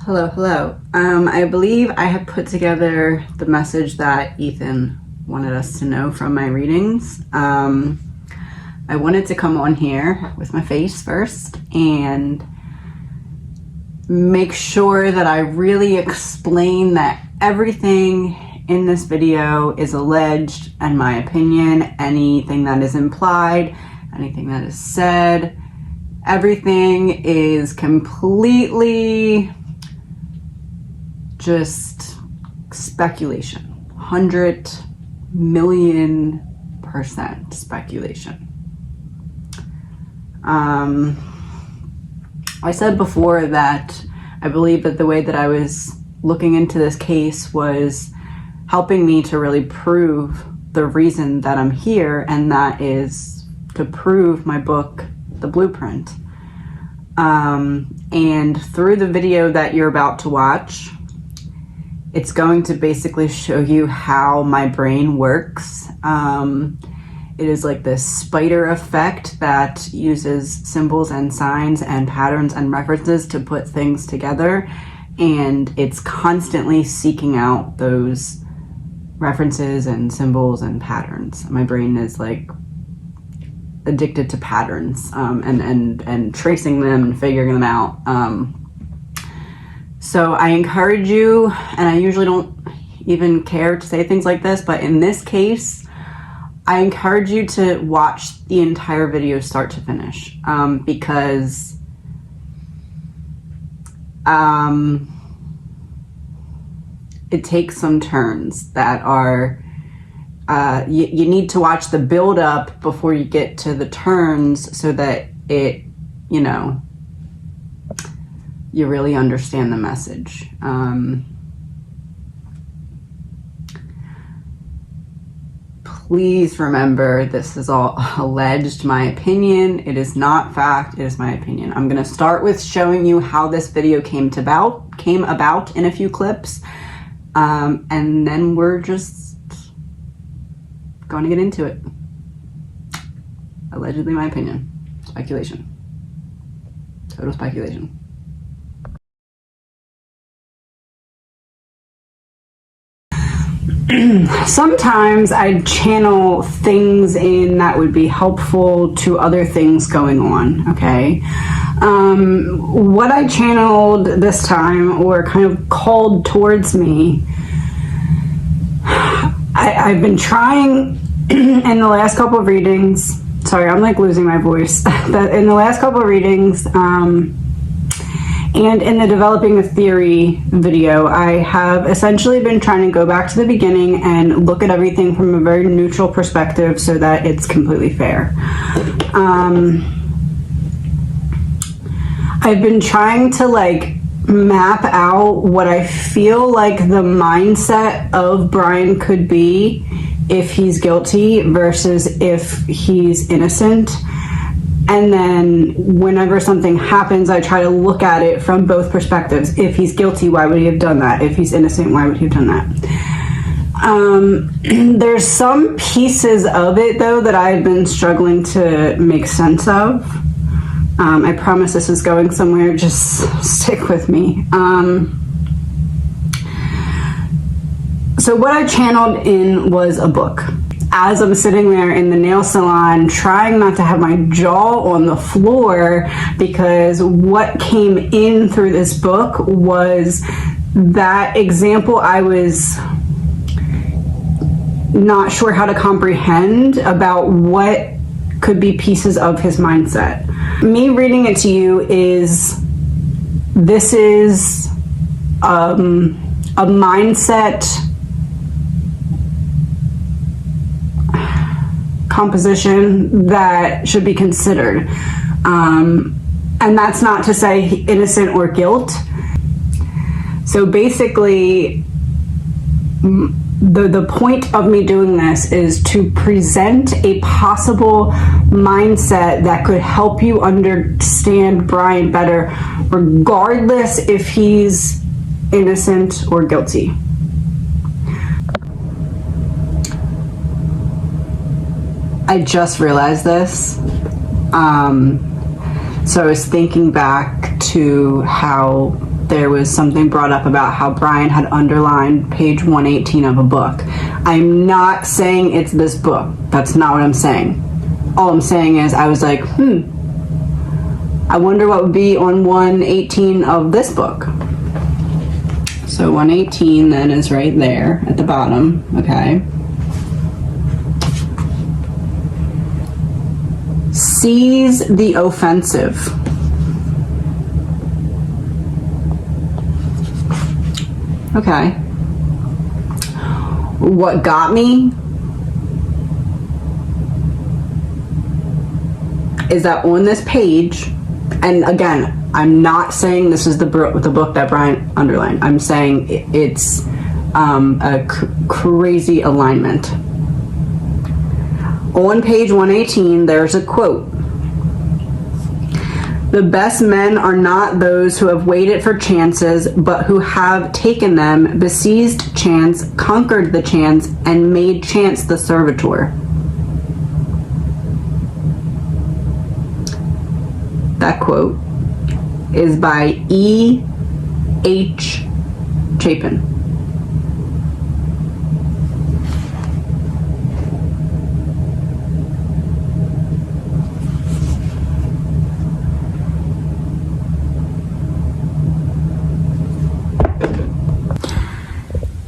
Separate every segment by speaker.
Speaker 1: Hello. I believe I have put together the message that Ethan wanted us to know from my readings. I wanted to come on here with my face first and make sure that I really explain that everything in this video is alleged and my opinion. Anything that is implied, anything that is said, everything is completely just speculation. 100,000,000% speculation. I said before that I believe that the way that I was looking into this case was helping me to really prove the reason that I'm here, and that is to prove my book, The Blueprint. And through the video that you're about to watch, it's going to basically show you how my brain works. It is like this spider effect that uses symbols and signs and patterns and references to put things together, and it's constantly seeking out those references and symbols and patterns. My brain is like addicted to patterns and tracing them and figuring them out. So I encourage you, and I usually don't even care to say things like this, but in this case, I encourage you to watch the entire video start to finish, because it takes some turns that are, you need to watch the build up before you get to the turns so that it, you really understand the message. Please remember, this is all alleged, my opinion. It is not fact, it is my opinion. I'm gonna start with showing you how this video came about in a few clips, and then we're just going to get into it. Allegedly my opinion. Speculation. Total speculation. Sometimes I channel things in that would be helpful to other things going on, okay? What I channeled this time, or kind of called towards me, I've been trying in the last couple of readings, sorry, I'm like losing my voice, but in the last couple of readings, and in the Developing a Theory video, I have essentially been trying to go back to the beginning and look at everything from a very neutral perspective so that it's completely fair. I've been trying to map out what I feel like the mindset of Brian could be if he's guilty versus if he's innocent. And then whenever something happens, I try to look at it from both perspectives. If he's guilty, why would he have done that? If he's innocent, why would he have done that? There's some pieces of it, though, that I've been struggling to make sense of. I promise this is going somewhere. Just stick with me. So what I channeled in was a book. As I'm sitting there in the nail salon, trying not to have my jaw on the floor, because what came in through this book was that example I was not sure how to comprehend about what could be pieces of his mindset. Me reading it to you this is a mindset composition that should be considered. And that's not to say innocent or guilt. So basically, the point of me doing this is to present a possible mindset that could help you understand Brian better, regardless if he's innocent or guilty. I just realized this. So I was thinking back to how there was something brought up about how Brian had underlined page 118 of a book. I'm not saying it's this book. That's not what I'm saying. All I'm saying is I was like, I wonder what would be on 118 of this book. So 118 then is right there at the bottom, okay? Seize the offensive. Okay. What got me is that on this page, and again, I'm not saying this is the book that Brian underlined. I'm saying it's a crazy alignment. On page 118, there's a quote. The best men are not those who have waited for chances, but who have taken them, besieged chance, conquered the chance, and made chance the servitor. That quote is by E.H. Chapin.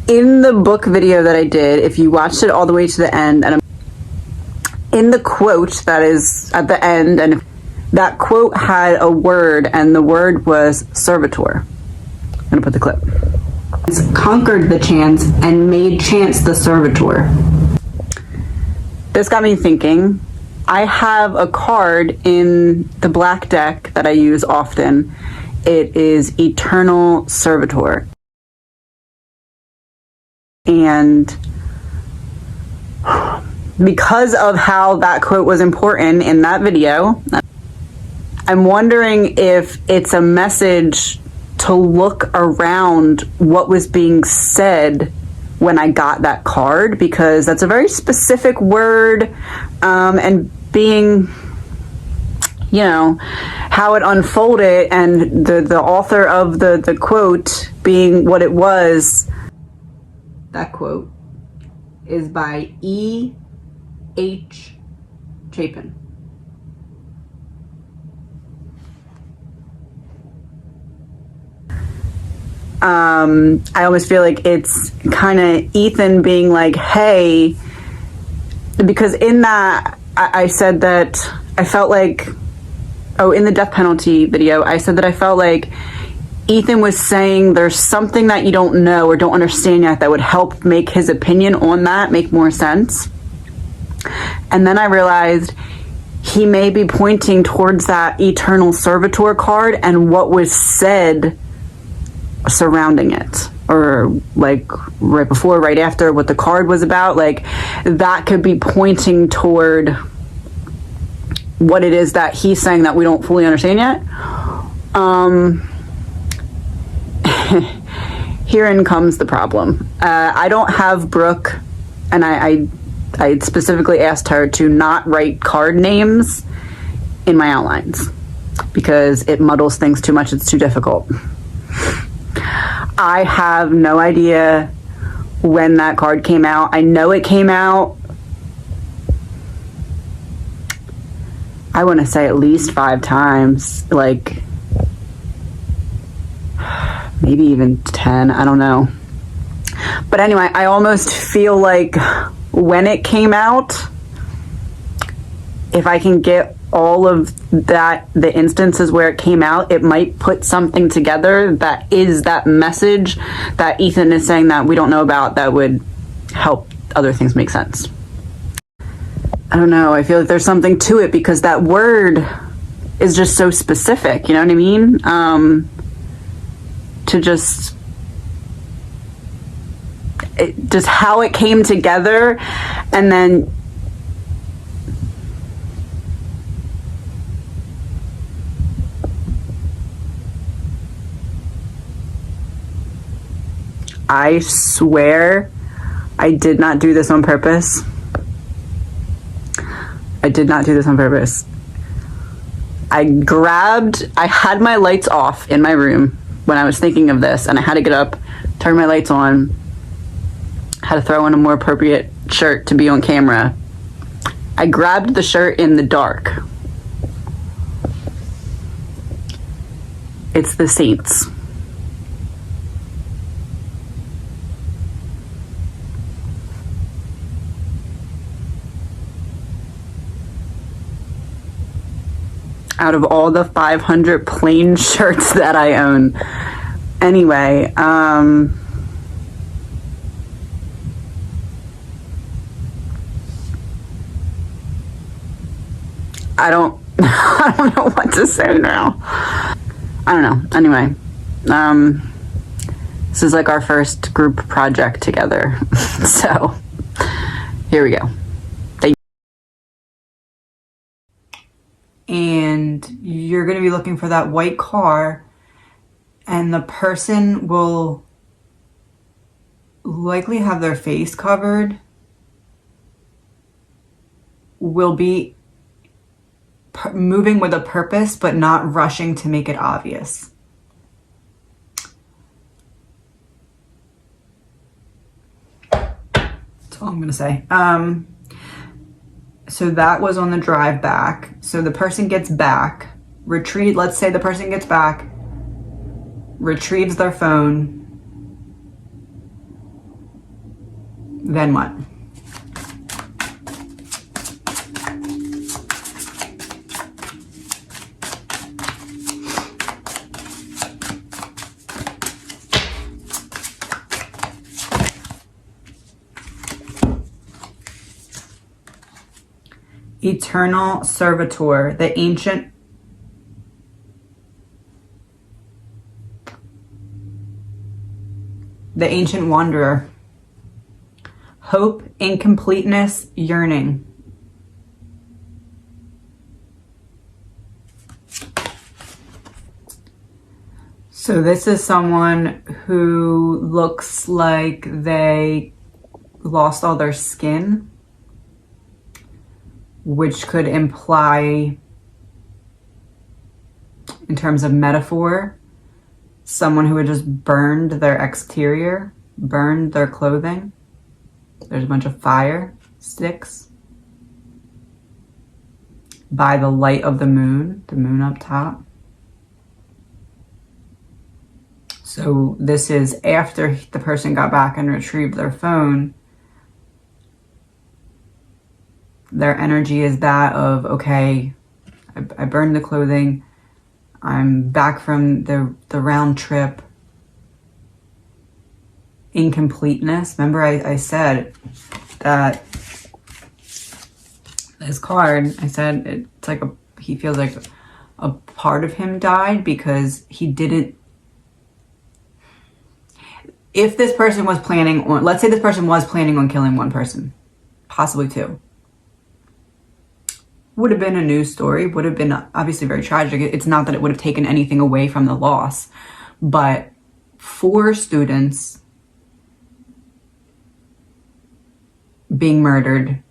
Speaker 1: In the book video that I did, if you watched it all the way to the end, and in the quote that is at the end, and that quote had a word, and the word was servitor. I'm gonna put the clip. It's conquered the chance and made chance the servitor. This got me thinking. I have a card in the black deck that I use often. It is Eternal Servitor. And because of how that quote was important in that video, I'm wondering if it's a message to look around what was being said when I got that card, because that's a very specific word, and being, you know, how it unfolded, and the author of the quote being what it was. That quote is by E.H. Chapin. I almost feel like it's kind of Ethan being like, hey, because in that, I said that I felt like, in the death penalty video, I said that I felt like Ethan was saying there's something that you don't know or don't understand yet that would help make his opinion on that make more sense. And then I realized he may be pointing towards that Eternal Servitor card and what was said surrounding it, or like right before, right after, what the card was about. Like that could be pointing toward what it is that he's saying that we don't fully understand yet. Herein comes the problem. I don't have Brooke, and I specifically asked her to not write card names in my outlines because it muddles things too much. It's too difficult. I have no idea when that card came out. I know it came out, I want to say at least 5 times, like maybe even 10, I don't know. But anyway, I almost feel like when it came out, if I can get all of that, the instances where it came out, it might put something together that is that message that Ethan is saying that we don't know about, that would help other things make sense. I don't know, I feel like there's something to it because that word is just so specific, you know what I mean? To just how it came together, and then I swear I did not do this on purpose. I did not do this on purpose. I had my lights off in my room when I was thinking of this and I had to get up, turn my lights on, had to throw on a more appropriate shirt to be on camera, I grabbed the shirt in the dark. It's the Saints. Out of all the 500 plain shirts that I own. Anyway, I don't I don't know what to say now. I don't know. Anyway, this is like our first group project together. So, here we go. And you're going to be looking for that white car, and the person will likely have their face covered, will be moving with a purpose, but not rushing to make it obvious. That's all I'm going to say. So that was on the drive back. So the person gets back, let's say the person gets back, retrieves their phone. Then what? Eternal servitor, the ancient wanderer. Hope, incompleteness, yearning. So this is someone who looks like they lost all their skin, which could imply, in terms of metaphor, someone who had just burned their exterior, burned their clothing. There's a bunch of fire sticks by the light of the moon up top. So this is after the person got back and retrieved their phone. Their energy is that of, okay, I burned the clothing, I'm back from the round trip. Incompleteness. Remember I said that this card, I said it's like he feels like a part of him died because he didn't. If this person was planning on, let's say this person was planning on killing one person, possibly two. Would have been a news story, would have been obviously very tragic. It's not that it would have taken anything away from the loss, but 4 students being murdered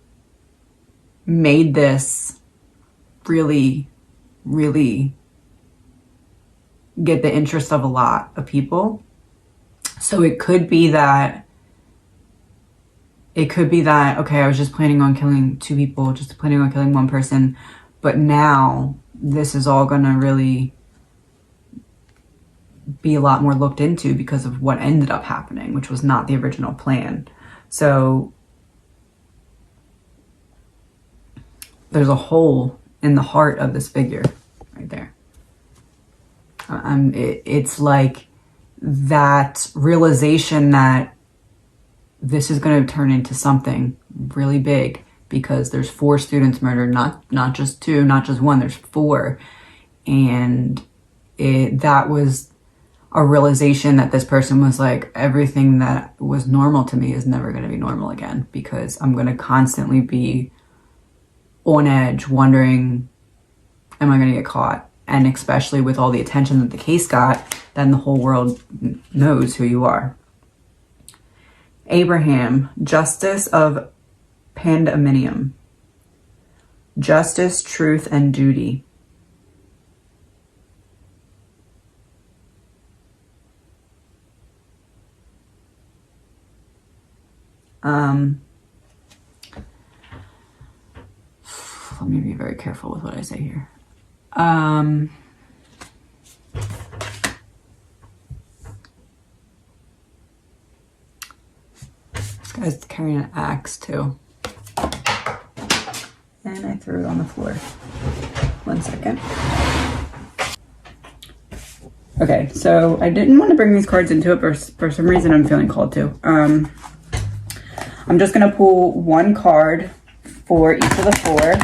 Speaker 1: made this really, really get the interest of a lot of people. So it could be that, okay, I was just planning on killing 2 people, just planning on killing 1 person, but now this is all gonna really be a lot more looked into because of what ended up happening, which was not the original plan. So there's a hole in the heart of this figure right there. It's like that realization that this is going to turn into something really big because there's 4 students murdered, not just 2, not just 1, there's 4. And that was a realization that this person was like, everything that was normal to me is never going to be normal again because I'm going to constantly be on edge, wondering, am I going to get caught? And especially with all the attention that the case got, then the whole world knows who you are. Abraham, justice of Pandemonium. Justice, truth, and duty. Let me be very careful with what I say here. This guy's carrying an axe too. And I threw it on the floor. 1 second. Okay, so I didn't want to bring these cards into it, but for some reason I'm feeling called to. I'm just gonna pull one card for each of the four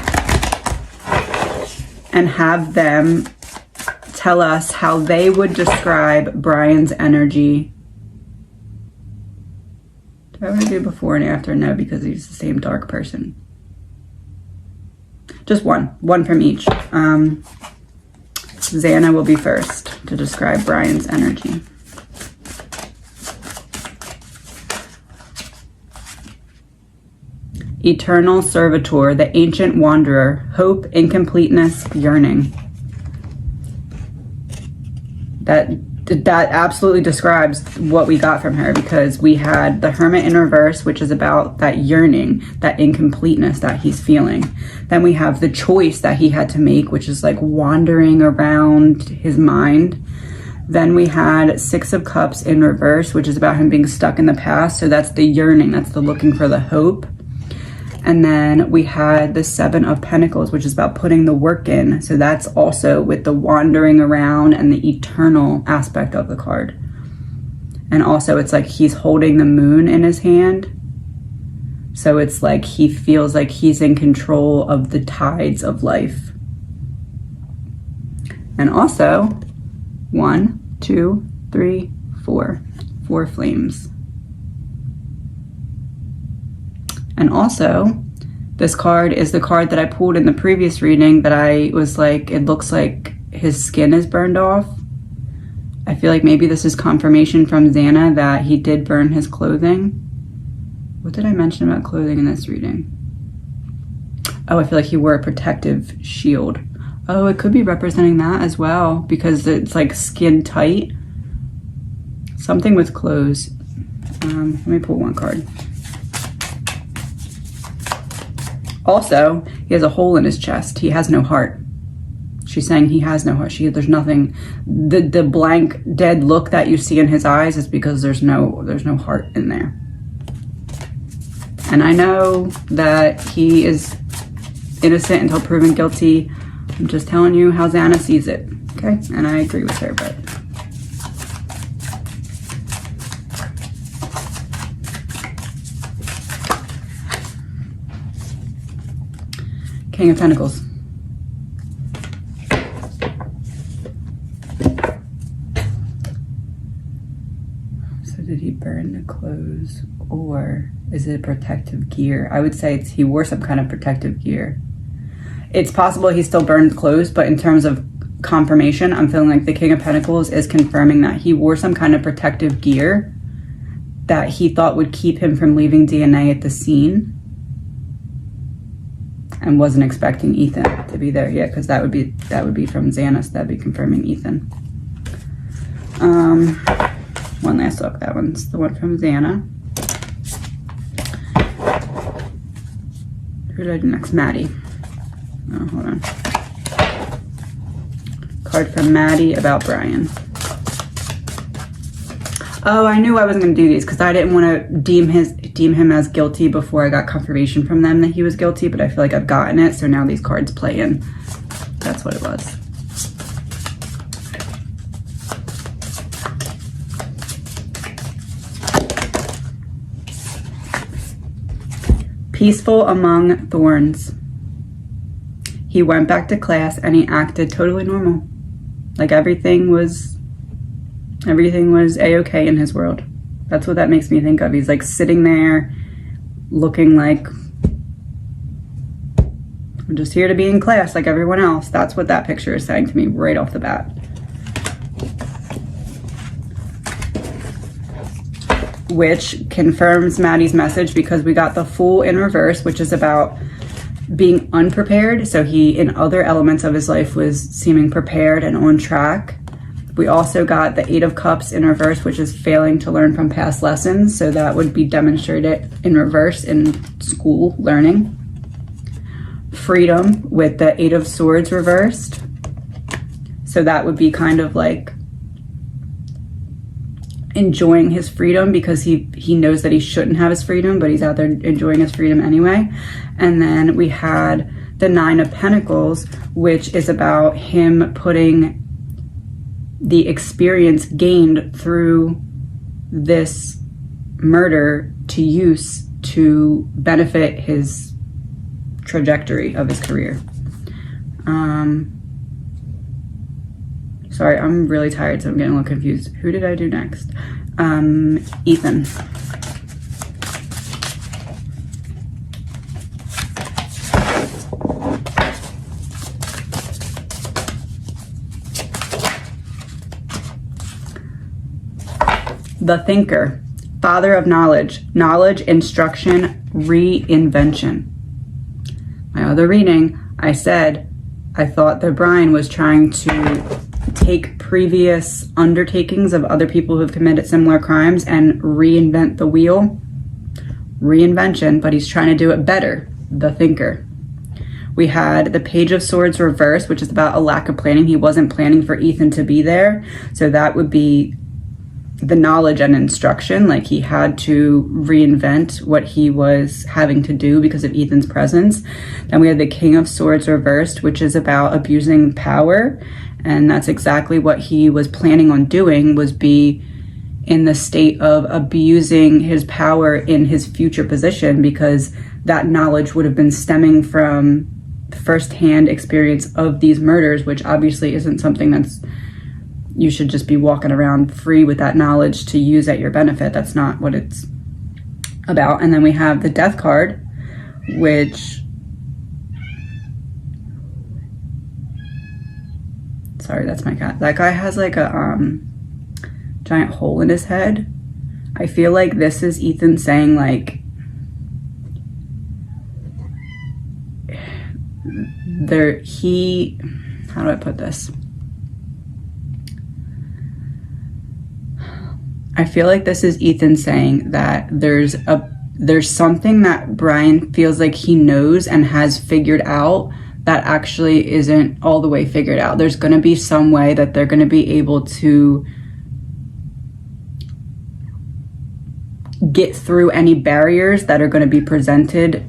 Speaker 1: and have them tell us how they would describe Brian's energy. Do I want to do before and after? No, because he's the same dark person. Just one from each. Xana will be first to describe Brian's energy. Eternal servitor, the ancient wanderer, hope, incompleteness, yearning. That absolutely describes what we got from her, because we had the Hermit in reverse, which is about that yearning, that incompleteness that he's feeling. Then we have the choice that he had to make, which is like wandering around his mind. Then we had Six of Cups in reverse, which is about him being stuck in the past. So that's the yearning, that's the looking for the hope. And then we had the Seven of Pentacles, which is about putting the work in. So that's also with the wandering around and the eternal aspect of the card. And also it's like he's holding the moon in his hand. So it's like he feels like he's in control of the tides of life. And also 1, 2, 3, 4. 4 flames. And also, this card is the card that I pulled in the previous reading, but I was like, it looks like his skin is burned off. I feel like maybe this is confirmation from Xana that he did burn his clothing. What did I mention about clothing in this reading? Oh, I feel like he wore a protective shield. Oh, it could be representing that as well, because it's like skin tight. Something with clothes. Let me pull one card. Also, he has a hole in his chest. He has no heart. She's saying he has no heart. There's nothing. The blank, dead look that you see in his eyes is because there's no heart in there. And I know that he is innocent until proven guilty. I'm just telling you how Xana sees it. Okay? And I agree with her, but... King of Pentacles. So did he burn the clothes, or is it protective gear? I would say he wore some kind of protective gear. It's possible he still burned clothes, but in terms of confirmation, I'm feeling like the King of Pentacles is confirming that he wore some kind of protective gear that he thought would keep him from leaving DNA at the scene. And wasn't expecting Ethan to be there yet, because that would be from Xana, so that'd be confirming Ethan. One last look. That one's the one from Xana. Who did I do next? Maddie. Oh, hold on. Card from Maddie about Brian. Oh, I knew I wasn't going to do these because I didn't want to deem him as guilty before I got confirmation from them that he was guilty, but I feel like I've gotten it, so now these cards play in. That's what it was. Peaceful among thorns. He went back to class and he acted totally normal. Like everything was a-okay in his world. That's what that makes me think of. He's like sitting there looking like, I'm just here to be in class like everyone else. That's what that picture is saying to me right off the bat. Which confirms Maddie's message, because we got the Fool in reverse, which is about being unprepared. So he, in other elements of his life, was seeming prepared and on track. We also got the 8 of Cups in reverse, which is failing to learn from past lessons. So that would be demonstrated in reverse in school learning. Freedom with the 8 of Swords reversed. So that would be kind of like enjoying his freedom, because he knows that he shouldn't have his freedom, but he's out there enjoying his freedom anyway. And then we had the 9 of Pentacles, which is about him putting the experience gained through this murder to use to benefit his trajectory of his career. Sorry, I'm really tired, so I'm getting a little confused. Who did I do next? Ethan. The Thinker, father of knowledge, knowledge, instruction, reinvention. My other reading, I said, I thought that Brian was trying to take previous undertakings of other people who've committed similar crimes and reinvent the wheel. Reinvention, but he's trying to do it better. The Thinker. We had the Page of Swords reverse, which is about a lack of planning. He wasn't planning for Ethan to be there. So that would be the knowledge and instruction, like he had to reinvent what he was having to do because of Ethan's presence. Then we had the King of Swords reversed, which is about abusing power, and that's exactly what he was planning on doing, was be in the state of abusing his power in his future position, because that knowledge would have been stemming from firsthand experience of these murders, which obviously isn't something that's you should just be walking around free with that knowledge to use at your benefit. That's not what it's about. And then we have the Death card, which, sorry, that's my cat. That guy has like a giant hole in his head. I feel like this is Ethan saying, like, how do I put this? I feel like this is Ethan saying that there's something that Brian feels like he knows and has figured out that actually isn't all the way figured out. There's going to be some way that they're going to be able to get through any barriers that are going to be presented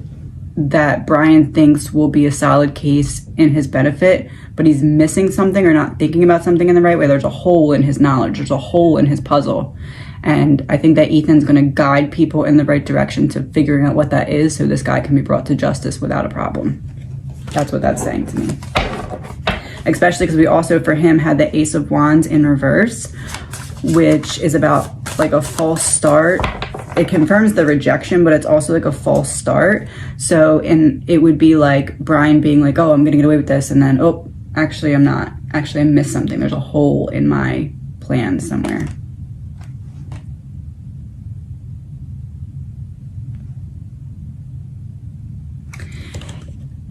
Speaker 1: that Brian thinks will be a solid case in his benefit, but he's missing something or not thinking about something in the right way. There's a hole in his knowledge. There's a hole in his puzzle. And I think that Ethan's going to guide people in the right direction to figuring out what that is, so this guy can be brought to justice without a problem. That's what that's saying to me. Especially because we also, for him, had the Ace of Wands in reverse, which is about like a false start. It confirms the rejection, but it's also like a false start. So, and it would be like Brian being like, oh, I'm going to get away with this. And then, oh, actually, I'm not. Actually, I missed something. There's a hole in my plan somewhere.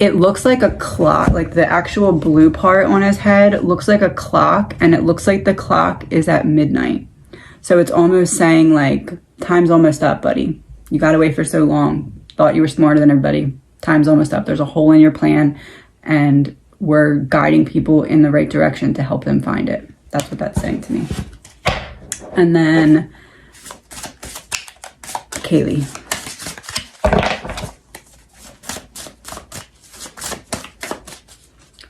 Speaker 1: It looks like a clock, like the actual blue part on his head looks like a clock, and it looks like the clock is at midnight. So it's almost saying like, time's almost up, buddy. You got away for so long. Thought you were smarter than everybody. Time's almost up. There's a hole in your plan, and we're guiding people in the right direction to help them find it. That's what that's saying to me. And then Kaylee.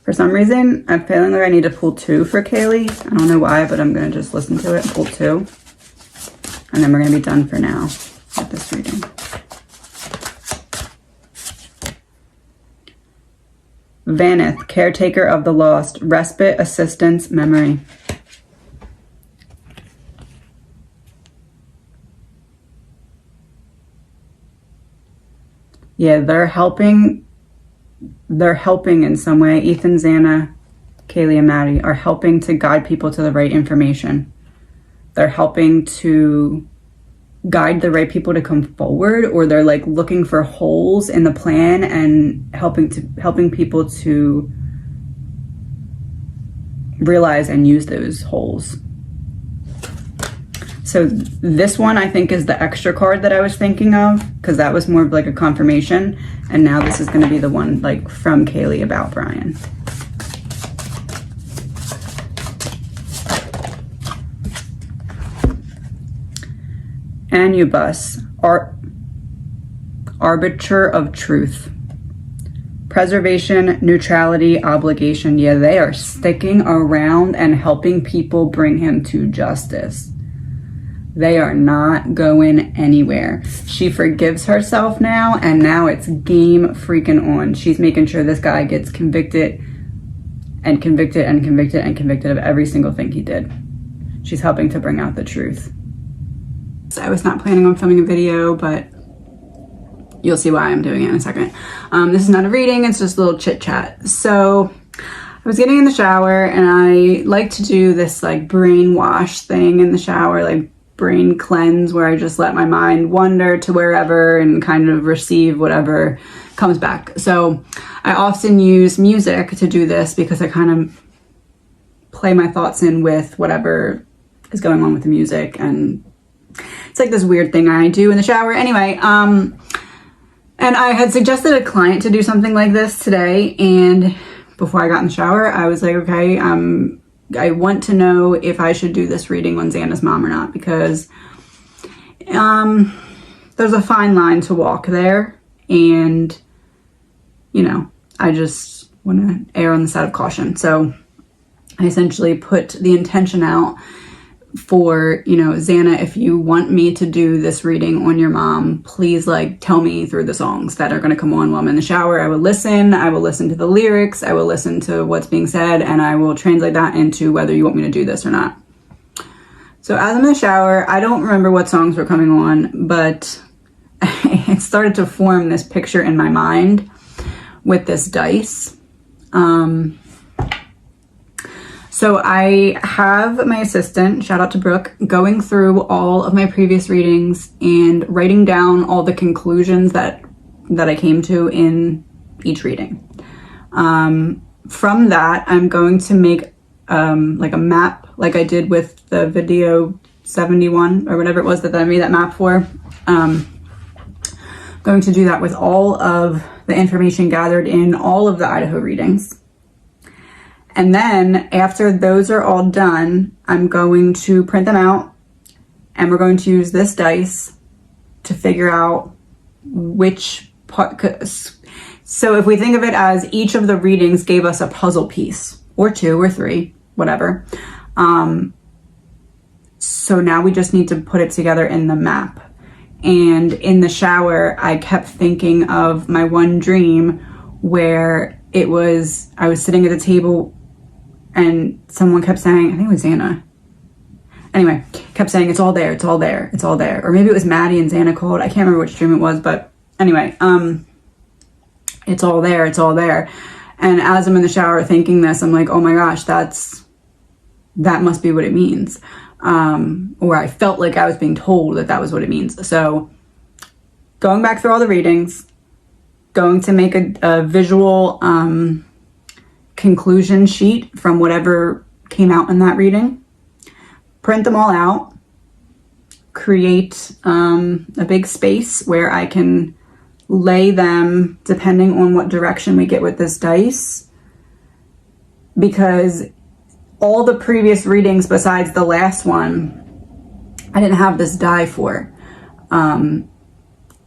Speaker 1: For some reason, I'm feeling like I need to pull 2 for Kaylee. I don't know why, but I'm going to just listen to it and pull 2. And then we're going to be done for now with this reading. Vaneth, caretaker of the lost, respite, assistance, memory. Yeah, they're helping in some way. Ethan, Xana, Kaylee, and Maddie are helping to guide people to the right information. They're helping to guide the right people to come forward, or they're like looking for holes in the plan and helping people to realize and use those holes. So this one I think is the extra card that I was thinking of, because that was more of like a confirmation, and now this is going to be the one like from Kaylee about Brian. Anubis, arbiter of truth. Preservation, neutrality, obligation. Yeah, they are sticking around and helping people bring him to justice. They are not going anywhere. She forgives herself now, and now it's game freaking on. She's making sure this guy gets convicted and convicted and convicted and convicted of every single thing he did. She's helping to bring out the truth. So I was not planning on filming a video, but you'll see why I'm doing it in a second. This is not a reading, it's just a little chit chat. So I was getting in the shower, and I like to do this like brain wash thing in the shower, like brain cleanse, where I just let my mind wander to wherever and kind of receive whatever comes back. So I often use music to do this because I kind of play my thoughts in with whatever is going on with the music, and it's like this weird thing I do in the shower. Anyway, and I had suggested a client to do something like this today, and before I got in the shower, I was like, okay, I want to know if I should do this reading on Xana's mom or not, because there's a fine line to walk there, and you know, I just want to err on the side of caution. So I essentially put the intention out for, you know, Xana, if you want me to do this reading on your mom, please like tell me through the songs that are going to come on while I'm in the shower. I will listen to the lyrics, I will listen to what's being said, and I will translate that into whether you want me to do this or not. So as I'm in the shower, I don't remember what songs were coming on, but it started to form this picture in my mind with this dice. So I have my assistant, shout out to Brooke, going through all of my previous readings and writing down all the conclusions that I came to in each reading. From that, I'm going to make like a map, like I did with the video 71 or whatever it was that I made that map for. Going to do that with all of the information gathered in all of the Idaho readings. And then after those are all done, I'm going to print them out, and we're going to use this dice to figure out which part. So if we think of it as each of the readings gave us a puzzle piece, or two or three, whatever. So now we just need to put it together in the map. And in the shower, I kept thinking of my one dream where I was sitting at the table and someone kept saying, I think it was Xana. Anyway, kept saying, it's all there, it's all there, it's all there. Or maybe it was Maddie and Xana called. I can't remember which dream it was, but anyway, it's all there, it's all there. And as I'm in the shower thinking this, I'm like, oh my gosh, that must be what it means. Or I felt like I was being told that was what it means. So going back through all the readings, going to make a visual conclusion sheet from whatever came out in that reading, print them all out, create a big space where I can lay them depending on what direction we get with this dice, because all the previous readings besides the last one I didn't have this die for,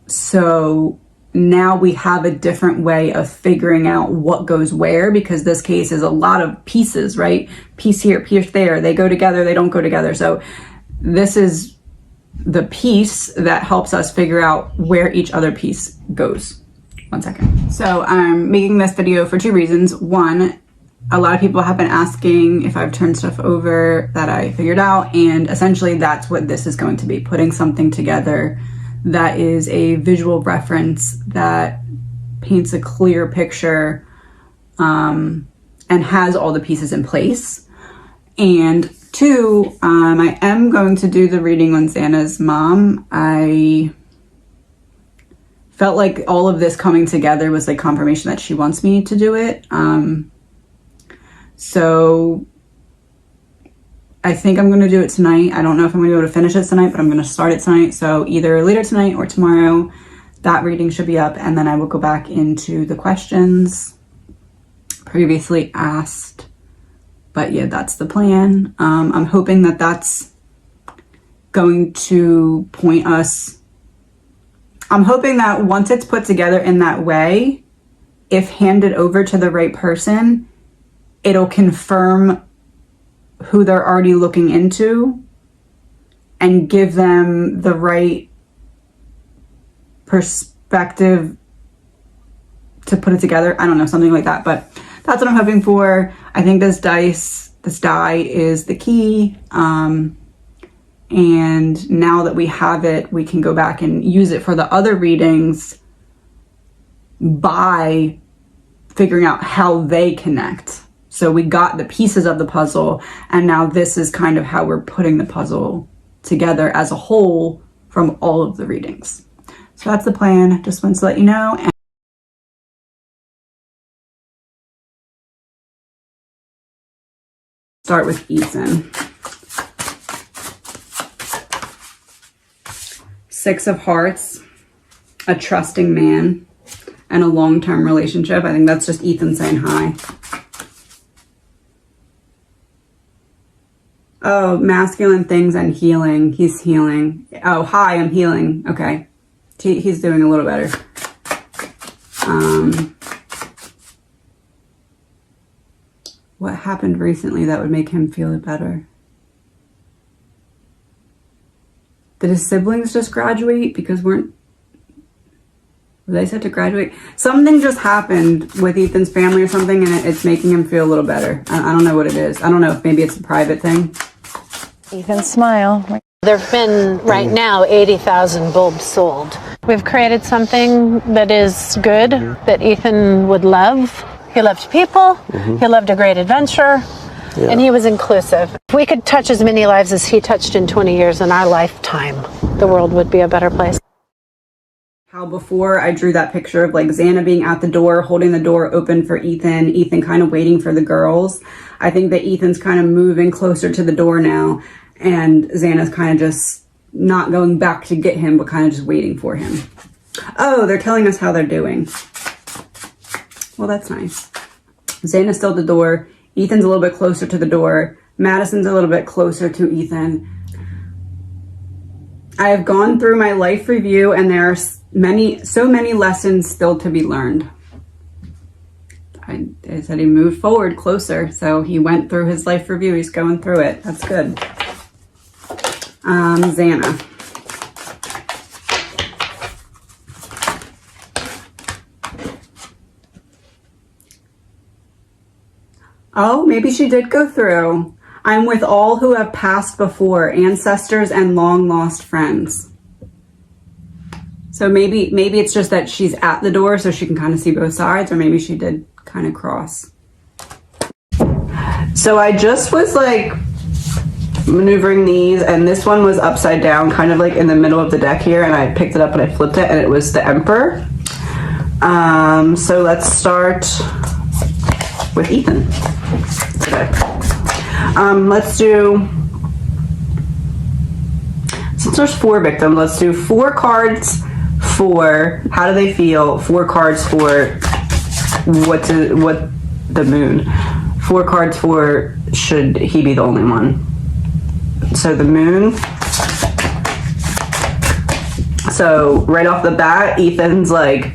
Speaker 1: so now we have a different way of figuring out what goes where, because this case is a lot of pieces, right? Piece here, piece there, they go together, they don't go together. So this is the piece that helps us figure out where each other piece goes. One second. So I'm making this video for two reasons. One, a lot of people have been asking if I've turned stuff over that I figured out, and essentially that's what this is going to be, putting something together that is a visual reference that paints a clear picture and has all the pieces in place. And two, I am going to do the reading on Xana's mom. I felt like all of this coming together was like confirmation that she wants me to do it. So I think I'm going to do it tonight. I don't know if I'm going to be able to finish it tonight, but I'm going to start it tonight. So either later tonight or tomorrow, that reading should be up, and then I will go back into the questions previously asked. But yeah, that's the plan. I'm hoping that that's going to point us. I'm hoping that once it's put together in that way, if handed over to the right person, it'll confirm who they're already looking into and give them the right perspective to put it together. I don't know, something like that, but that's what I'm hoping for. I think this die is the key. And now that we have it, we can go back and use it for the other readings by figuring out how they connect. So we got the pieces of the puzzle, and now this is kind of how we're putting the puzzle together as a whole from all of the readings. So that's the plan. Just wanted to let you know. And start with Ethan. Six of Hearts, a trusting man, and a long-term relationship. I think that's just Ethan saying hi. Oh, masculine things and healing. He's healing. Oh, hi, I'm healing. Okay. He's doing a little better. What happened recently that would make him feel better? Did his siblings just graduate? Because were they set to graduate? Something just happened with Ethan's family or something, and it's making him feel a little better. I don't know what it is. I don't know if maybe it's a private thing.
Speaker 2: Ethan, smile.
Speaker 3: There have been, right now, 80,000 bulbs sold. We've created something that is good, that Ethan would love. He loved people, he loved a great adventure, and he was inclusive. If we could touch as many lives as he touched in 20 years in our lifetime, the world would be a better place.
Speaker 1: How before I drew that picture of like Xana being at the door, holding the door open for Ethan, Ethan kind of waiting for the girls. I think that Ethan's kind of moving closer to the door now, and Xana's kind of just not going back to get him, but kind of just waiting for him. Oh, they're telling us how they're doing. Well, that's nice. Xana's still at the door. Ethan's a little bit closer to the door. Madison's a little bit closer to Ethan. I have gone through my life review, and there are so many lessons still to be learned. I said he moved forward closer, so he went through his life review. He's going through it. That's good. Xana. Oh, maybe she did go through. I'm with all who have passed before, ancestors and long lost friends. So maybe it's just that she's at the door so she can kind of see both sides, or maybe she did kind of cross. So I just was like maneuvering these, and this one was upside down, kind of like in the middle of the deck here, and I picked it up and I flipped it, and it was the Emperor. So let's start with Ethan today. Let's do, since there's 4 victims, let's do 4 cards for how do they feel, 4 cards for what the moon, 4 cards for should he be the only one. So the moon. So right off the bat, Ethan's like,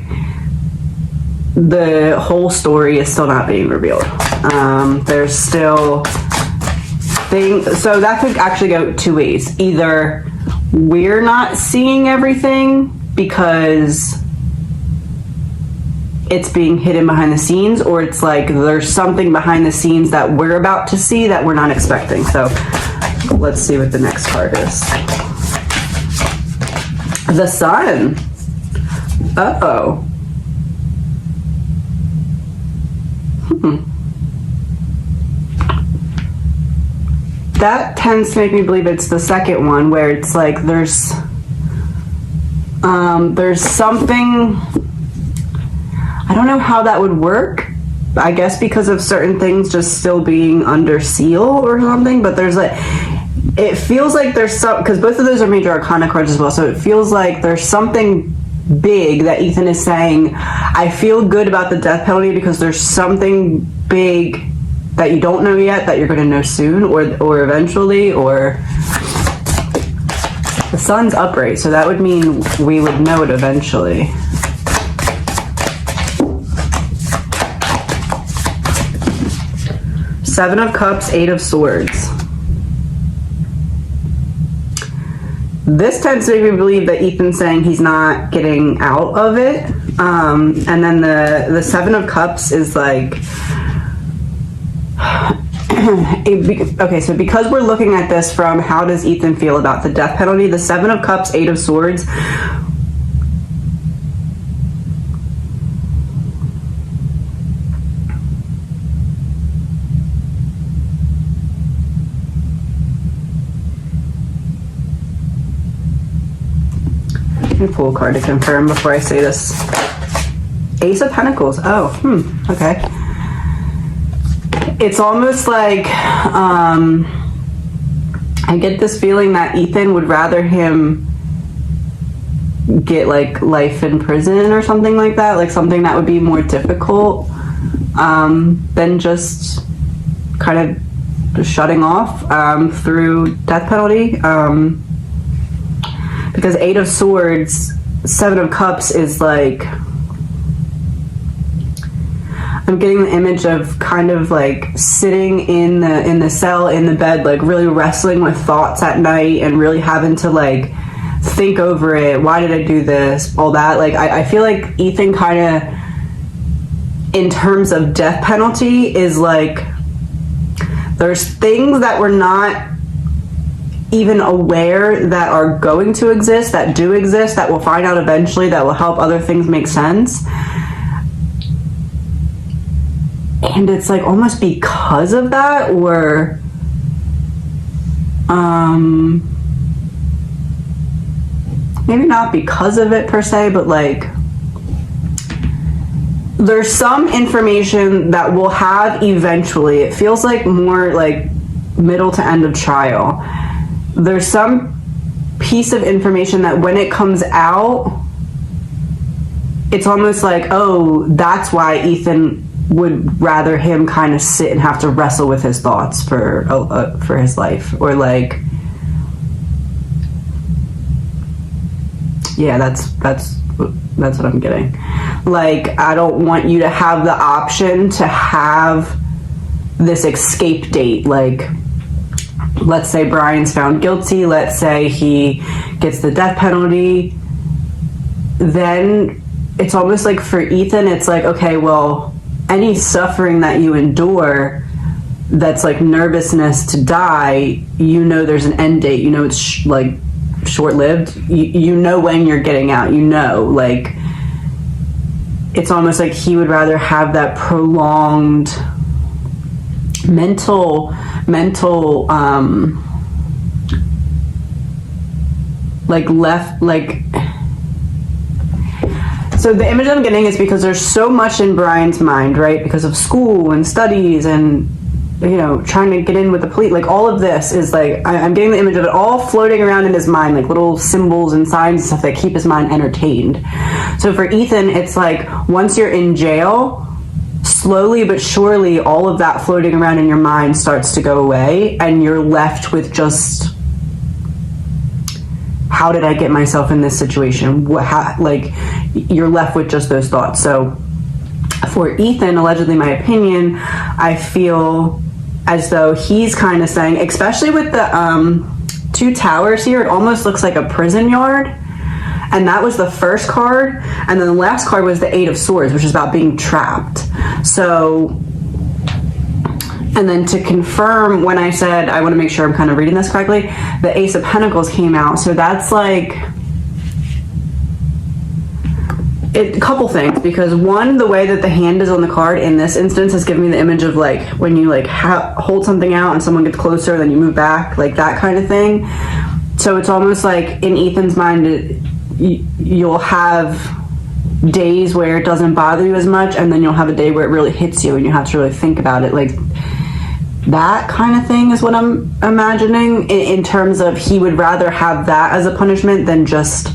Speaker 1: the whole story is still not being revealed. There's still things, so that could actually go 2 ways. Either we're not seeing everything because it's being hidden behind the scenes, or it's like there's something behind the scenes that we're about to see that we're not expecting. So let's see what the next card is. The Sun. Uh-oh. That tends to make me believe it's the second one, where it's like there's something, I don't know how that would work, I guess because of certain things just still being under seal or something, but there's like, it feels like there's some, because both of those are major arcana cards as well, so it feels like there's something big that Ethan is saying. I feel good about the death penalty because there's something big that you don't know yet that you're going to know soon or eventually, or the sun's upright, so that would mean we would know it eventually. Seven of Cups, Eight of Swords. This tends to make me believe that Ethan's saying he's not getting out of it. And then the Seven of Cups is like, okay, so because we're looking at this from how does Ethan feel about the death penalty, the Seven of Cups, Eight of Swords, let me pull a card to confirm before I say this. Ace of Pentacles. Oh, okay. It's almost like I get this feeling that Ethan would rather him get like life in prison or something like that, like something that would be more difficult than just kind of shutting off through death penalty. Because Eight of Swords, Seven of Cups is like, I'm getting the image of kind of like sitting in the cell, in the bed, like really wrestling with thoughts at night and really having to like think over it. Why did I do this? All that. Like, I feel like Ethan kind of, in terms of death penalty, is like, there's things that we're not even aware that are going to exist, that do exist, that we'll find out eventually, that will help other things make sense. And it's like almost because of that, or maybe not because of it per se, but like there's some information that we'll have eventually. It feels like more like middle to end of trial. There's some piece of information that when it comes out, it's almost like, oh, that's why Ethan would rather him kind of sit and have to wrestle with his thoughts for his life, or like, yeah, that's what I'm getting. Like, I don't want you to have the option to have this escape date. Like, let's say Brian's found guilty, let's say he gets the death penalty, then it's almost like for Ethan, it's like, okay, well, any suffering that you endure that's like nervousness to die, you know there's an end date, you know it's like short-lived, you know when you're getting out, you know, like it's almost like he would rather have that prolonged mental like left, like, so the image I'm getting is because there's so much in Brian's mind, right? Because of school and studies and, you know, trying to get in with the police. Like, all of this is like, I'm getting the image of it all floating around in his mind, like little symbols and signs and stuff that keep his mind entertained. So for Ethan, it's like, once you're in jail, slowly but surely, all of that floating around in your mind starts to go away, and you're left with just, how did I get myself in this situation? Like, you're left with just those thoughts. So for Ethan, allegedly my opinion, I feel as though he's kind of saying, especially with the two towers here, it almost looks like a prison yard. And that was the first card. And then the last card was the Eight of Swords, which is about being trapped. So, and then to confirm, when I said, I want to make sure I'm kind of reading this correctly, the Ace of Pentacles came out. So that's like, a couple things, because one, the way that the hand is on the card in this instance has given me the image of like when you like hold something out and someone gets closer, then you move back, like that kind of thing. So it's almost like in Ethan's mind, you'll have days where it doesn't bother you as much, and then you'll have a day where it really hits you and you have to really think about it. Like, that kind of thing is what I'm imagining, in terms of he would rather have that as a punishment than just,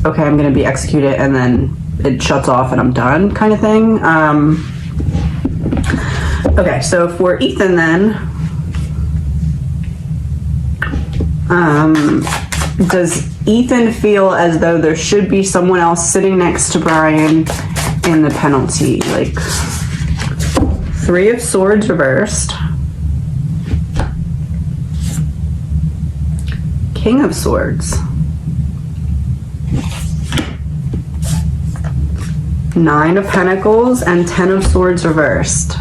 Speaker 1: okay, I'm going to be executed and then it shuts off and I'm done kind of thing. Okay, so for Ethan then, does Ethan feel as though there should be someone else sitting next to Brian in the penalty? Like, 3 of Swords reversed, King of Swords, 9 of Pentacles, and 10 of Swords reversed.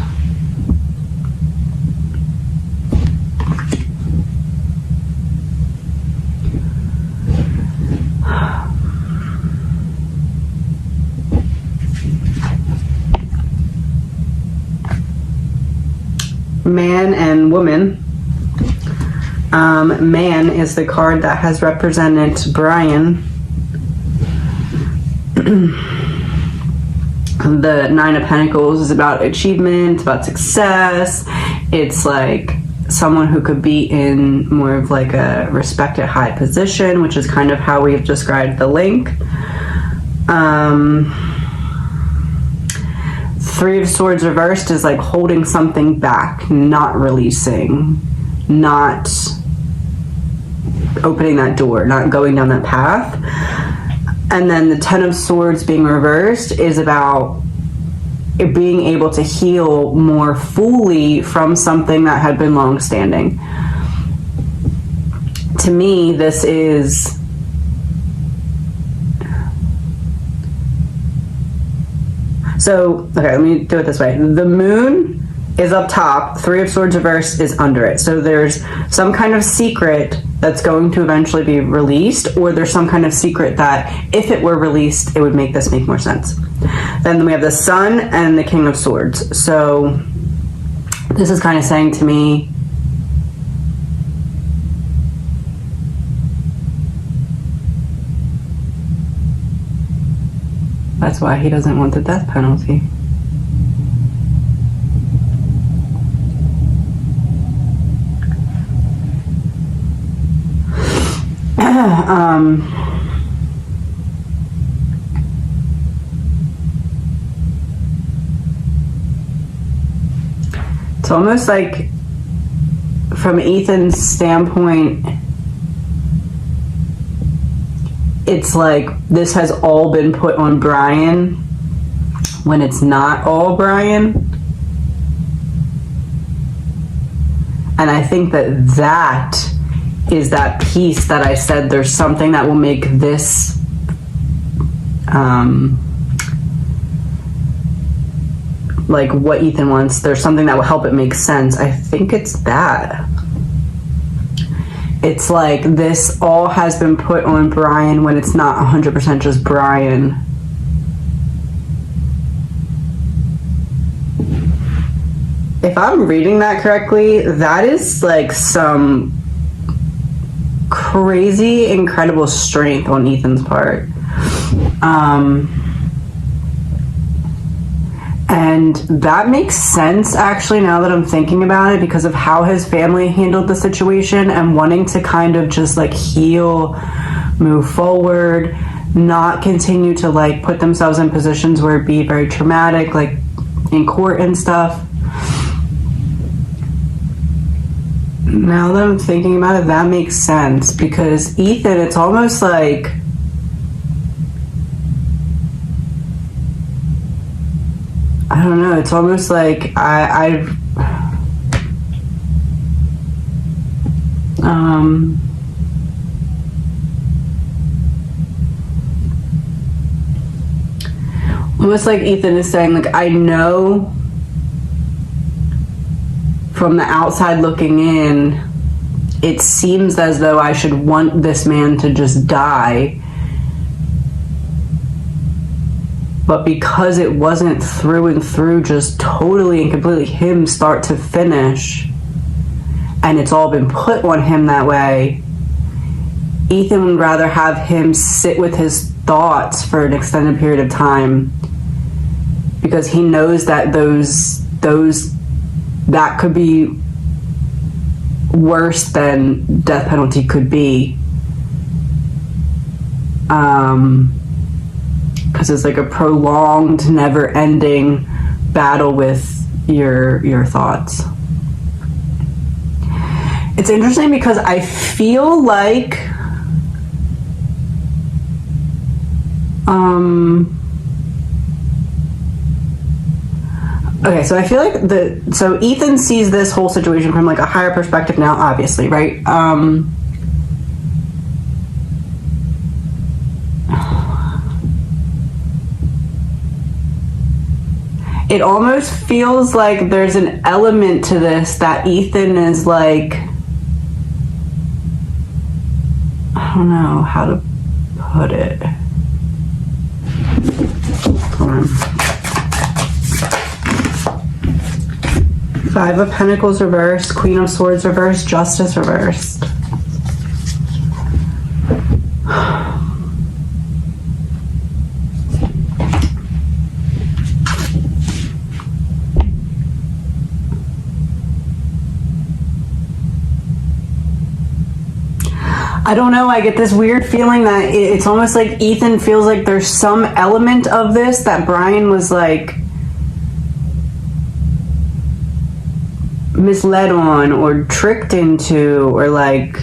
Speaker 1: Man and woman. Man is the card that has represented Brian. The 9 of Pentacles is about achievement, it's about success. It's like someone who could be in more of like a respected high position, which is kind of how we've described the link. 3 of Swords reversed is like holding something back, not releasing, not opening that door, not going down that path. And then the 10 of Swords being reversed is about it being able to heal more fully from something that had been long-standing. To me, this is so, okay, let me do it this way. The moon is up top, 3 of Swords reversed is under it. So there's some kind of secret that's going to eventually be released, or there's some kind of secret that if it were released, it would make this make more sense. Then we have the Sun and the King of Swords. So this is kind of saying to me, that's why he doesn't want the death penalty. It's almost like, from Ethan's standpoint, it's like this has all been put on Brian when it's not all Brian. And I think that that is that piece that I said there's something that will make this like what Ethan wants, there's something that will help it make sense. I think it's that. It's like this all has been put on Brian when it's not 100% just Brian. If I'm reading that correctly, that is like some crazy, incredible strength on Ethan's part. And that makes sense, actually, now that I'm thinking about it, because of how his family handled the situation and wanting to kind of just like heal, move forward, not continue to like put themselves in positions where it'd be very traumatic, like in court and stuff. Now that I'm thinking about it, that makes sense, because Ethan, it's almost like I don't know, it's almost like almost like Ethan is saying, like, I know from the outside looking in, it seems as though I should want this man to just die. But because it wasn't through and through just totally and completely him start to finish, and it's all been put on him that way, Ethan would rather have him sit with his thoughts for an extended period of time, because he knows that that could be worse than death penalty could be. Because it's like a prolonged, never-ending battle with your thoughts. It's interesting because I feel like okay, so I feel like so Ethan sees this whole situation from like a higher perspective now, obviously, right? It almost feels like there's an element to this that Ethan is like, I don't know how to put it. Hold on. Five of Pentacles reversed, Queen of Swords reversed, Justice reversed. I don't know, I get this weird feeling that it's almost like Ethan feels like there's some element of this that Brian was like misled on or tricked into, or like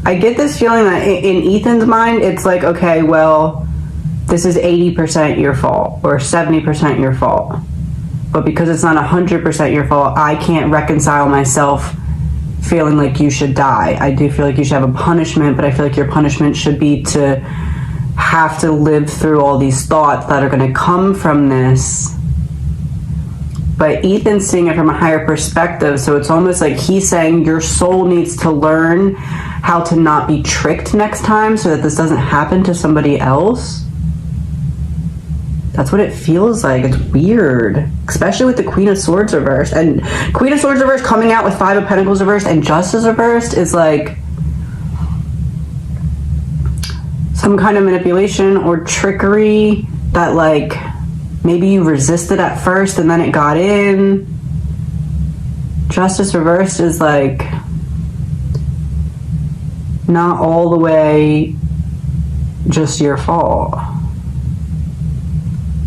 Speaker 1: I get this feeling that in Ethan's mind it's like, okay, well, this is 80% your fault or 70% your fault. But because it's not 100% your fault, I can't reconcile myself feeling like you should die. I do feel like you should have a punishment, but I feel like your punishment should be to have to live through all these thoughts that are going to come from this. But Ethan's seeing it from a higher perspective, so it's almost like he's saying your soul needs to learn how to not be tricked next time so that this doesn't happen to somebody else. That's what it feels like. It's weird, especially with the Queen of Swords reversed. And Queen of Swords reversed coming out with Five of Pentacles reversed and Justice reversed is like some kind of manipulation or trickery that like maybe you resisted at first and then it got in. Justice reversed is like not all the way just your fault.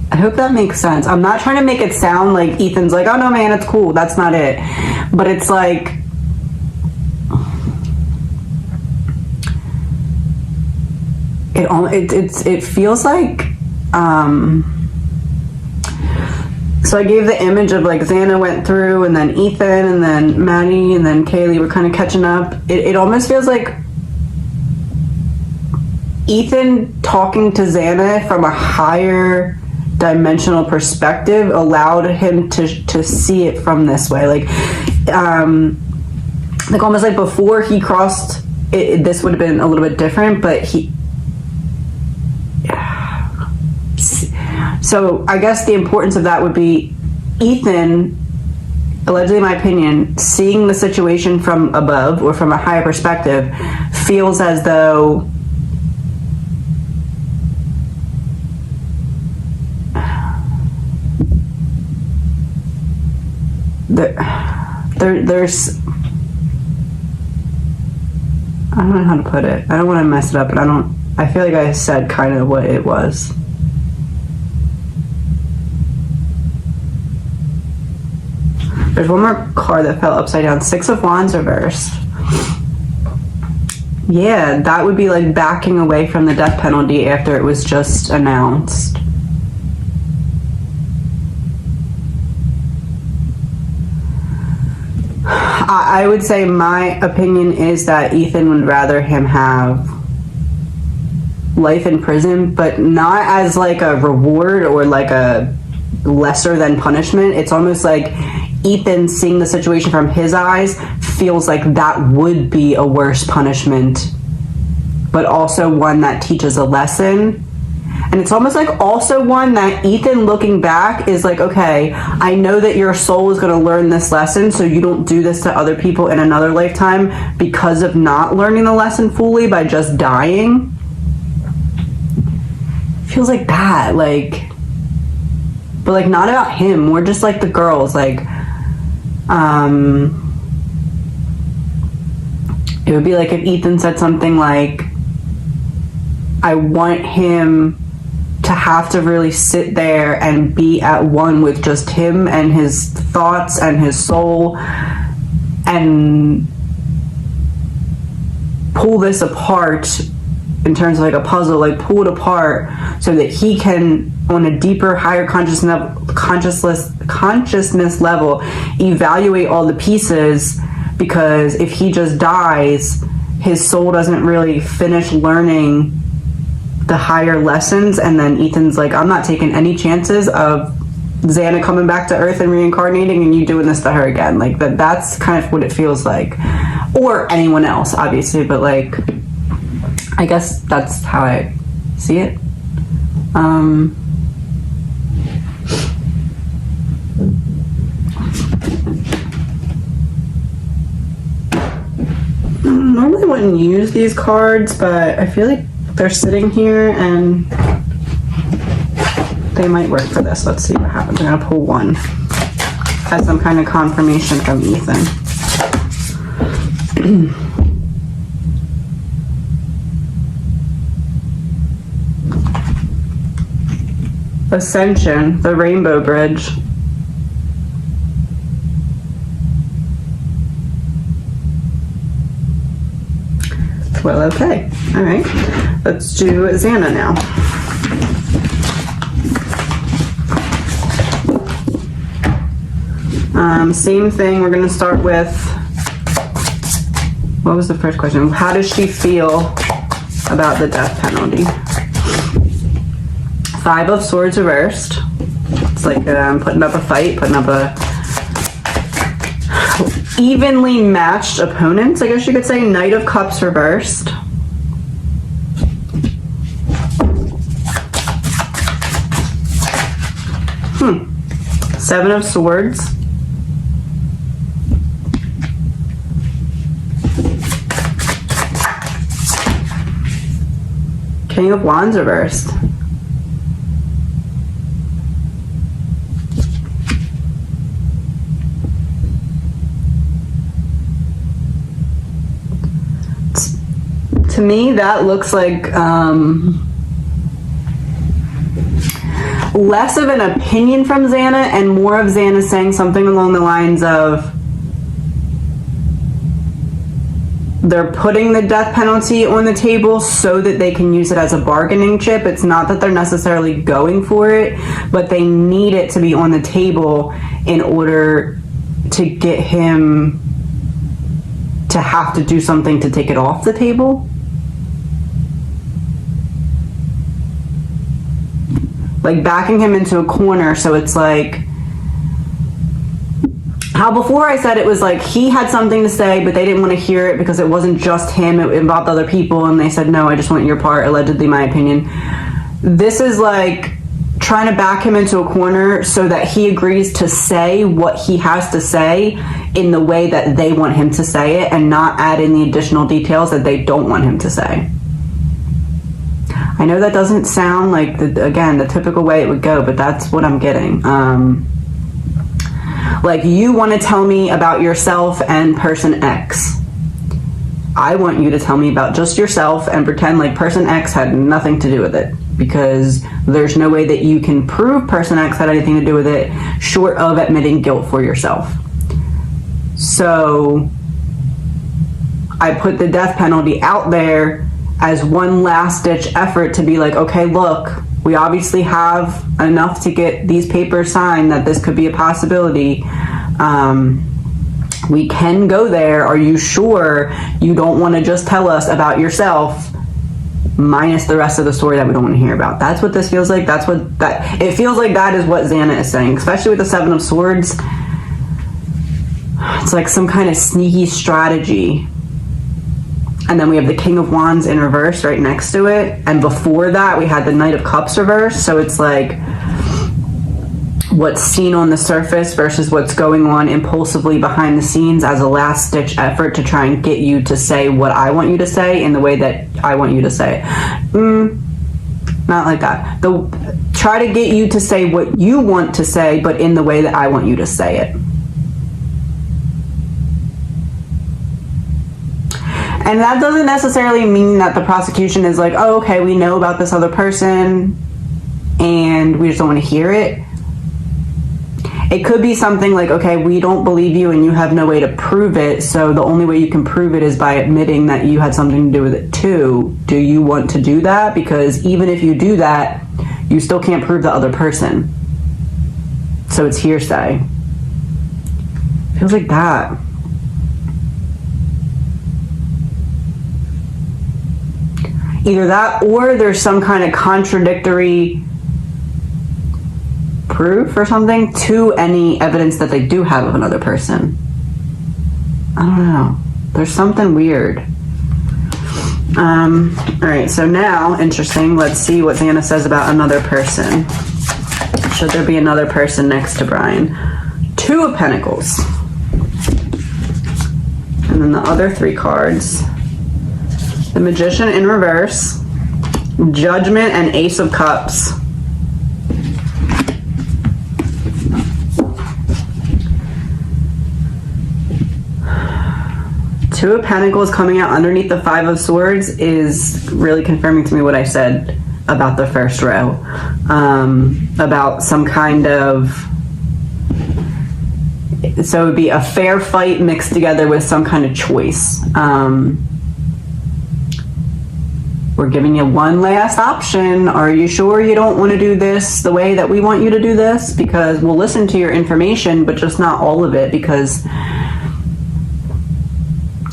Speaker 1: I hope that makes sense. I'm not trying to make it sound like Ethan's like, oh no man, it's cool. That's not it. But it's like, it feels like, so I gave the image of like Xana went through and then Ethan and then Maddie and then Kaylee were kind of catching up. It almost feels like Ethan talking to Xana from a higher dimensional perspective allowed him to see it from this way, like almost like before he crossed it, this would have been a little bit different, but so I guess the importance of that would be Ethan, allegedly in my opinion, seeing the situation from above or from a higher perspective, feels as though there's I don't know how to put it. I don't want to mess it up, but I feel like I said kind of what it was. There's one more card that fell upside down. Six of Wands reversed. Yeah, that would be like backing away from the death penalty after it was just announced. I would say my opinion is that Ethan would rather him have life in prison, but not as like a reward or like a lesser than punishment. It's almost like Ethan, seeing the situation from his eyes, feels like that would be a worse punishment, but also one that teaches a lesson. And it's almost like also one that Ethan looking back is like, okay, I know that your soul is going to learn this lesson, so you don't do this to other people in another lifetime because of not learning the lesson fully by just dying. Feels like that, like, but like not about him, more just like the girls, like, it would be like if Ethan said something like, I want him to have to really sit there and be at one with just him and his thoughts and his soul and pull this apart in terms of like a puzzle, like pull it apart so that he can, on a deeper, higher consciousness level, evaluate all the pieces, because if he just dies, his soul doesn't really finish learning the higher lessons, and then Ethan's like, I'm not taking any chances of Xana coming back to Earth and reincarnating and you doing this to her again. Like that's kind of what it feels like. Or anyone else, obviously, but like, I guess that's how I see it. Normally I wouldn't use these cards, but I feel like they're sitting here and they might work for this. Let's see what happens. I'm gonna pull one as some kind of confirmation from Ethan. Ascension, the Rainbow Bridge. Well, okay. All right. Let's do Xana now. Same thing. We're going to start with, what was the first question? How does she feel about the death penalty? 5 of Swords reversed. It's like putting up a fight, putting up a evenly matched opponents, I guess you could say. Knight of Cups reversed. Seven of Swords. King of Wands reversed. To me, that looks like less of an opinion from Xana and more of Xana saying something along the lines of they're putting the death penalty on the table so that they can use it as a bargaining chip. It's not that they're necessarily going for it, but they need it to be on the table in order to get him to have to do something to take it off the table. Like backing him into a corner, so it's like how before I said it was like he had something to say but they didn't want to hear it because it wasn't just him, it involved other people, and they said, no, I just want your part, allegedly my opinion. This is like trying to back him into a corner so that he agrees to say what he has to say in the way that they want him to say it and not add in the additional details that they don't want him to say. I know that doesn't sound like, the typical way it would go, but that's what I'm getting. Like, you want to tell me about yourself and person X. I want you to tell me about just yourself and pretend like person X had nothing to do with it, because there's no way that you can prove person X had anything to do with it short of admitting guilt for yourself. So I put the death penalty out there as one last ditch effort to be like, okay, look, we obviously have enough to get these papers signed that this could be a possibility. We can go there. Are you sure you don't want to just tell us about yourself minus the rest of the story that we don't want to hear about? That's what this feels like. It feels like that is what Xana is saying, especially with the Seven of Swords. It's like some kind of sneaky strategy. And then we have the King of Wands in reverse right next to it. And before that, we had the Knight of Cups reverse. So it's like what's seen on the surface versus what's going on impulsively behind the scenes as a last-ditch effort to try and get you to say what I want you to say in the way that I want you to say it. Not like that. Try to get you to say what you want to say, but in the way that I want you to say it. And that doesn't necessarily mean that the prosecution is like, oh, okay, we know about this other person and we just don't want to hear it. It could be something like, okay, we don't believe you and you have no way to prove it, so the only way you can prove it is by admitting that you had something to do with it too. Do you want to do that? Because even if you do that, you still can't prove the other person. So it's hearsay. Feels like that. Either that or there's some kind of contradictory proof or something to any evidence that they do have of another person. I don't know. There's something weird. Alright, so now, interesting, let's see what Xana says about another person. Should there be another person next to Brian? 2 of Pentacles. And then the other 3 cards. The Magician in reverse, Judgment, and Ace of Cups. Two of Pentacles coming out underneath the 5 of Swords is really confirming to me what I said about the first row. About some kind of... So it would be a fair fight mixed together with some kind of choice. We're giving you one last option. Are you sure you don't want to do this the way that we want you to do this? Because we'll listen to your information, but just not all of it, because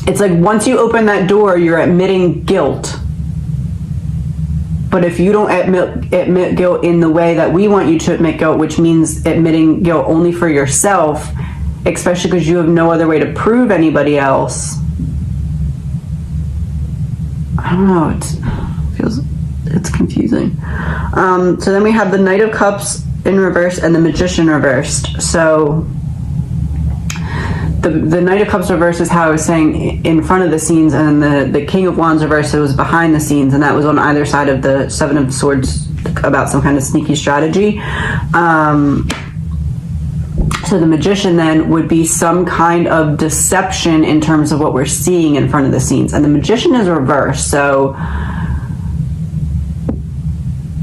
Speaker 1: it's like once you open that door, you're admitting guilt. But if you don't admit guilt in the way that we want you to admit guilt, which means admitting guilt only for yourself, especially because you have no other way to prove anybody else, I don't know, it's confusing. So then we have the Knight of Cups in reverse and the Magician reversed. So the Knight of Cups reverse is how I was saying in front of the scenes, and the King of Wands reverse, it was behind the scenes, and that was on either side of the 7 of Swords about some kind of sneaky strategy. So the Magician then would be some kind of deception in terms of what we're seeing in front of the scenes. And the Magician is reversed. So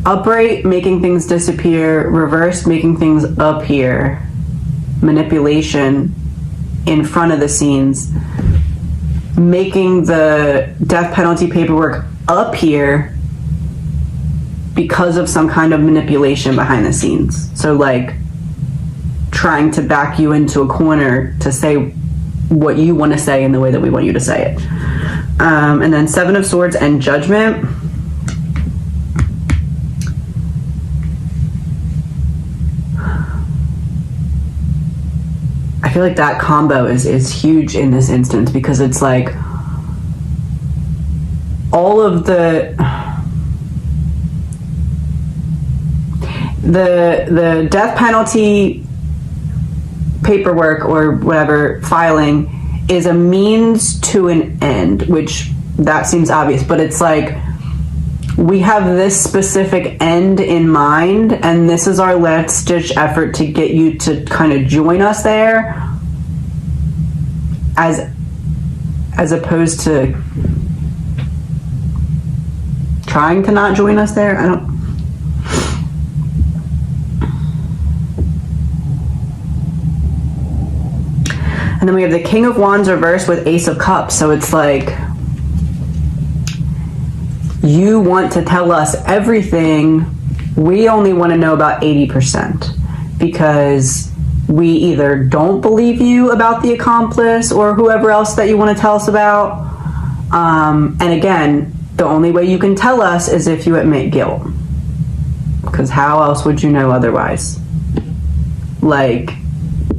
Speaker 1: upright, making things disappear. Reversed, making things appear. Manipulation in front of the scenes. Making the death penalty paperwork appear because of some kind of manipulation behind the scenes. So like trying to back you into a corner to say what you want to say in the way that we want you to say it. And then 7 of Swords and Judgment. I feel like that combo is huge in this instance, because it's like all of the death penalty paperwork or whatever filing is a means to an end, which that seems obvious, but it's like we have this specific end in mind, and this is our last ditch effort to get you to kind of join us there, as opposed to trying to not join us there. I don't. And then we have the King of Wands reversed with Ace of Cups. So it's like you want to tell us everything. We only want to know about 80% because we either don't believe you about the accomplice or whoever else that you want to tell us about. And again, the only way you can tell us is if you admit guilt, because how else would you know otherwise? Like,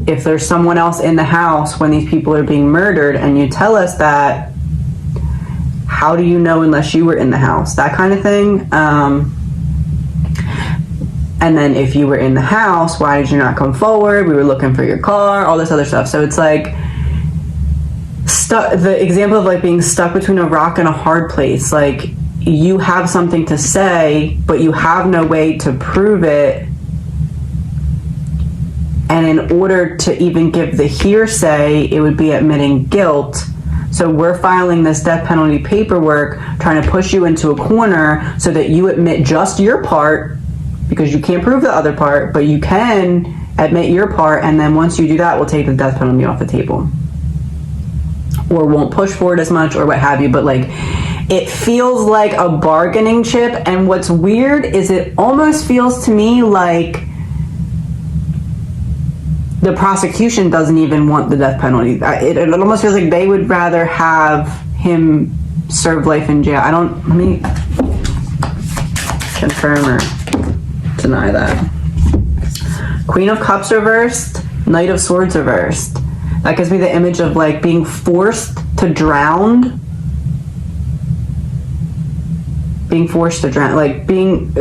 Speaker 1: if there's someone else in the house when these people are being murdered and you tell us that, how do you know unless you were in the house? That kind of thing. And then if you were in the house, why did you not come forward? We were looking for your car, all this other stuff. So it's like the example of like being stuck between a rock and a hard place. Like, you have something to say, but you have no way to prove it. And in order to even give the hearsay, it would be admitting guilt. So we're filing this death penalty paperwork, trying to push you into a corner so that you admit just your part, because you can't prove the other part, but you can admit your part, and then once you do that, we'll take the death penalty off the table. Or won't push for it as much, or what have you. But like, it feels like a bargaining chip, and what's weird is it almost feels to me like the prosecution doesn't even want the death penalty. It almost feels like they would rather have him serve life in jail. Let me confirm or deny that. Queen of Cups reversed, Knight of Swords reversed. That gives me the image of like being forced to drown. Being forced to drown,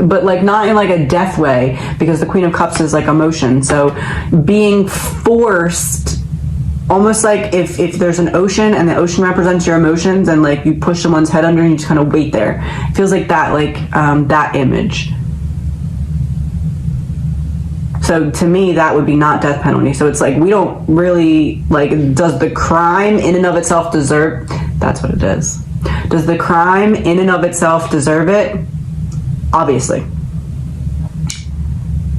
Speaker 1: but like not in like a death way, because the Queen of Cups is like emotion. So being forced, almost like if there's an ocean and the ocean represents your emotions, and like you push someone's head under and you just kind of wait there. It feels like that, that image. So to me, that would be not death penalty. So it's like, we don't really, like, does the crime in and of itself deserve, that's what it is. Does the crime in and of itself deserve it? Obviously.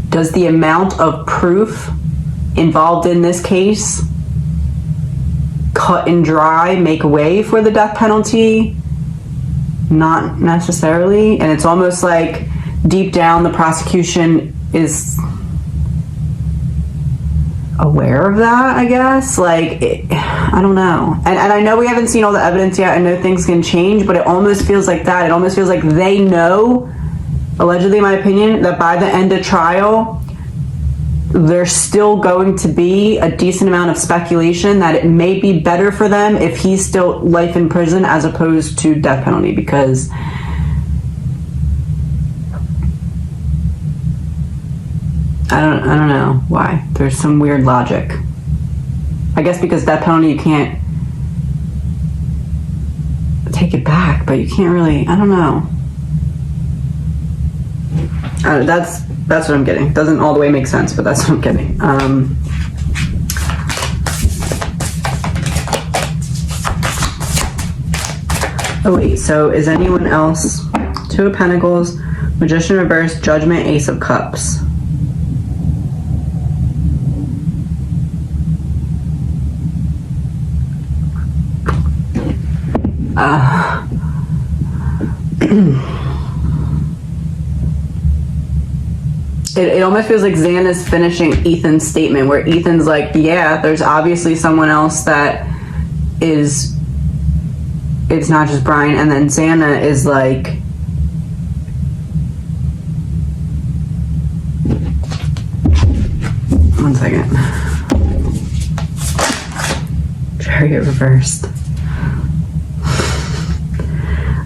Speaker 1: Does the amount of proof involved in this case, cut and dry, make way for the death penalty? Not necessarily. And it's almost like deep down the prosecution is aware of that, I guess. Like, I don't know. And I know we haven't seen all the evidence yet. I know things can change, but it almost feels like that. It almost feels like they know, allegedly in my opinion, that by the end of trial, there's still going to be a decent amount of speculation that it may be better for them if he's still life in prison as opposed to death penalty, because I don't know why. There's some weird logic. I guess because death penalty, you can't take it back, but you can't really, I don't know. That's what I'm getting. Doesn't all the way make sense, but that's what I'm getting. Oh wait, so is anyone else? Two of Pentacles, Magician reverse, Judgment, Ace of Cups. It almost feels like Xana's finishing Ethan's statement, where Ethan's like, yeah, there's obviously someone else that is, it's not just Brian, and then Xana is like, one second, Chariot reversed.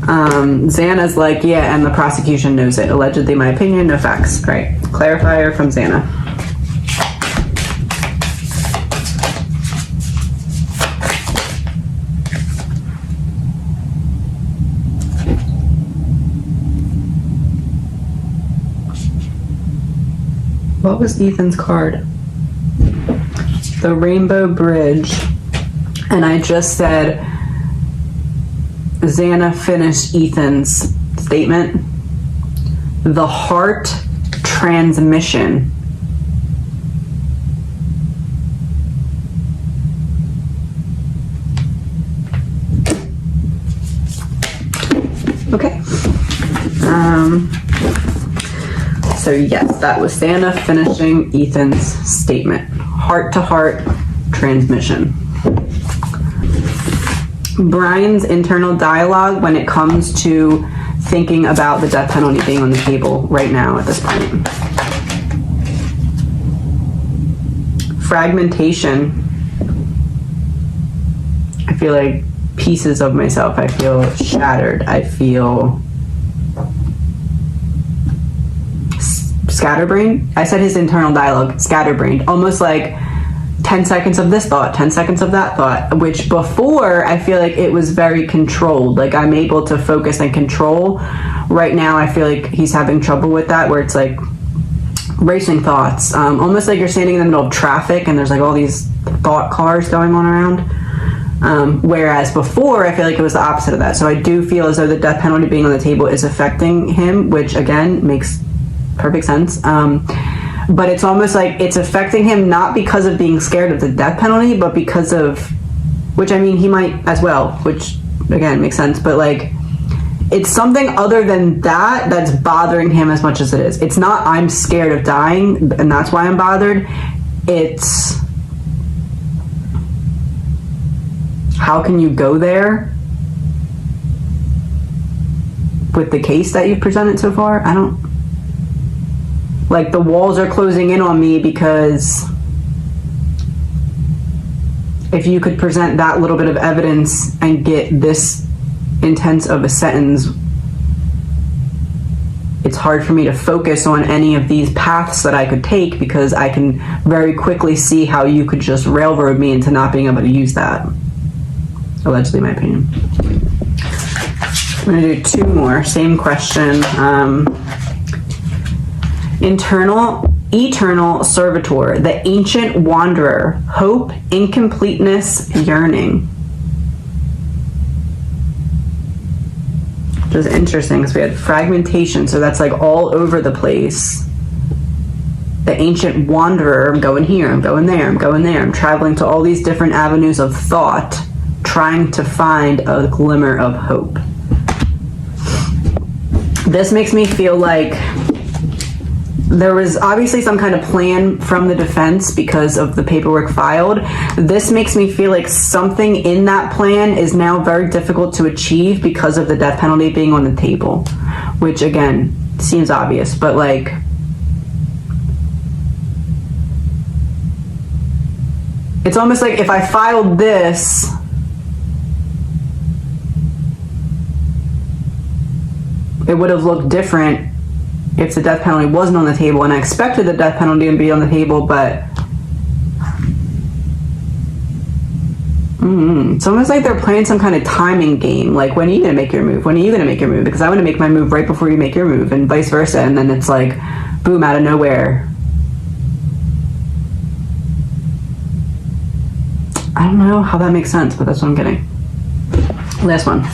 Speaker 1: Xana's like, yeah, and the prosecution knows it. Allegedly, my opinion, no facts. Right. Clarifier from Xana. What was Ethan's card? The Rainbow Bridge. And I just said, Xana finished Ethan's statement. The Heart Transmission. Okay. So yes, that was Xana finishing Ethan's statement. Heart-to-heart transmission. Brian's internal dialogue when it comes to thinking about the death penalty being on the table right now at this point. Fragmentation. I feel like pieces of myself. I feel shattered. I feel scatterbrained. I said his internal dialogue, scatterbrained, almost like 10 seconds of this thought, 10 seconds of that thought, which before I feel like it was very controlled. Like I'm able to focus and control. Right now I feel like he's having trouble with that, where it's like racing thoughts, almost like you're standing in the middle of traffic and there's like all these thought cars going on around. Whereas before I feel like it was the opposite of that. So I do feel as though the death penalty being on the table is affecting him, which again makes perfect sense. But it's almost like it's affecting him not because of being scared of the death penalty, but because of, which I mean he might as well, which again makes sense, but like it's something other than that that's bothering him as much as it is. It's not I'm scared of dying and that's why I'm bothered. It's how can you go there with the case that you've presented so far? I don't, like the walls are closing in on me, because if you could present that little bit of evidence and get this intense of a sentence, it's hard for me to focus on any of these paths that I could take, because I can very quickly see how you could just railroad me into not being able to use that. Allegedly, my opinion. I'm gonna do two more, same question. Eternal servitor, the ancient wanderer, hope, incompleteness, yearning. Which is interesting because we had fragmentation, so that's like all over the place. The ancient wanderer, I'm going here, I'm going there, I'm going there, I'm traveling to all these different avenues of thought, trying to find a glimmer of hope. This makes me feel like there was obviously some kind of plan from the defense because of the paperwork filed. This makes me feel like something in that plan is now very difficult to achieve because of the death penalty being on the table, which again seems obvious, but like it's almost like if I filed this, it would have looked different if the death penalty wasn't on the table, and I expected the death penalty to be on the table, but it's almost like they're playing some kind of timing game. Like, when are you gonna make your move? When are you gonna make your move? Because I want to make my move right before you make your move, and vice versa. And then it's like, boom, out of nowhere. I don't know how that makes sense, but that's what I'm getting. Last one.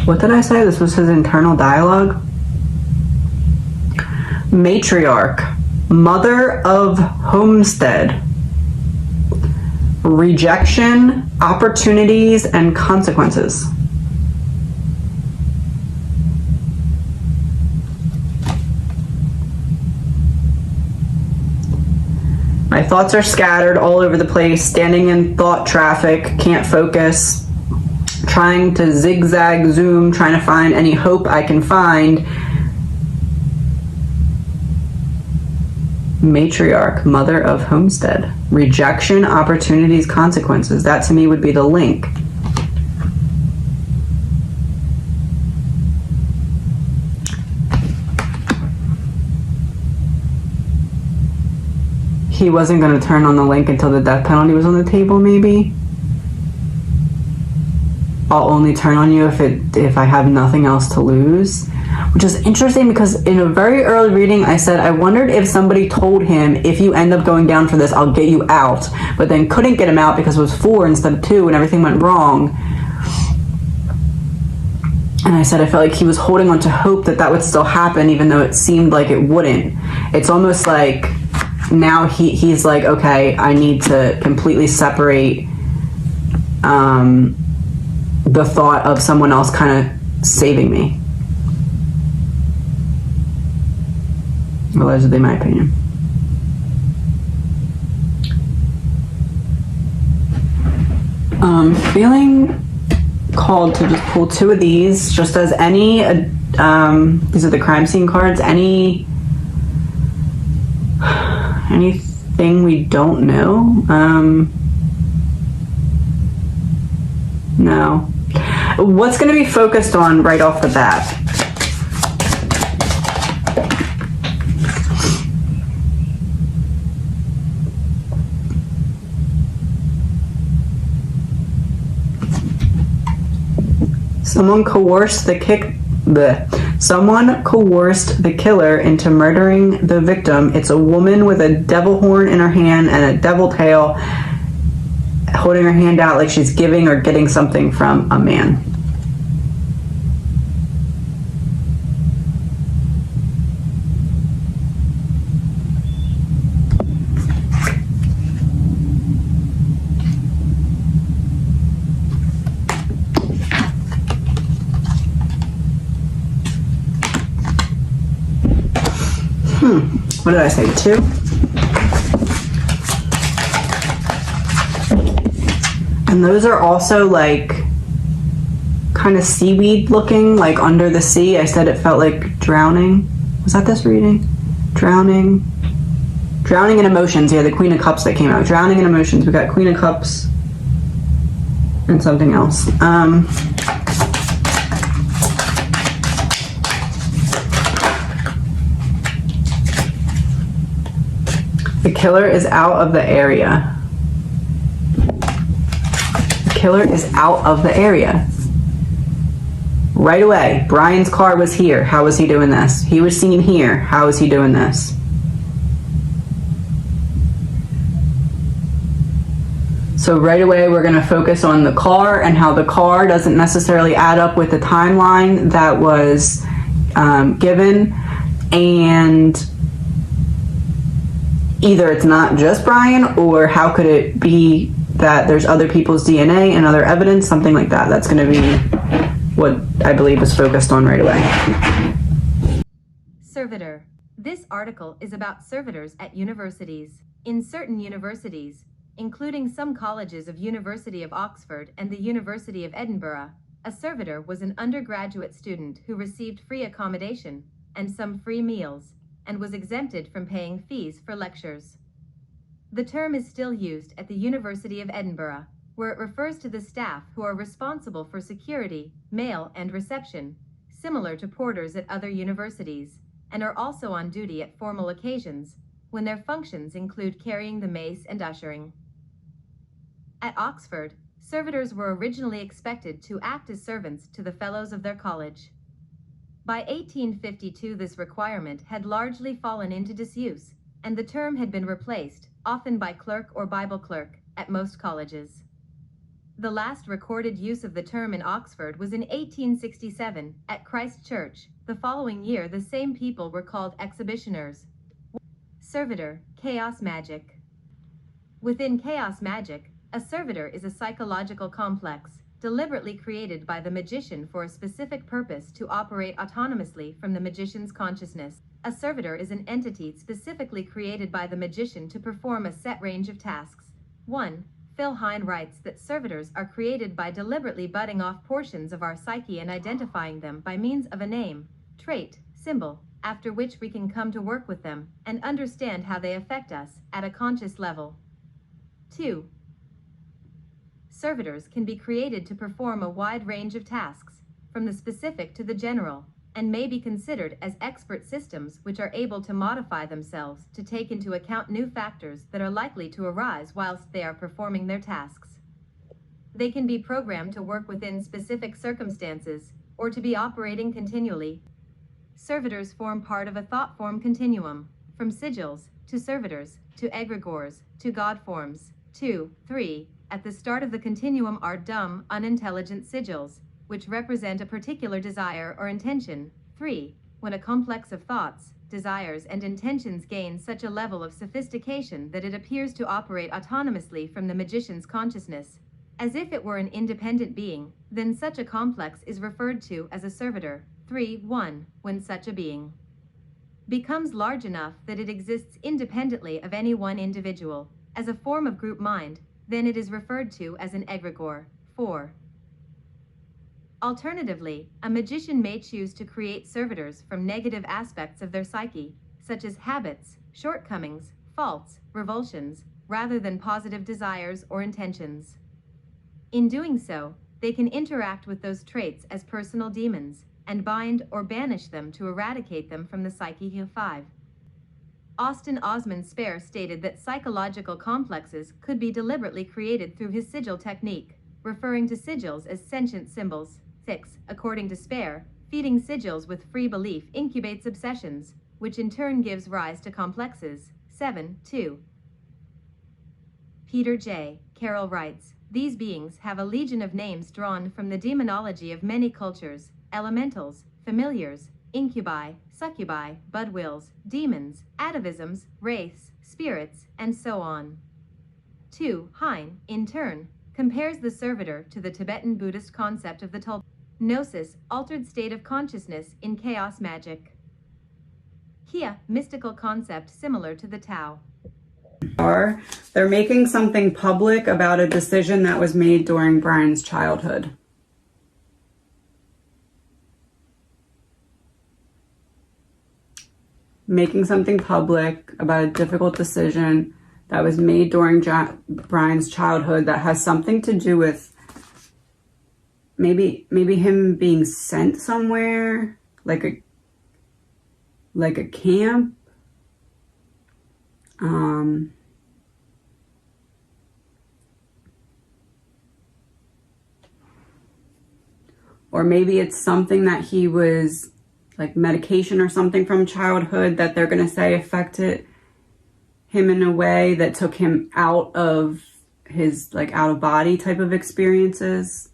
Speaker 1: What did I say? This was his internal dialogue? Matriarch, mother of homestead, rejection, opportunities, and consequences. My thoughts are scattered all over the place, standing in thought traffic, can't focus. Trying to zigzag zoom, trying to find any hope I can find. Matriarch, mother of homestead, rejection, opportunities, consequences. That to me would be the link. He wasn't going to turn on the link until the death penalty was on the table, maybe. I'll only turn on you if I have nothing else to lose, which is interesting because in a very early reading I said I wondered if somebody told him, if you end up going down for this, I'll get you out, but then couldn't get him out because it was 4 instead of 2 and everything went wrong. And I said I felt like he was holding on to hope that that would still happen, even though it seemed like it wouldn't. It's almost like now he's like, okay, I need to completely separate the thought of someone else kind of saving me. Allegedly, my opinion. Feeling called to just pull 2 of these, just as any, these are the crime scene cards, anything we don't know. No. What's going to be focused on right off the bat? Someone coerced the killer into murdering the victim. It's a woman with a devil horn in her hand and a devil tail, holding her hand out like she's giving or getting something from a man. What did I say, 2? And those are also like kind of seaweed looking, like under the sea. I said it felt like drowning. Was that this reading? Drowning in emotions. Yeah, the Queen of Cups that came out. Drowning in emotions. We got Queen of Cups and something else. The killer is out of the area. The killer is out of the area. Right away. Brian's car was here. How was he doing this? He was seen here. How is he doing this? So right away we're going to focus on the car and how the car doesn't necessarily add up with the timeline that was given, and either it's not just Brian, or how could it be that there's other people's DNA and other evidence, something like that. That's going to be what I believe is focused on right away.
Speaker 4: Servitor. This article is about servitors at universities. In certain universities, including some colleges of University of Oxford and the University of Edinburgh, a servitor was an undergraduate student who received free accommodation and some free meals, and was exempted from paying fees for lectures. The term is still used at the University of Edinburgh, where it refers to the staff who are responsible for security, mail, and reception, similar to porters at other universities, and are also on duty at formal occasions, when their functions include carrying the mace and ushering. At Oxford, servitors were originally expected to act as servants to the fellows of their college. By 1852, this requirement had largely fallen into disuse, and the term had been replaced, often by clerk or Bible clerk, at most colleges. The last recorded use of the term in Oxford was in 1867, at Christ Church. The following year, the same people were called exhibitioners. Servitor, chaos magic. Within chaos magic, a servitor is a psychological complex, deliberately created by the magician for a specific purpose to operate autonomously from the magician's consciousness. A servitor is an entity specifically created by the magician to perform a set range of tasks. 1. Phil Hine writes that servitors are created by deliberately budding off portions of our psyche and identifying them by means of a name, trait, symbol, after which we can come to work with them and understand how they affect us at a conscious level. 2. Servitors can be created to perform a wide range of tasks, from the specific to the general, and may be considered as expert systems which are able to modify themselves to take into account new factors that are likely to arise whilst they are performing their tasks. They can be programmed to work within specific circumstances, or to be operating continually. Servitors form part of a thought form continuum, from sigils, to servitors, to egregores, to god forms. 2, 3. At the start of the continuum are dumb, unintelligent sigils, which represent a particular desire or intention. 3. When a complex of thoughts, desires, and intentions gains such a level of sophistication that it appears to operate autonomously from the magician's consciousness, as if it were an independent being, then such a complex is referred to as a servitor. 3.1. When such a being becomes large enough that it exists independently of any one individual, as a form of group mind, then it is referred to as an egregore. 4. Alternatively, a magician may choose to create servitors from negative aspects of their psyche, such as habits, shortcomings, faults, revulsions, rather than positive desires or intentions. In doing so, they can interact with those traits as personal demons, and bind or banish them to eradicate them from the psyche of 5. Austin Osman Spare stated that psychological complexes could be deliberately created through his sigil technique, referring to sigils as sentient symbols. 6. According to Spare, feeding sigils with free belief incubates obsessions, which in turn gives rise to complexes. 7. 2. Peter J. Carroll writes, these beings have a legion of names drawn from the demonology of many cultures: elementals, familiars, incubi, succubi, budwills, demons, atavisms, wraiths, spirits, and so on. 2. Hein, in turn, compares the servitor to the Tibetan Buddhist concept of the tulpa, gnosis, altered state of consciousness in chaos magic. Kia, mystical concept similar to the Tao.
Speaker 1: They're making something public about a decision that was made during Brian's childhood. Making something public about a difficult decision that was made during Brian's childhood that has something to do with maybe him being sent somewhere, like a camp. Or maybe it's something that he was, like medication or something from childhood that they're going to say affected him in a way that took him out of his, like, out of body type of experiences.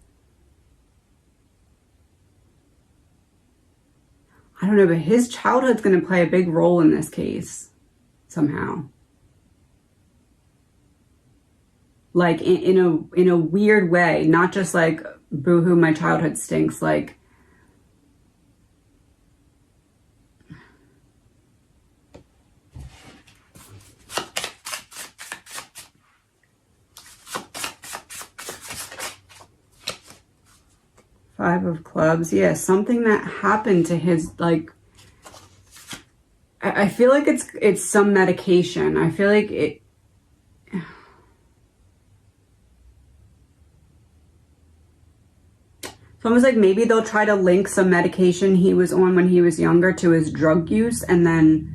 Speaker 1: I don't know, but his childhood's going to play a big role in this case somehow. Like in a weird way, not just like, boo-hoo, my childhood stinks, like Five of Clubs. Yeah, something that happened to his, like, I feel like it's some medication. I feel like it's almost like maybe they'll try to link some medication he was on when he was younger to his drug use, and then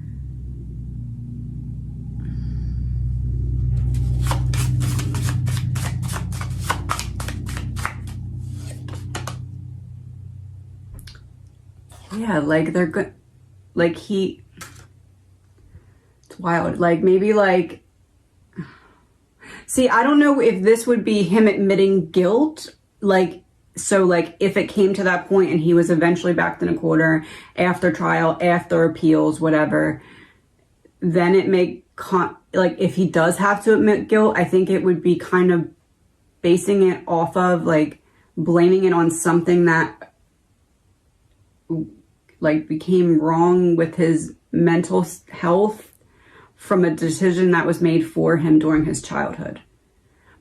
Speaker 1: yeah, like they're good, like it's wild, like maybe like, see, I don't know if this would be him admitting guilt, like, so like if it came to that point and he was eventually backed in a quarter after trial, after appeals, whatever, then it may, like if he does have to admit guilt, I think it would be kind of basing it off of, like, blaming it on something that, like, became wrong with his mental health from a decision that was made for him during his childhood.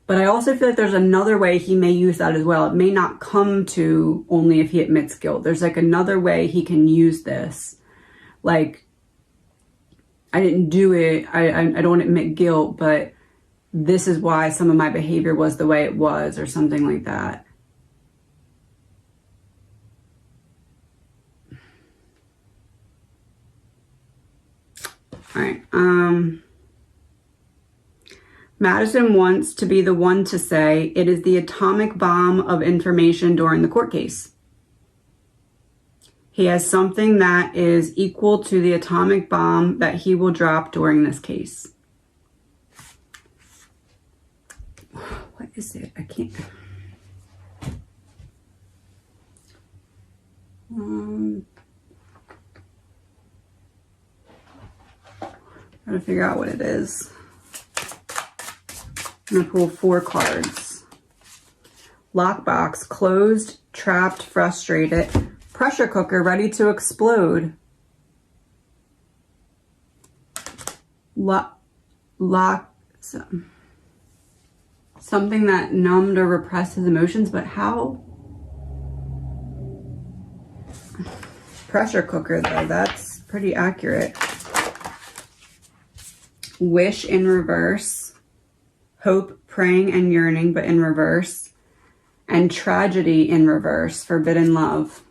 Speaker 1: But I also feel like there's another way he may use that as well. It may not come to only if he admits guilt. There's like another way he can use this. Like, I didn't do it. I don't admit guilt, but this is why some of my behavior was the way it was, or something like that. All right. Madison wants to be the one to say it is the atomic bomb of information during the court case. He has something that is equal to the atomic bomb that he will drop during this case. What is it? I can't. Gotta figure out what it is. I'm gonna pull 4 cards. Lockbox, closed, trapped, frustrated. Pressure cooker, ready to explode. Something that numbed or repressed his emotions, but how? pressure cooker though. That's pretty accurate. Wish in reverse. Hope, praying, and yearning, but in reverse. And tragedy in reverse. Forbidden love.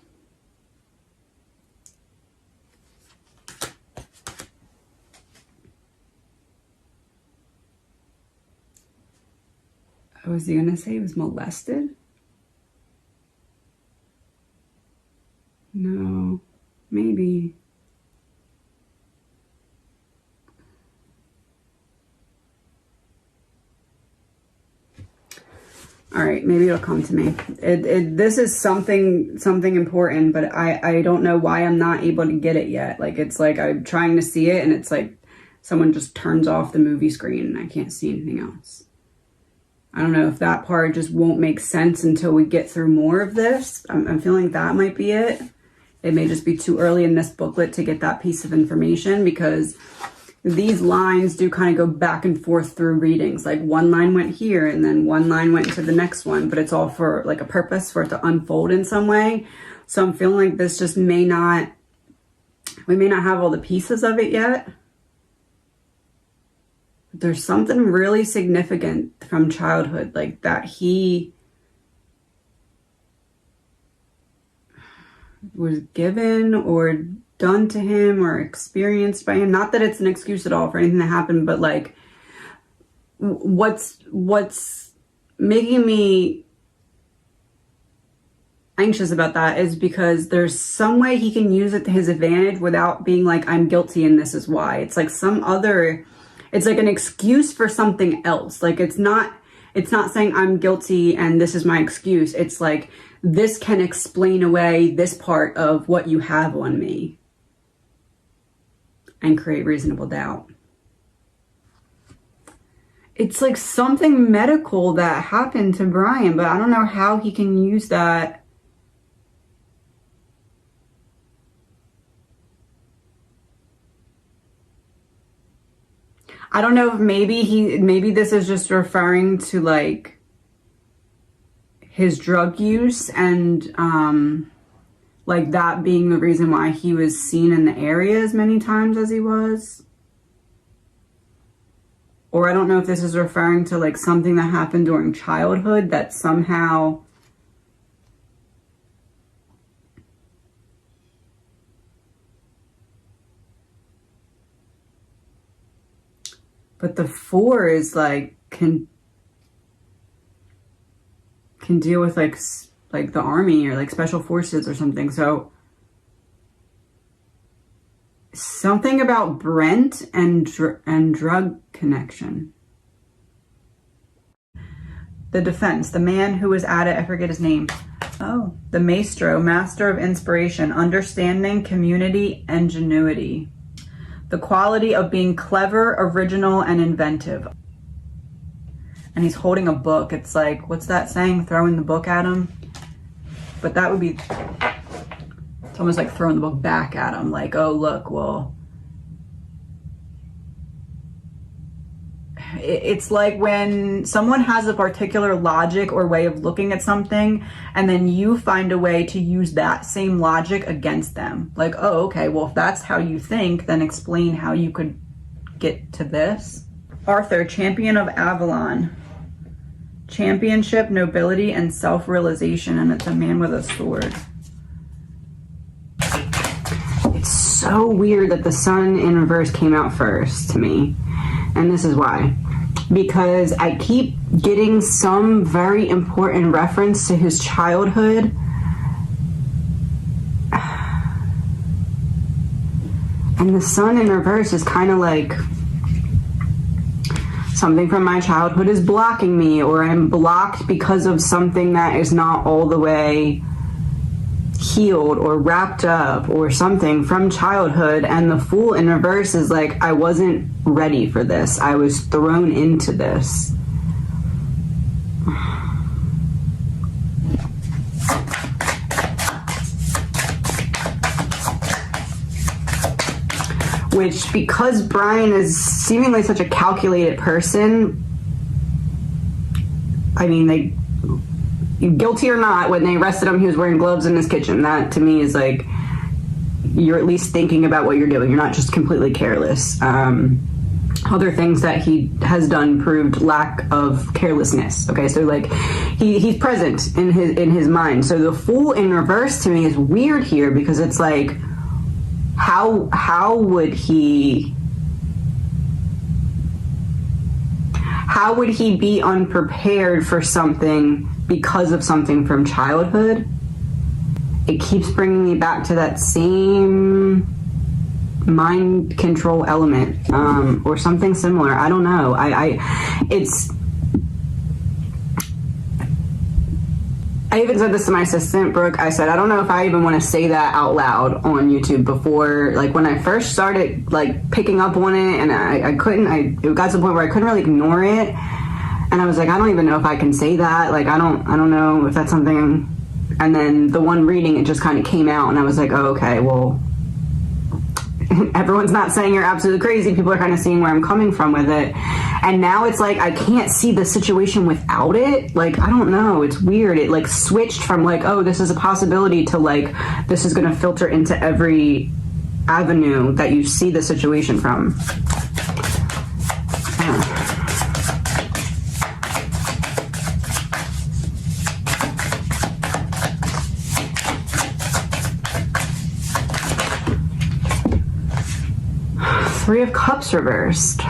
Speaker 1: Was he gonna say he was molested? No, maybe. All right, maybe it'll come to me. This is something important, but I don't know why I'm not able to get it yet. Like, it's like I'm trying to see it and it's like someone just turns off the movie screen and I can't see anything else. I don't know if that part just won't make sense until we get through more of this. I'm feeling that might be it. It may just be too early in this booklet to get that piece of information, because these lines do kind of go back and forth through readings. Like one line went here and then one line went into the next one, but it's all for like a purpose for it to unfold in some way. So I'm feeling like this just we may not have all the pieces of it yet. There's something really significant from childhood, like that he was given or done to him or experienced by him. Not that it's an excuse at all for anything that happened, but like what's making me anxious about that is because there's some way he can use it to his advantage without being like, I'm guilty and this is why. It's like it's like an excuse for something else. Like it's not saying I'm guilty and this is my excuse. It's like, this can explain away this part of what you have on me and create reasonable doubt. It's like something medical that happened to Brian, but I don't know how he can use that. I don't know if maybe this is just referring to like his drug use and like that being the reason why he was seen in the area as many times as he was. Or I don't know if this is referring to like something that happened during childhood that somehow but the 4 is like can deal with like the army or like special forces or something. So something about Brent and drug connection. The defense, the man who was at it, I forget his name. Oh, the maestro, master of inspiration, understanding, community, ingenuity. The quality of being clever, original, and inventive. And he's holding a book. It's like, what's that saying? Throwing the book at him? But that would be, it's almost like throwing the book back at him. Like, oh, look, well. It's like when someone has a particular logic or way of looking at something, and then you find a way to use that same logic against them. Like, oh, okay, well, if that's how you think, then explain how you could get to this. Arthur, champion of Avalon. Championship, nobility, and self-realization, and it's a man with a sword. It's so weird that the sun in reverse came out first to me, and this is why. Because I keep getting some very important reference to his childhood. And the sun in reverse is kind of like something from my childhood is blocking me, or I'm blocked because of something that is not all the way healed or wrapped up or something from childhood. And the Fool in reverse is like, I wasn't ready for this. I was thrown into this. Which, because Brian is seemingly such a calculated person, I mean, guilty or not, when they arrested him, he was wearing gloves in his kitchen. That, to me, is like, you're at least thinking about what you're doing. You're not just completely careless. Other things that he has done proved lack of carelessness. Okay, so like he's present in his mind. So the Fool in reverse to me is weird here, because it's like, how would he be unprepared for something because of something from childhood? It keeps bringing me back to that same mind control element, or something similar. I don't know. I even said this to my assistant, Brooke. I said, I don't know if I even want to say that out loud on YouTube before, like when I first started like picking up on it, and I couldn't, it got to the point where I couldn't really ignore it. And I was like, I don't even know if I can say that. Like, I don't know if that's something. And then the one reading, it just kind of came out, and I was like, oh, okay, well, everyone's not saying you're absolutely crazy. People are kind of seeing where I'm coming from with it. And now it's like, I can't see the situation without it. Like, I don't know. It's weird. It like switched from like, oh, this is a possibility, to like, this is going to filter into every avenue that you see the situation from. Yeah. Three of Cups reversed.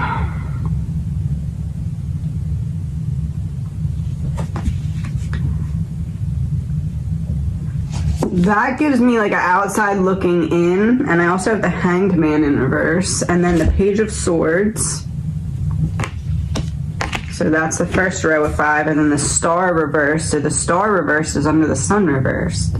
Speaker 1: That gives me like an outside looking in, and I also have the Hanged Man in reverse, and then the Page of Swords. So that's the first row of 5, and then the Star reversed. So the Star reversed is under the Sun reversed.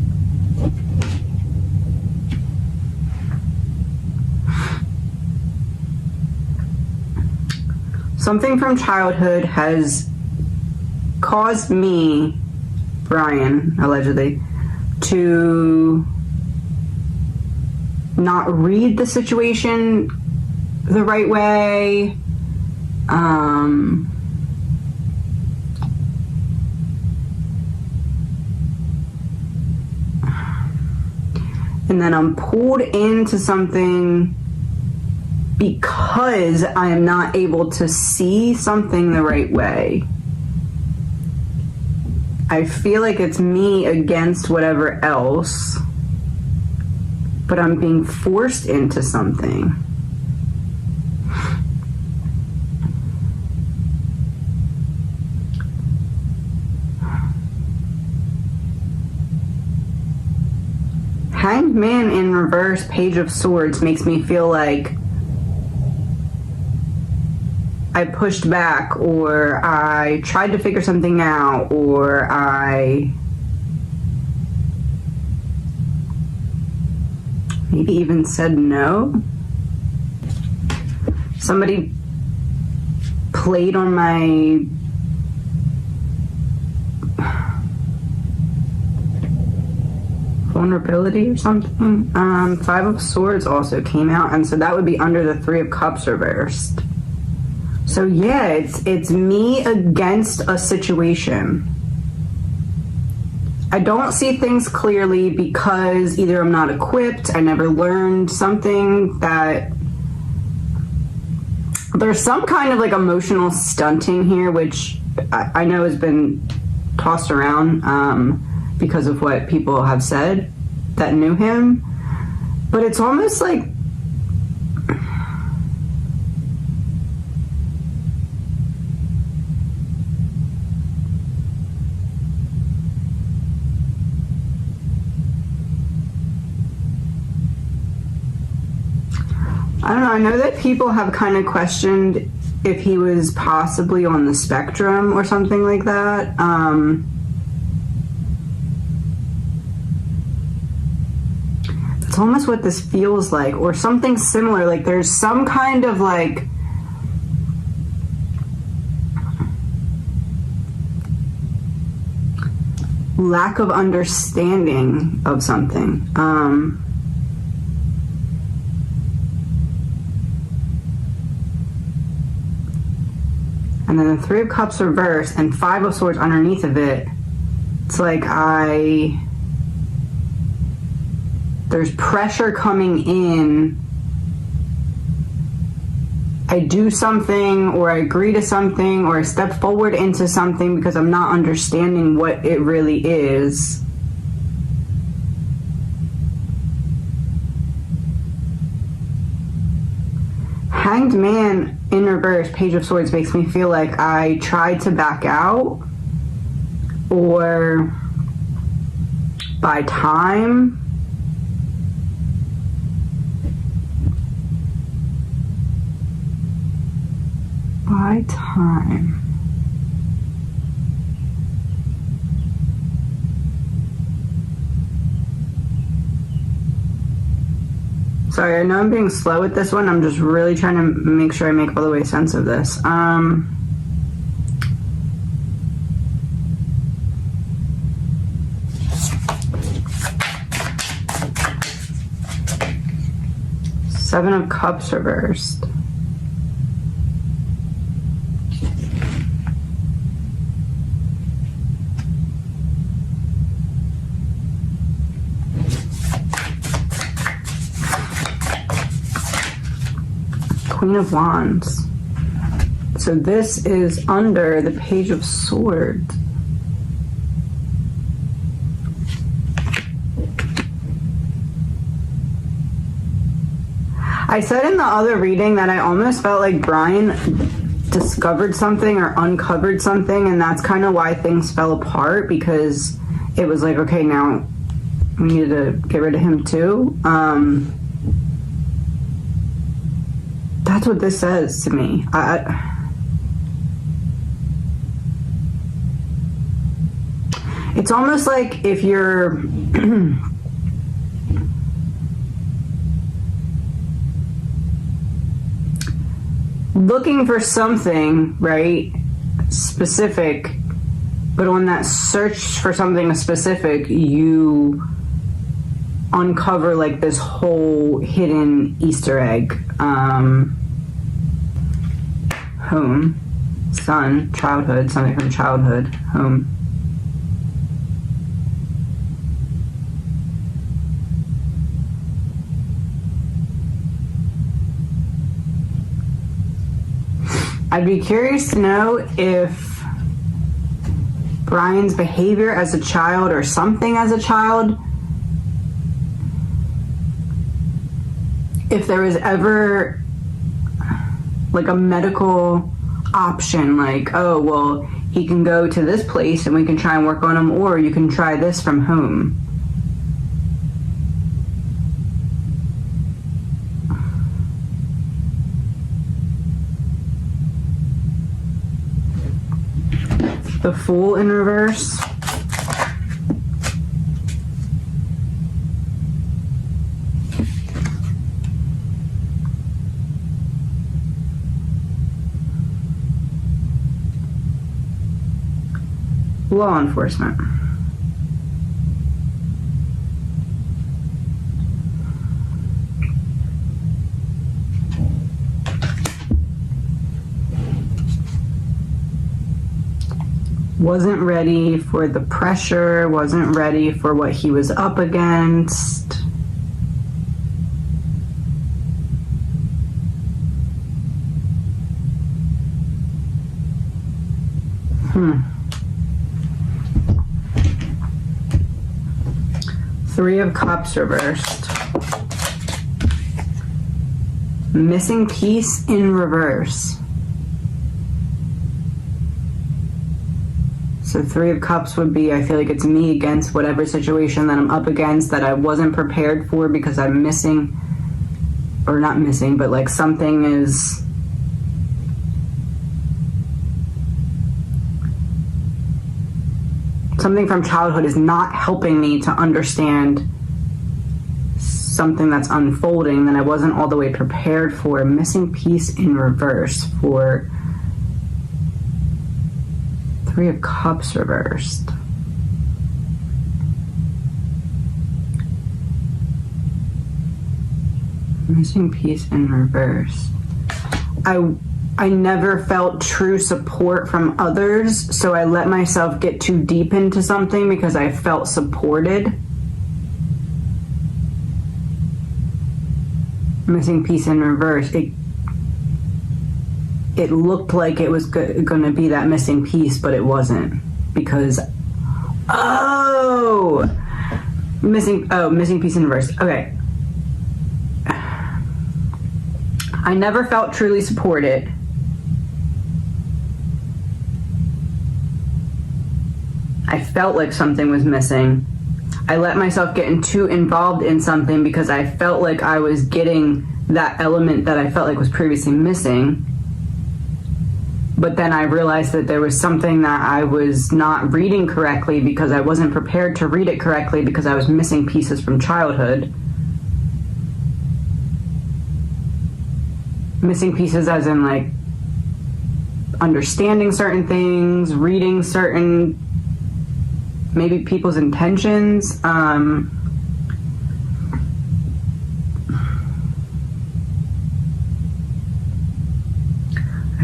Speaker 1: Something from childhood has caused me, Brian, allegedly, to not read the situation the right way. And then I'm pulled into something because I am not able to see something the right way. I feel like it's me against whatever else, but I'm being forced into something. Hanged Man in reverse, Page of Swords, makes me feel like I pushed back, or I tried to figure something out, or I maybe even said no. Somebody played on my vulnerability or something. 5 of Swords also came out, and so that would be under the 3 of Cups reversed. So yeah, it's me against a situation. I don't see things clearly because either I'm not equipped, I never learned something, that there's some kind of like emotional stunting here, which I know has been tossed around because of what people have said that knew him. But it's almost like I don't know, I know that people have kind of questioned if he was possibly on the spectrum or something like that. It's almost what this feels like, or something similar. Like there's some kind of like lack of understanding of something. And then the 3 of Cups reversed and 5 of Swords underneath of it. It's like there's pressure coming in. I do something, or I agree to something, or I step forward into something because I'm not understanding what it really is. Hanged Man in reverse, Page of Swords, makes me feel like I tried to back out, or buy time. Buy time. Sorry, I know I'm being slow with this one. I'm just really trying to make sure I make all the way sense of this. Seven of Cups reversed. Queen of Wands. So this is under the Page of Swords. I said in the other reading that I almost felt like Brian discovered something or uncovered something, and that's kind of why things fell apart, because it was like, okay, now we need to get rid of him too. That's what this says to me. It's almost like if you're looking for something, right, specific, but on that search for something specific, you uncover like this whole hidden Easter egg. Home, son, childhood, something from childhood, home. I'd be curious to know if Brian's behavior as a child or something as a child, if there was ever like a medical option, like, oh, well, he can go to this place and we can try and work on him, or you can try this from home. The Fool in reverse. Law enforcement. Wasn't ready for the pressure, wasn't ready for what he was up against. Three of Cups reversed. Missing piece in reverse. So Three of Cups would be, I feel like it's me against whatever situation that I'm up against that I wasn't prepared for because I'm missing, or not missing, but like something is something from childhood is not helping me to understand something that's unfolding that I wasn't all the way prepared for. Missing piece in reverse for Three of Cups reversed. Missing piece in reverse. I never felt true support from others, so I let myself get too deep into something because I felt supported. Missing piece in reverse. It looked like it was going to be that missing piece, but it wasn't, because missing piece in reverse. Okay. I never felt truly supported. I felt like something was missing. I let myself get too involved in something because I felt like I was getting that element that I felt like was previously missing. But then I realized that there was something that I was not reading correctly because I wasn't prepared to read it correctly because I was missing pieces from childhood. Missing pieces as in like understanding certain things, reading certain maybe people's intentions. I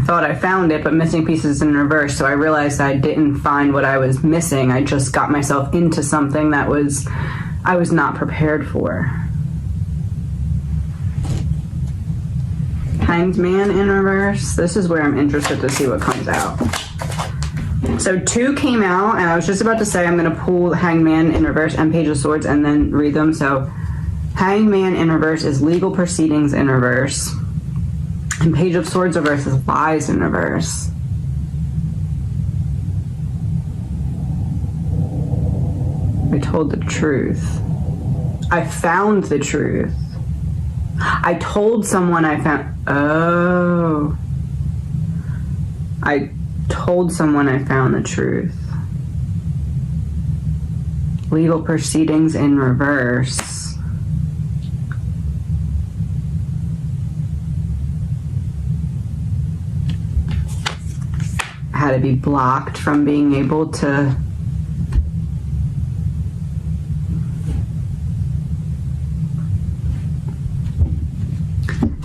Speaker 1: thought I found it, but missing pieces in reverse, so I realized I didn't find what I was missing. I just got myself into something that I was not prepared for. Hanged Man in reverse. This is where I'm interested to see what comes out. So 2 came out, and I was just about to say I'm going to pull Hanged Man in reverse and Page of Swords and then read them. So Hanged Man in reverse is legal proceedings in reverse. And Page of Swords reverse is lies in reverse. I told the truth. I found the truth. I told someone I found... Oh. I told someone I found the truth. Legal proceedings in reverse. Had to be blocked from being able to...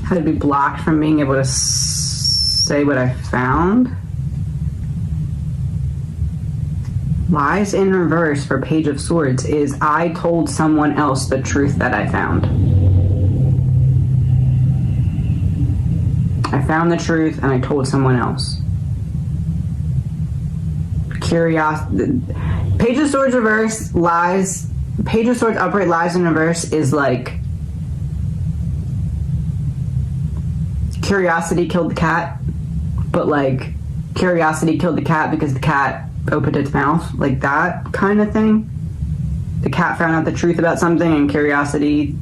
Speaker 1: Had to be blocked from being able to say what I found. Lies in reverse for Page of Swords is I told someone else the truth that I found. I found the truth and I told someone else. Curiosity. Page of Swords reverse, lies. Page of Swords upright, lies in reverse is like curiosity killed the cat, but like curiosity killed the cat because the cat opened its mouth, like that kind of thing. The cat found out the truth about something and curiosity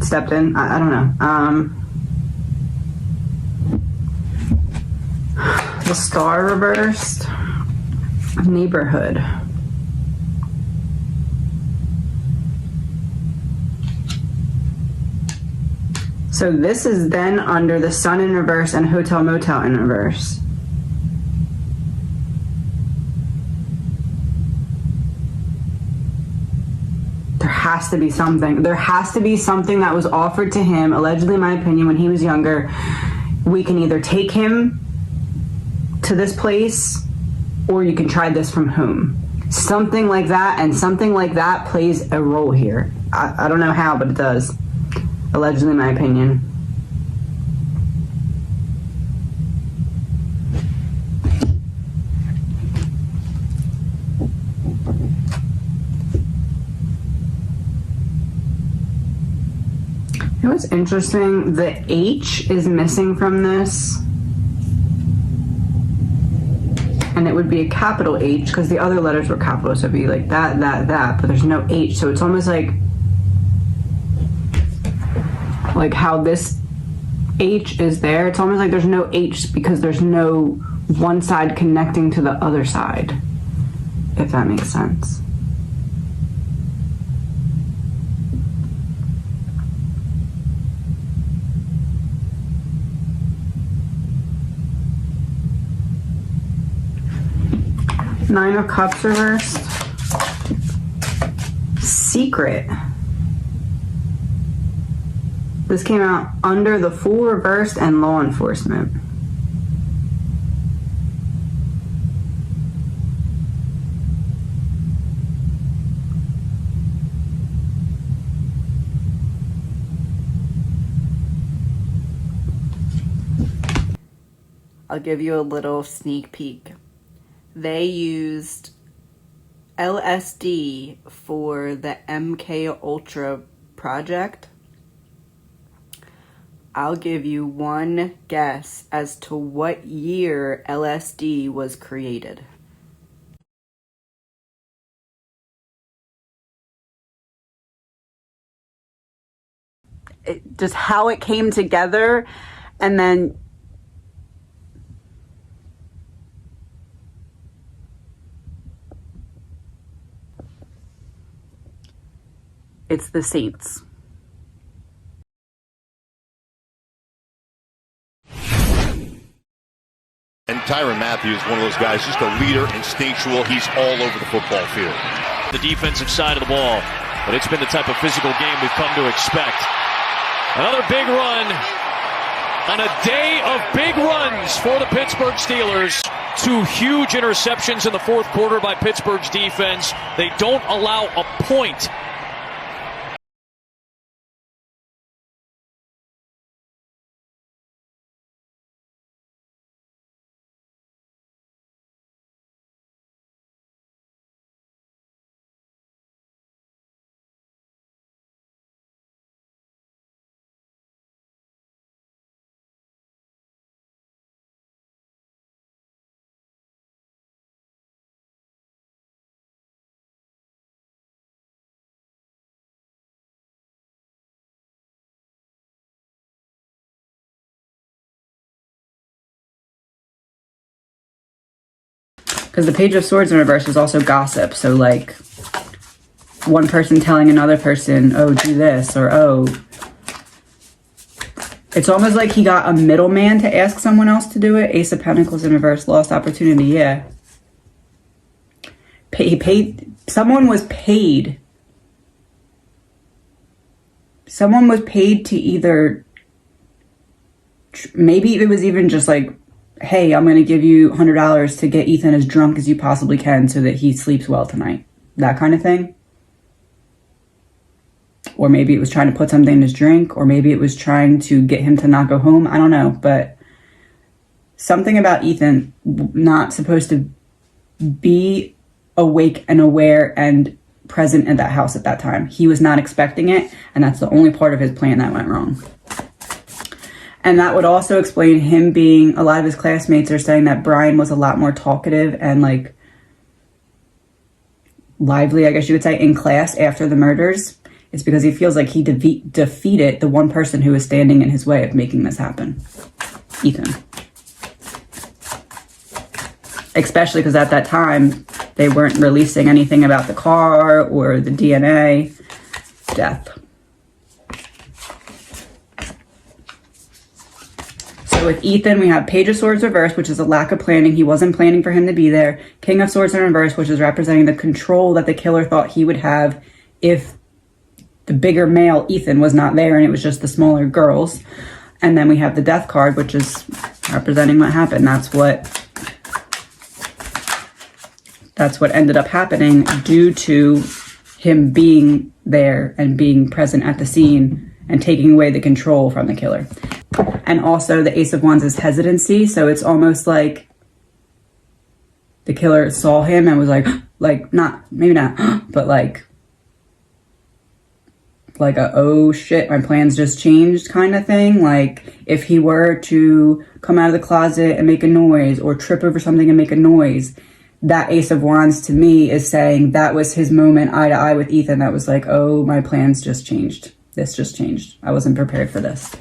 Speaker 1: stepped in. I don't know. The Star reversed. Neighborhood. So this is then under the Sun in reverse and Hotel Motel in reverse. There has to be something. There has to be something that was offered to him, allegedly in my opinion, when he was younger. We can either take him to this place or you can try this from home. Something like that, and something like that plays a role here. I don't know how, but it does. Allegedly, in my opinion. You know what's interesting? The H is missing from this. And it would be a capital H because the other letters were capital, so it'd be like that, but there's no H. So it's almost like how this H is there. It's almost like there's no H because there's no one side connecting to the other side, if that makes sense. Nine of Cups reversed. Secret. This came out under the Fool reversed and law enforcement. I'll give you a little sneak peek. They used LSD for the MK Ultra project. I'll give you one guess as to what year LSD was created. Just how it came together, and then it's the Saints.
Speaker 5: And Tyrann Mathieu is one of those guys, just a leader, instinctual. He's all over the football field.
Speaker 6: The defensive side of the ball, but it's been the type of physical game we've come to expect. Another big run on a day of big runs for the Pittsburgh Steelers. 2 huge interceptions in the fourth quarter by Pittsburgh's defense. They don't allow a point.
Speaker 1: Because the Page of Swords in reverse is also gossip. So, like, one person telling another person, oh, do this, or oh. It's almost like he got a middleman to ask someone else to do it. Ace of Pentacles in reverse, lost opportunity, yeah. He paid, someone was paid. Someone was paid to either, maybe it was even just like, hey, I'm going to give you $100 to get Ethan as drunk as you possibly can so that he sleeps well tonight. That kind of thing. Or maybe it was trying to put something in his drink, or maybe it was trying to get him to not go home. I don't know, but something about Ethan not supposed to be awake and aware and present at that house at that time. He was not expecting it, and that's the only part of his plan that went wrong. And that would also explain him being, a lot of his classmates are saying that Brian was a lot more talkative and like lively, I guess you would say, in class after the murders. It's because he feels like he defeated the one person who was standing in his way of making this happen. Ethan. Especially because at that time, they weren't releasing anything about the car or the DNA. Death. So with Ethan, we have Page of Swords reverse, which is a lack of planning. He wasn't planning for him to be there. King of Swords in reverse, which is representing the control that the killer thought he would have if the bigger male Ethan was not there and it was just the smaller girls. And then we have the Death card, which is representing what happened. That's what ended up happening due to him being there and being present at the scene and taking away the control from the killer. And also the Ace of Wands is hesitancy. So it's almost like the killer saw him and was like not, maybe not, but like a, oh shit, my plans just changed kind of thing. Like if he were to come out of the closet and make a noise or trip over something and make a noise, that Ace of Wands to me is saying that was his moment eye to eye with Ethan. That was like, oh, my plans just changed. This just changed. I wasn't prepared for this.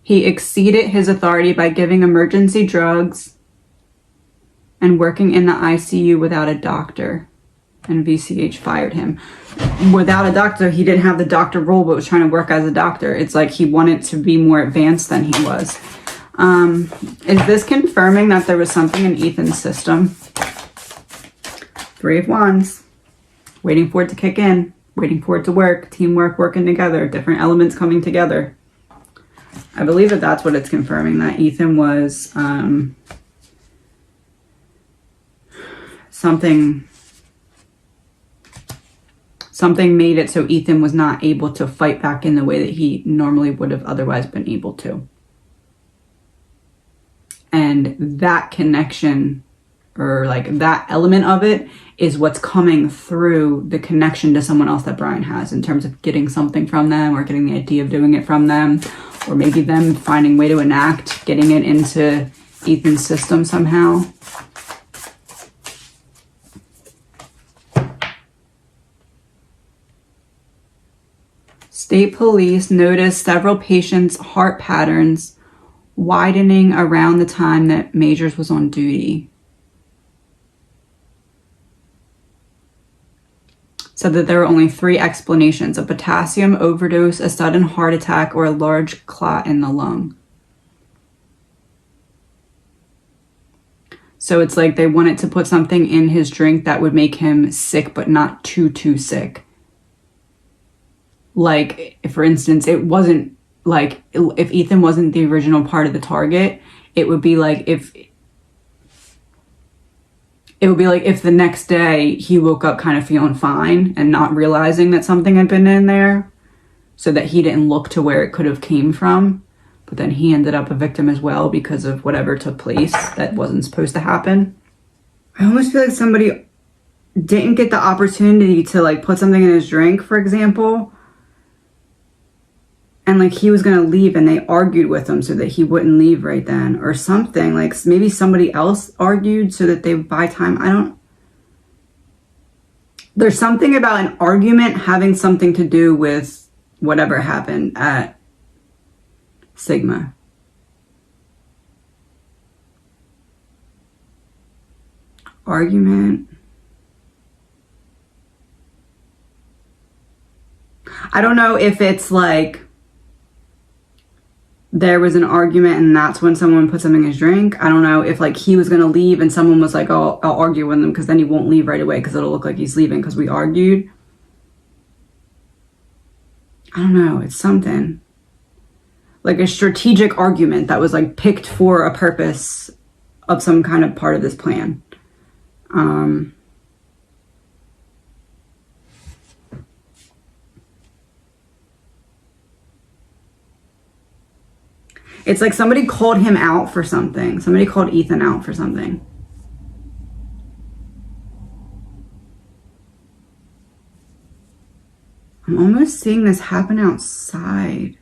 Speaker 1: He exceeded his authority by giving emergency drugs and working in the ICU without a doctor. And VCH fired him. Without a doctor, he didn't have the doctor role, but was trying to work as a doctor. It's like he wanted to be more advanced than he was. Is this confirming that there was something in Ethan's system? 3 of Wands. Waiting for it to kick in. Waiting for it to work. Teamwork, working together. Different elements coming together. I believe that that's what it's confirming. That Ethan was something made it so Ethan was not able to fight back in the way that he normally would have otherwise been able to. And that connection, or like that element of it, is what's coming through the connection to someone else that Brian has in terms of getting something from them, or getting the idea of doing it from them, or maybe them finding a way to enact getting it into Ethan's system somehow. State police noticed several patients' heart patterns widening around the time that Majors was on duty. Said that there were only 3 explanations: a potassium overdose, a sudden heart attack, or a large clot in the lung. So it's like they wanted to put something in his drink that would make him sick, but not too sick. Like, if, for instance, it wasn't like, if Ethan wasn't the original part of the target, it would be like if the next day he woke up kind of feeling fine and not realizing that something had been in there, so that he didn't look to where it could have came from, but then he ended up a victim as well because of whatever took place that wasn't supposed to happen. I almost feel like somebody didn't get the opportunity to like put something in his drink, for example, and like he was gonna leave and they argued with him so that he wouldn't leave right then, or something. Like maybe somebody else argued so that they would buy time. There's something about an argument having something to do with whatever happened at Sigma. Argument. I don't know if it's like there was an argument and that's when someone put something in his drink. I don't know if like he was gonna leave and someone was like, oh, I'll argue with him because then he won't leave right away because it'll look like he's leaving because we argued. I don't know. It's something like a strategic argument that was like picked for a purpose of some kind of part of this plan. It's like somebody called him out for something. Somebody called Ethan out for something. I'm almost seeing this happen outside.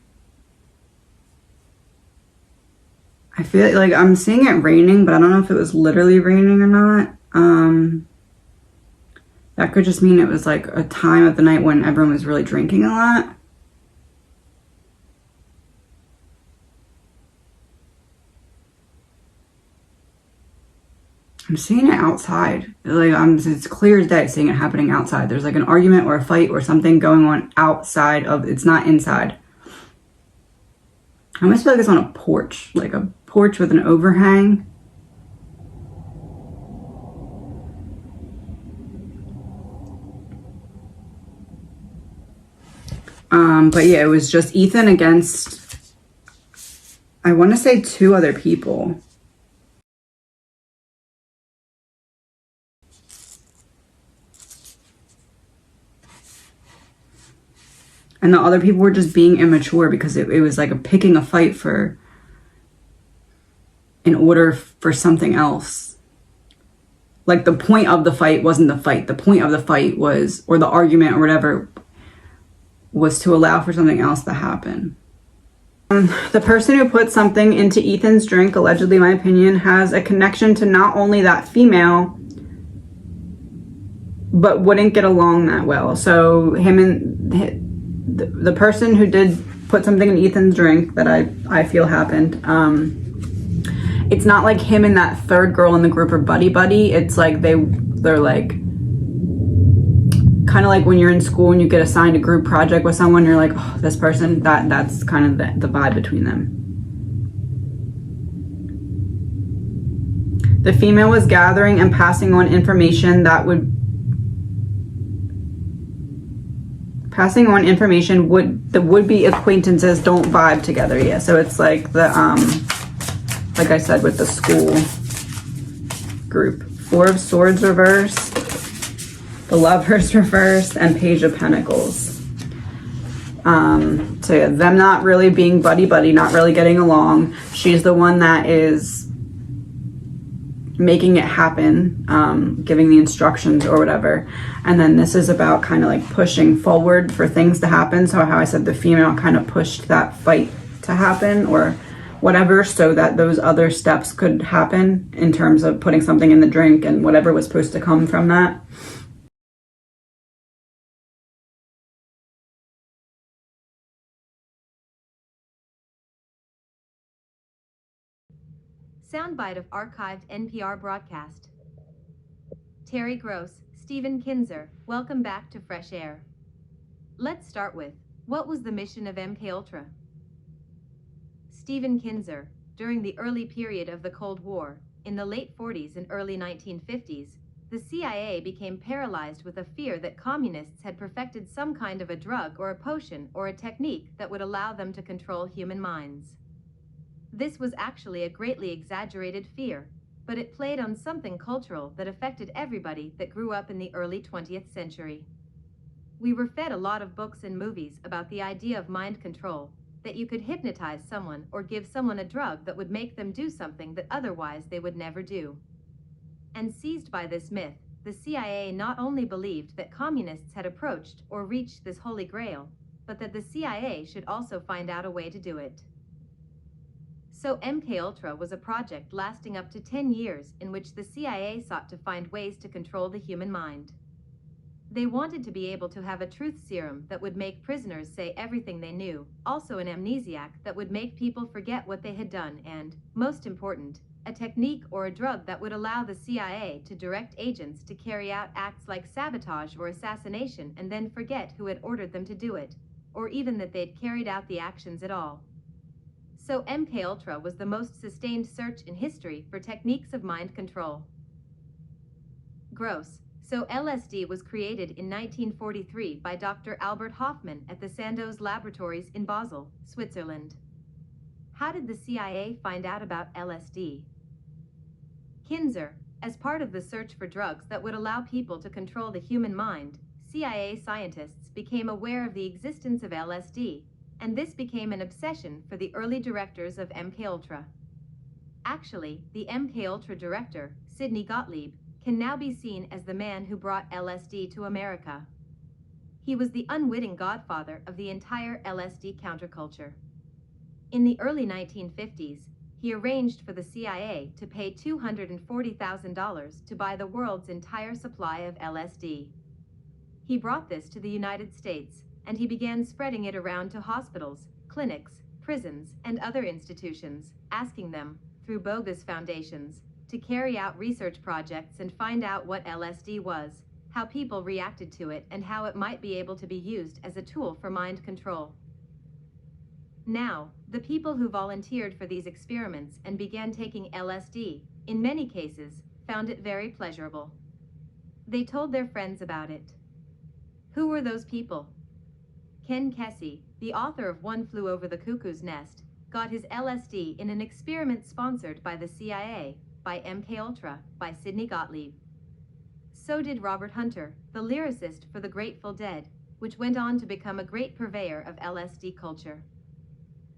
Speaker 1: I feel like I'm seeing it raining, but I don't know if it was literally raining or not. That could just mean it was like a time of the night when everyone was really drinking a lot. I'm seeing it outside. Like it's clear as day seeing it happening outside. There's like an argument or a fight or something going on outside of, it's not inside. I almost feel like it's on a porch, like a porch with an overhang. But yeah, it was just Ethan against, I want to say 2 other people. And the other people were just being immature because it was like picking a fight in order for something else. Like the point of the fight wasn't the fight. The point of the fight was, or the argument or whatever, was to allow for something else to happen. The person who put something into Ethan's drink, allegedly, in my opinion, has a connection to not only that female, but wouldn't get along that well. So him and the person who did put something in Ethan's drink that I feel happened, it's not like him and that third girl in the group are buddy. It's like they're like kind of like when you're in school and you get assigned a group project with someone, you're like, oh, this person, that's kind of the vibe between them. The female was gathering and passing on information that would the would-be acquaintances don't vibe together. Yeah, so it's like the like I said with the school group. 4 of Swords reversed, the Lovers reversed, and Page of Pentacles. So yeah, them not really being buddy, not really getting along. She's the one that is making it happen, giving the instructions or whatever. And then this is about kind of like pushing forward for things to happen. So how I said the female kind of pushed that fight to happen or whatever, so that those other steps could happen in terms of putting something in the drink and whatever was supposed to come from that.
Speaker 4: Soundbite of archived NPR broadcast. Terry Gross, Stephen Kinzer, welcome back to Fresh Air. Let's start with, what was the mission of MKUltra? Stephen Kinzer, during the early period of the Cold War, in the late 40s and early 1950s, the CIA became paralyzed with a fear that communists had perfected some kind of a drug or a potion or a technique that would allow them to control human minds. This was actually a greatly exaggerated fear, but it played on something cultural that affected everybody that grew up in the early 20th century. We were fed a lot of books and movies about the idea of mind control, that you could hypnotize someone or give someone a drug that would make them do something that otherwise they would never do. And seized by this myth, the CIA not only believed that communists had approached or reached this holy grail, but that the CIA should also find out a way to do it. So MKUltra was a project lasting up to 10 years in which the CIA sought to find ways to control the human mind. They wanted to be able to have a truth serum that would make prisoners say everything they knew, also an amnesiac that would make people forget what they had done, and, most important, a technique or a drug that would allow the CIA to direct agents to carry out acts like sabotage or assassination and then forget who had ordered them to do it, or even that they'd carried out the actions at all. So MKUltra was the most sustained search in history for techniques of mind control. Gross. So LSD was created in 1943 by Dr. Albert Hofmann at the Sandoz Laboratories in Basel, Switzerland. How did the CIA find out about LSD? Kinzer, as part of the search for drugs that would allow people to control the human mind, CIA scientists became aware of the existence of LSD, and this became an obsession for the early directors of MKUltra. Actually, the MKUltra director, Sidney Gottlieb, can now be seen as the man who brought LSD to America. He was the unwitting godfather of the entire LSD counterculture. In the early 1950s, he arranged for the CIA to pay $240,000 to buy the world's entire supply of LSD. He brought this to the United States, and he began spreading it around to hospitals, clinics, prisons, and other institutions, asking them, through bogus foundations, to carry out research projects and find out what LSD was, how people reacted to it, and how it might be able to be used as a tool for mind control. Now, the people who volunteered for these experiments and began taking LSD, in many cases, found it very pleasurable. They told their friends about it. Who were those people? Ken Kesey, the author of One Flew Over the Cuckoo's Nest, got his LSD in an experiment sponsored by the CIA, by MKUltra, by Sidney Gottlieb. So did Robert Hunter, the lyricist for the Grateful Dead, which went on to become a great purveyor of LSD culture.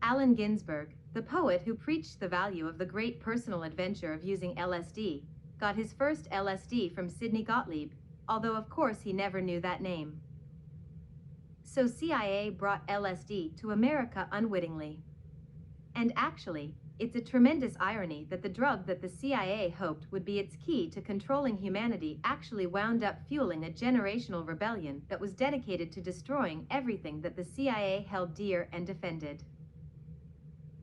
Speaker 4: Allen Ginsberg, the poet who preached the value of the great personal adventure of using LSD, got his first LSD from Sidney Gottlieb, although of course he never knew that name. So CIA brought LSD to America unwittingly. And actually, it's a tremendous irony that the drug that the CIA hoped would be its key to controlling humanity actually wound up fueling a generational rebellion that was dedicated to destroying everything that the CIA held dear and defended.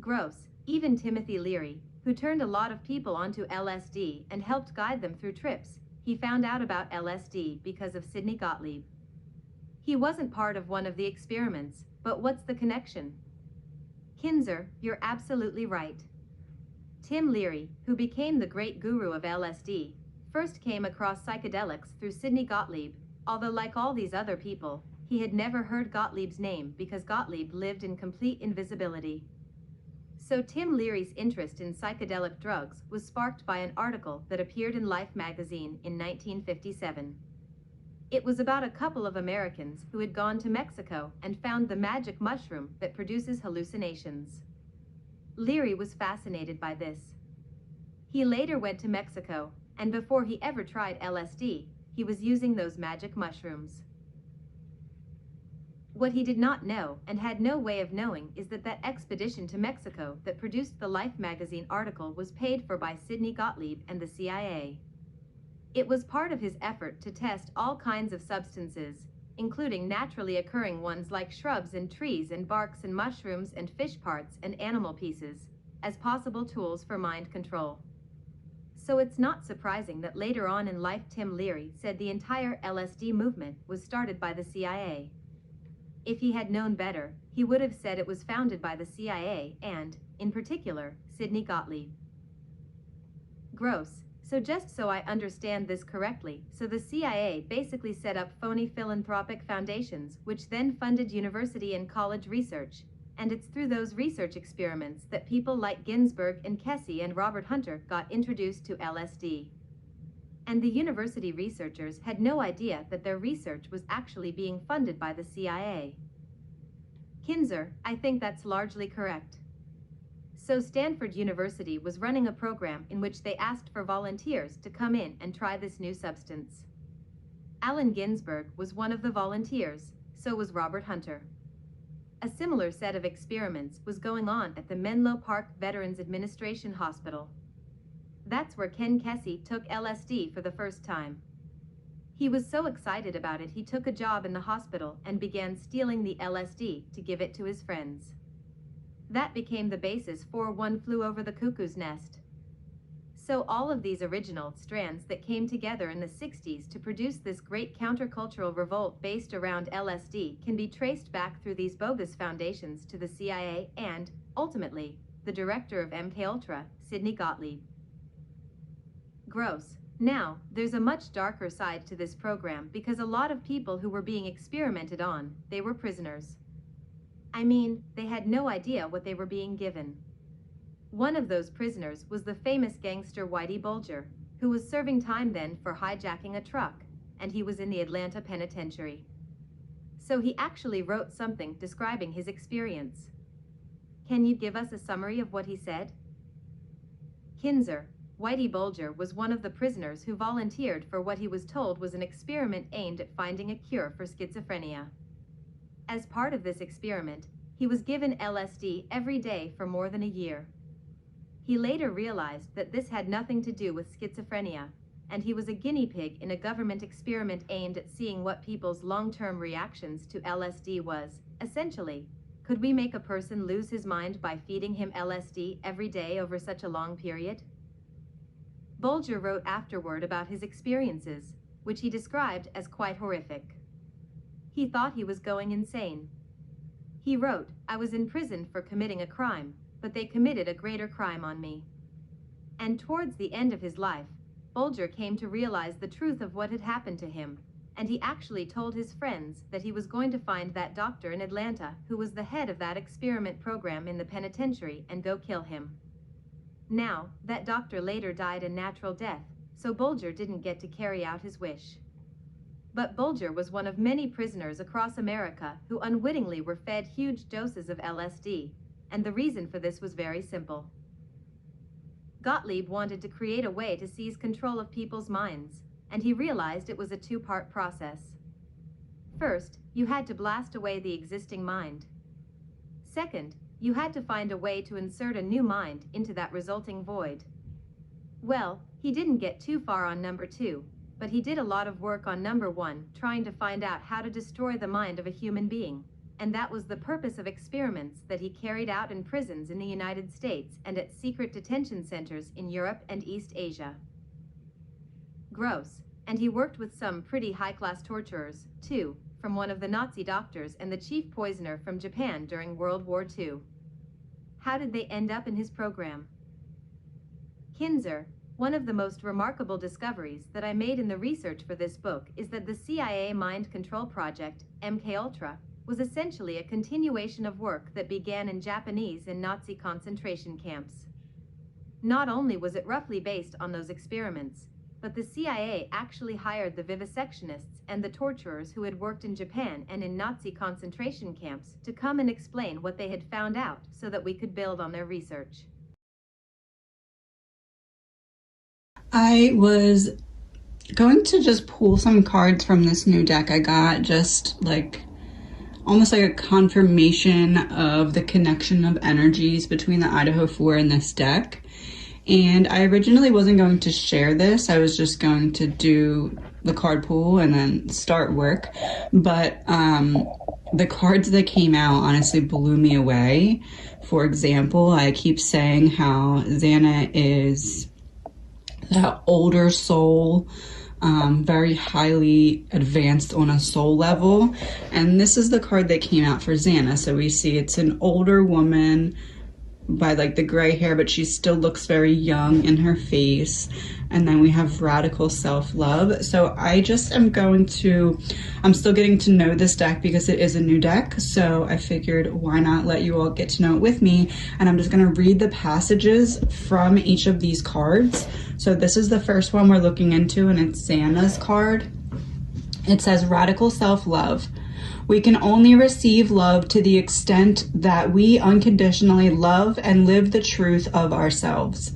Speaker 4: Gross. Even Timothy Leary, who turned a lot of people onto LSD and helped guide them through trips, he found out about LSD because of Sidney Gottlieb. He wasn't part of one of the experiments, but what's the connection? Kinzer, you're absolutely right. Tim Leary, who became the great guru of LSD, first came across psychedelics through Sidney Gottlieb, although like all these other people, he had never heard Gottlieb's name because Gottlieb lived in complete invisibility. So Tim Leary's interest in psychedelic drugs was sparked by an article that appeared in Life magazine in 1957. It was about a couple of Americans who had gone to Mexico and found the magic mushroom that produces hallucinations. Leary was fascinated by this. He later went to Mexico, and before he ever tried LSD, he was using those magic mushrooms. What he did not know, and had no way of knowing, is that expedition to Mexico that produced the Life magazine article was paid for by Sidney Gottlieb and the CIA. It was part of his effort to test all kinds of substances, including naturally occurring ones like shrubs and trees and barks and mushrooms and fish parts and animal pieces, as possible tools for mind control. So it's not surprising that later on in life Tim Leary said the entire LSD movement was started by the CIA. If he had known better, he would have said it was founded by the CIA and, in particular, Sidney Gottlieb. Gross. So just so I understand this correctly, so the CIA basically set up phony philanthropic foundations which then funded university and college research, and it's through those research experiments that people like Ginsberg and Kesey and Robert Hunter got introduced to LSD. And the university researchers had no idea that their research was actually being funded by the CIA. Kinzer, I think that's largely correct. So Stanford University was running a program in which they asked for volunteers to come in and try this new substance. Allen Ginsberg was one of the volunteers, so was Robert Hunter. A similar set of experiments was going on at the Menlo Park Veterans Administration Hospital. That's where Ken Kesey took LSD for the first time. He was so excited about it he took a job in the hospital and began stealing the LSD to give it to his friends. That became the basis for One Flew Over the Cuckoo's Nest. So all of these original strands that came together in the 60s to produce this great countercultural revolt based around LSD can be traced back through these bogus foundations to the CIA and, ultimately, the director of MKUltra, Sidney Gottlieb. Gross. Now, there's a much darker side to this program because a lot of people who were being experimented on, they were prisoners. I mean, they had no idea what they were being given. One of those prisoners was the famous gangster Whitey Bulger, who was serving time then for hijacking a truck, and he was in the Atlanta penitentiary. So he actually wrote something describing his experience. Can you give us a summary of what he said? Kinzer, Whitey Bulger was one of the prisoners who volunteered for what he was told was an experiment aimed at finding a cure for schizophrenia. As part of this experiment, he was given LSD every day for more than a year. He later realized that this had nothing to do with schizophrenia, and he was a guinea pig in a government experiment aimed at seeing what people's long-term reactions to LSD was. Essentially, could we make a person lose his mind by feeding him LSD every day over such a long period? Bulger wrote afterward about his experiences, which he described as quite horrific. He thought he was going insane. He wrote, "I was in prison for committing a crime, but they committed a greater crime on me." And towards the end of his life, Bulger came to realize the truth of what had happened to him, and he actually told his friends that he was going to find that doctor in Atlanta who was the head of that experiment program in the penitentiary and go kill him. Now, that doctor later died a natural death, so Bulger didn't get to carry out his wish. But Bulger was one of many prisoners across America who unwittingly were fed huge doses of LSD, and the reason for this was very simple. Gottlieb wanted to create a way to seize control of people's minds, and he realized it was a two-part process. First, you had to blast away the existing mind. Second, you had to find a way to insert a new mind into that resulting void. Well, he didn't get too far on number 2, but he did a lot of work on number 1, trying to find out how to destroy the mind of a human being, and that was the purpose of experiments that he carried out in prisons in the United States and at secret detention centers in Europe and East Asia. Gross. And he worked with some pretty high-class torturers, too, from one of the Nazi doctors and the chief poisoner from Japan during World War II. How did they end up in his program? Kinzer, one of the most remarkable discoveries that I made in the research for this book is that the CIA Mind Control Project, MKUltra, was essentially a continuation of work that began in Japanese and Nazi concentration camps. Not only was it roughly based on those experiments, but the CIA actually hired the vivisectionists and the torturers who had worked in Japan and in Nazi concentration camps to come and explain what they had found out so that we could build on their research.
Speaker 1: I was going to just pull some cards from this new deck I got, just like almost like a confirmation of the connection of energies between the Idaho 4 and this deck. And I originally wasn't going to share this. I was just going to do the card pull and then start work. But the cards that came out honestly blew me away. For example, I keep saying how Xana is that older soul, very highly advanced on a soul level. And this is the card that came out for Xana. So we see it's an older woman by like the gray hair, but she still looks very young in her face. And then we have radical self-love. So I just am I'm still getting to know this deck because it is a new deck. So I figured why not let you all get to know it with me. And I'm just gonna read the passages from each of these cards. So this is the first one we're looking into, and it's Xana's card. It says radical self-love. We can only receive love to the extent that we unconditionally love and live the truth of ourselves.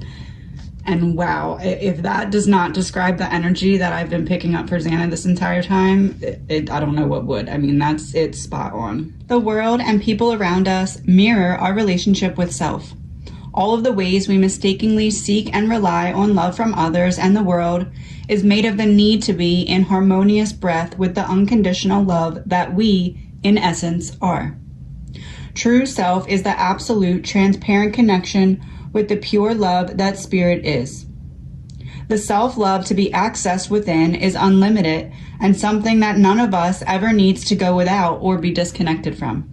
Speaker 1: And wow, if that does not describe the energy that I've been picking up for Xana this entire time, I don't know what would. I mean, it's spot on. The world and people around us mirror our relationship with self. All of the ways we mistakenly seek and rely on love from others and the world is made of the need to be in harmonious breath with the unconditional love that we, in essence, are. True self is the absolute, transparent connection with the pure love that spirit is. The self-love to be accessed within is unlimited and something that none of us ever needs to go without or be disconnected from.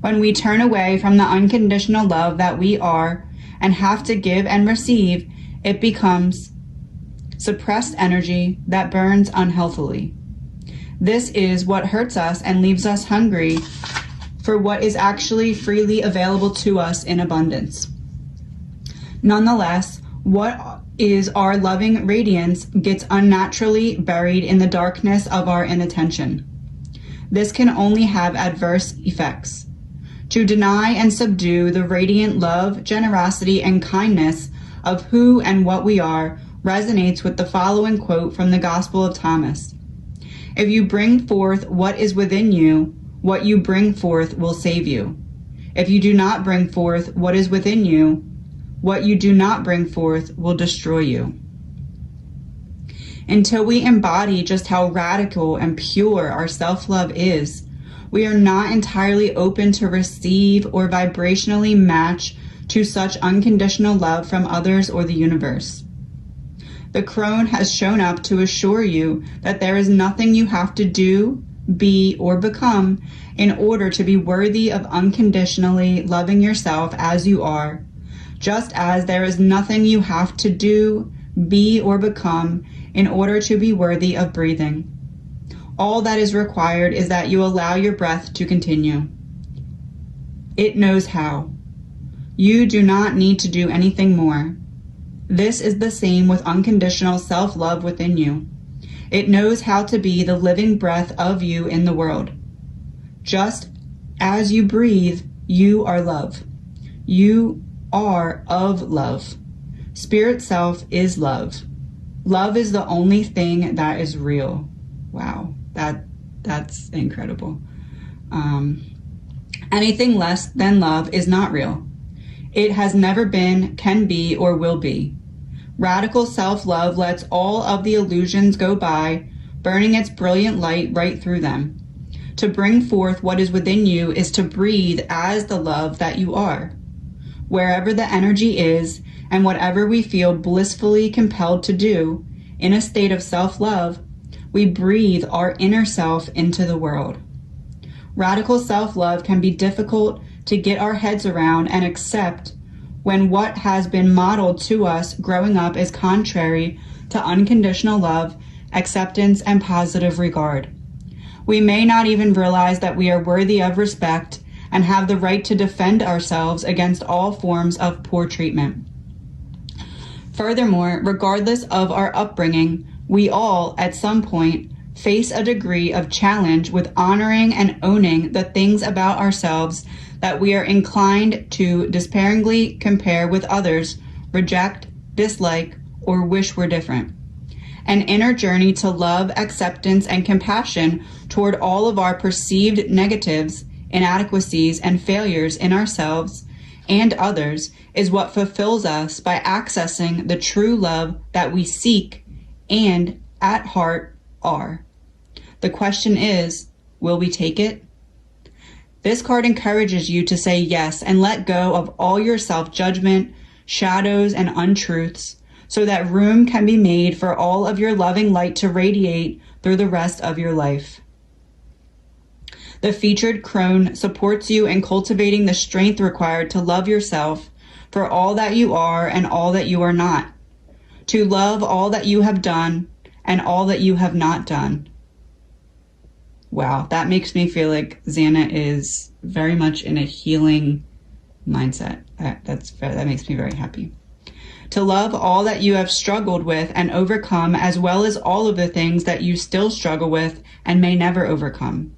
Speaker 1: When we turn away from the unconditional love that we are and have to give and receive, it becomes suppressed energy that burns unhealthily. This is what hurts us and leaves us hungry for what is actually freely available to us in abundance. Nonetheless, what is our loving radiance gets unnaturally buried in the darkness of our inattention. This can only have adverse effects. To deny and subdue the radiant love, generosity, and kindness of who and what we are resonates with the following quote from the Gospel of Thomas. If you bring forth what is within you, what you bring forth will save you. If you do not bring forth what is within you, what you do not bring forth will destroy you. Until we embody just how radical and pure our self-love is, we are not entirely open to receive or vibrationally match to such unconditional love from others or the universe. The crone has shown up to assure you that there is nothing you have to do, be, or become in order to be worthy of unconditionally loving yourself as you are, just as there is nothing you have to do, be, or become in order to be worthy of breathing. All that is required is that you allow your breath to continue. It knows how. You do not need to do anything more. This is the same with unconditional self-love within you. It knows how to be the living breath of you in the world. Just as you breathe, you are love. You are of love. Spirit self is love. Love is the only thing that is real. Wow. That's incredible. Anything less than love is not real. It has never been, can be, or will be. Radical self-love lets all of the illusions go by, burning its brilliant light right through them. To bring forth what is within you is to breathe as the love that you are. Wherever the energy is, and whatever we feel blissfully compelled to do, in a state of self-love, we breathe our inner self into the world. Radical self-love can be difficult to get our heads around and accept when what has been modeled to us growing up is contrary to unconditional love, acceptance, and positive regard. We may not even realize that we are worthy of respect and have the right to defend ourselves against all forms of poor treatment. Furthermore, regardless of our upbringing, we all, at some point, face a degree of challenge with honoring and owning the things about ourselves that we are inclined to despairingly compare with others, reject, dislike,
Speaker 7: or wish were different. An inner journey to love, acceptance, and compassion toward all of our perceived negatives, inadequacies, and failures in ourselves and others is what fulfills us by accessing the true love that we seek and, at heart, are. The question is, will we take it? This card encourages you to say yes and let go of all your self-judgment, shadows, and untruths, so that room can be made for all of your loving light to radiate through the rest of your life. The featured crone supports you in cultivating the strength required to love yourself for all that you are and all that you are not, to love all that you have done and all that you have not done. Wow, that makes me feel like Xana is very much in a healing mindset. That makes me very happy. To love all that you have struggled with and overcome, as well as all of the things that you still struggle with and may never overcome.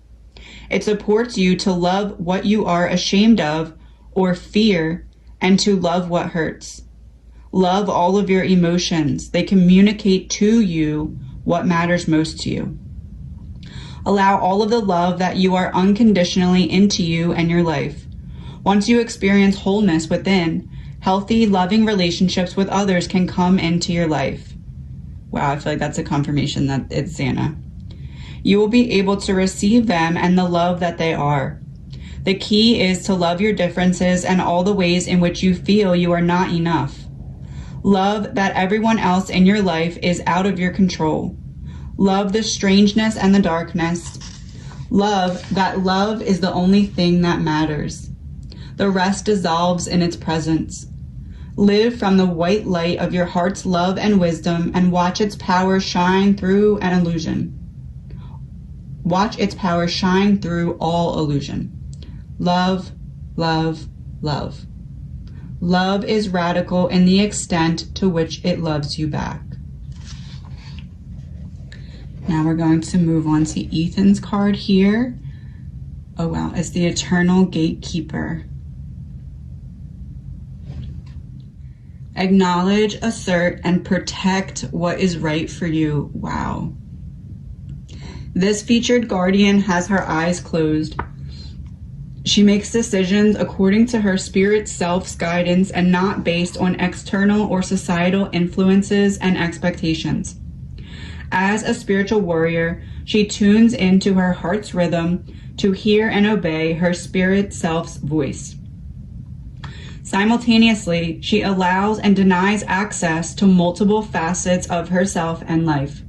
Speaker 7: It supports you to love what you are ashamed of or fear, and to love what hurts. Love all of your emotions. They communicate to you what matters most to you. Allow all of the love that you are unconditionally into you and your life. Once you experience wholeness within, healthy, loving relationships with others can come into your life. Wow, I feel like that's a confirmation that it's Xana. You will be able to receive them and the love that they are. The key is to love your differences and all the ways in which you feel you are not enough. Love that everyone else in your life is out of your control. Love the strangeness and the darkness. Love that love is the only thing that matters. The rest dissolves in its presence. Live from the white light of your heart's love and wisdom and watch its power shine through an illusion. Watch its power shine through all illusion. Love, love, love. Love is radical in the extent to which it loves you back. Now we're going to move on to Ethan's card here. Oh wow, it's the Eternal Gatekeeper. Acknowledge, assert, and protect what is right for you. Wow. This featured guardian has her eyes closed. She makes decisions according to her spirit self's guidance and not based on external or societal influences and expectations. As a spiritual warrior, she tunes into her heart's rhythm to hear and obey her spirit self's voice. Simultaneously, she allows and denies access to multiple facets of herself and life.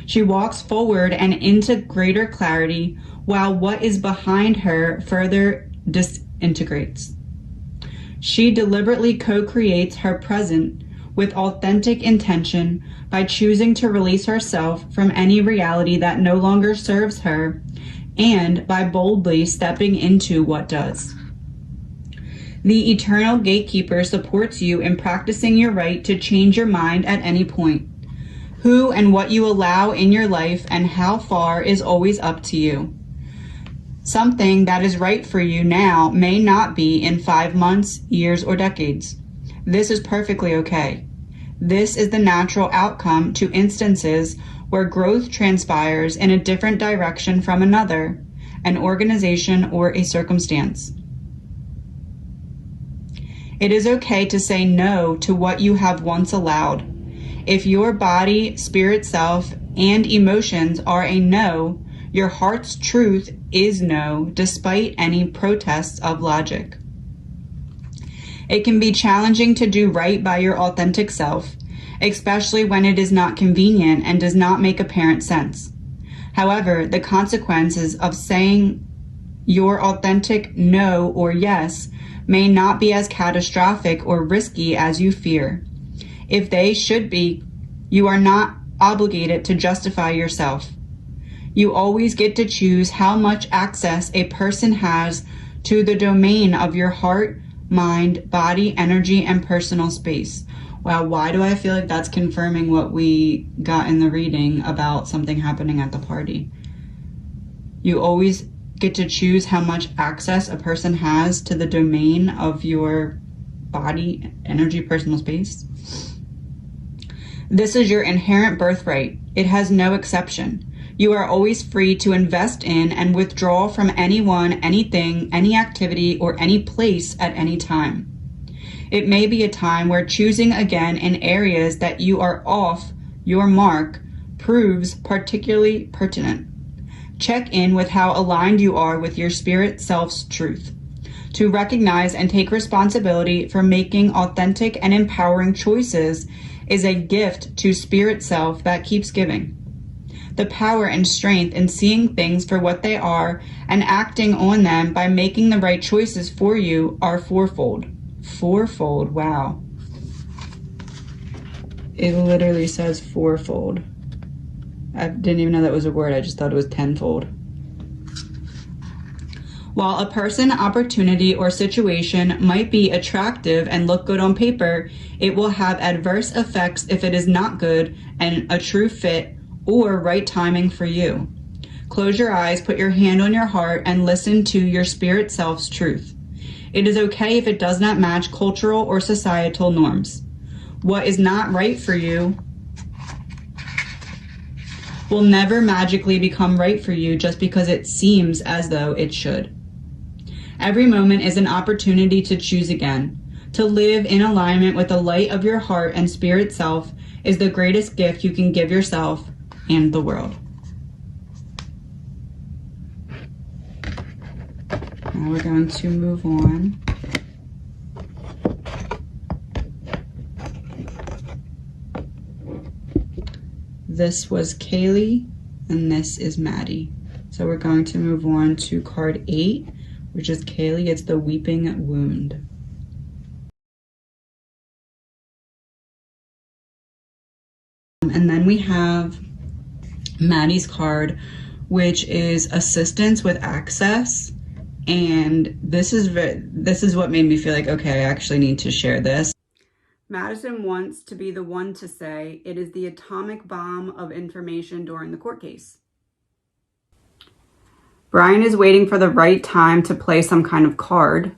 Speaker 7: She walks forward and into greater clarity, while what is behind her further disintegrates. She deliberately co-creates her present with authentic intention by choosing to release herself from any reality that no longer serves her, and by boldly stepping into what does. The Eternal Gatekeeper supports you in practicing your right to change your mind at any point. Who and what you allow in your life and how far is always up to you. Something that is right for you now may not be in 5 months, years, or decades. This is perfectly okay. This is the natural outcome to instances where growth transpires in a different direction from another, an organization, or a circumstance. It is okay to say no to what you have once allowed. If your body, spirit self, and emotions are a no, your heart's truth is no, despite any protests of logic. It can be challenging to do right by your authentic self, especially when it is not convenient and does not make apparent sense. However, the consequences of saying your authentic no or yes may not be as catastrophic or risky as you fear. If they should be, you are not obligated to justify yourself. You always get to choose how much access a person has to the domain of your heart, mind, body, energy, and personal space. Wow, why do I feel like that's confirming what we got in the reading about something happening at the party? You always get to choose how much access a person has to the domain of your body, energy, personal space. This is your inherent birthright. It has no exception. You are always free to invest in and withdraw from anyone, anything, any activity, or any place at any time. It may be a time where choosing again in areas that you are off your mark proves particularly pertinent. Check in with how aligned you are with your spirit self's truth. To recognize and take responsibility for making authentic and empowering choices is a gift to spirit self that keeps giving. The power and strength in seeing things for what they are and acting on them by making the right choices for you are fourfold. Fourfold, wow. It literally says fourfold. I didn't even know that was a word, I just thought it was tenfold. While a person, opportunity, or situation might be attractive and look good on paper, it will have adverse effects if it is not good and a true fit or right timing for you. Close your eyes, put your hand on your heart, and listen to your spirit self's truth. It is okay if it does not match cultural or societal norms. What is not right for you will never magically become right for you just because it seems as though it should. Every moment is an opportunity to choose again. To live in alignment with the light of your heart and spirit self is the greatest gift you can give yourself and the world. Now we're going to move on. This was Kaylee, and this is Maddie. So we're going to move on to card 8, which is Kaylee. It's the weeping wound. And then we have Maddie's card, which is assistance with access. And this is what made me feel like, okay, I actually need to share this. Madison wants to be the one to say it is the atomic bomb of information during the court case. Brian is waiting for the right time to play some kind of card,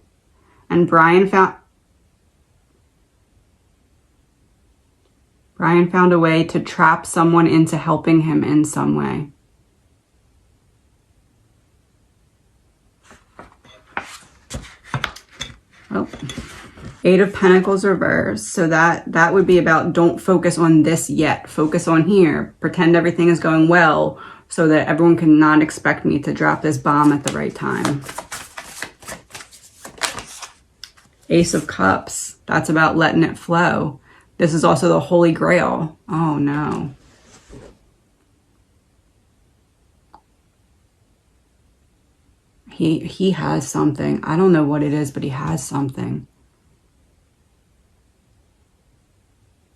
Speaker 7: and Brian found a way to trap someone into helping him in some way. Oh. 8 of Pentacles reversed. So that would be about don't focus on this yet. Focus on here. Pretend everything is going well so that everyone can not expect me to drop this bomb at the right time. Ace of Cups. That's about letting it flow. This is also the Holy Grail. Oh no. He has something. I don't know what it is, but he has something.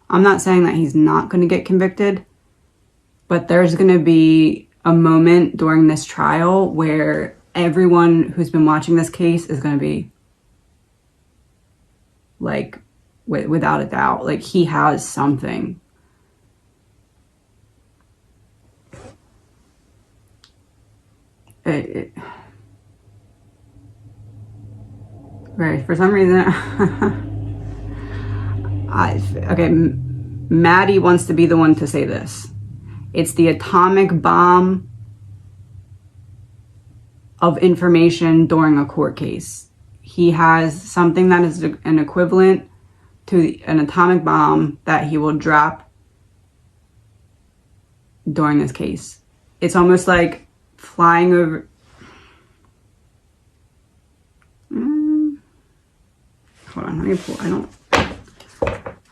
Speaker 7: I'm not saying that he's not going to get convicted, but there's going to be a moment during this trial where everyone who's been watching this case is going to be like, without a doubt, like he has something. Right, for some reason, okay, Maddie wants to be the one to say this. It's the atomic bomb of information during a court case. He has something that is an equivalent to an atomic bomb that he will drop during this case. It's almost like flying over. Hold on, let me pull. I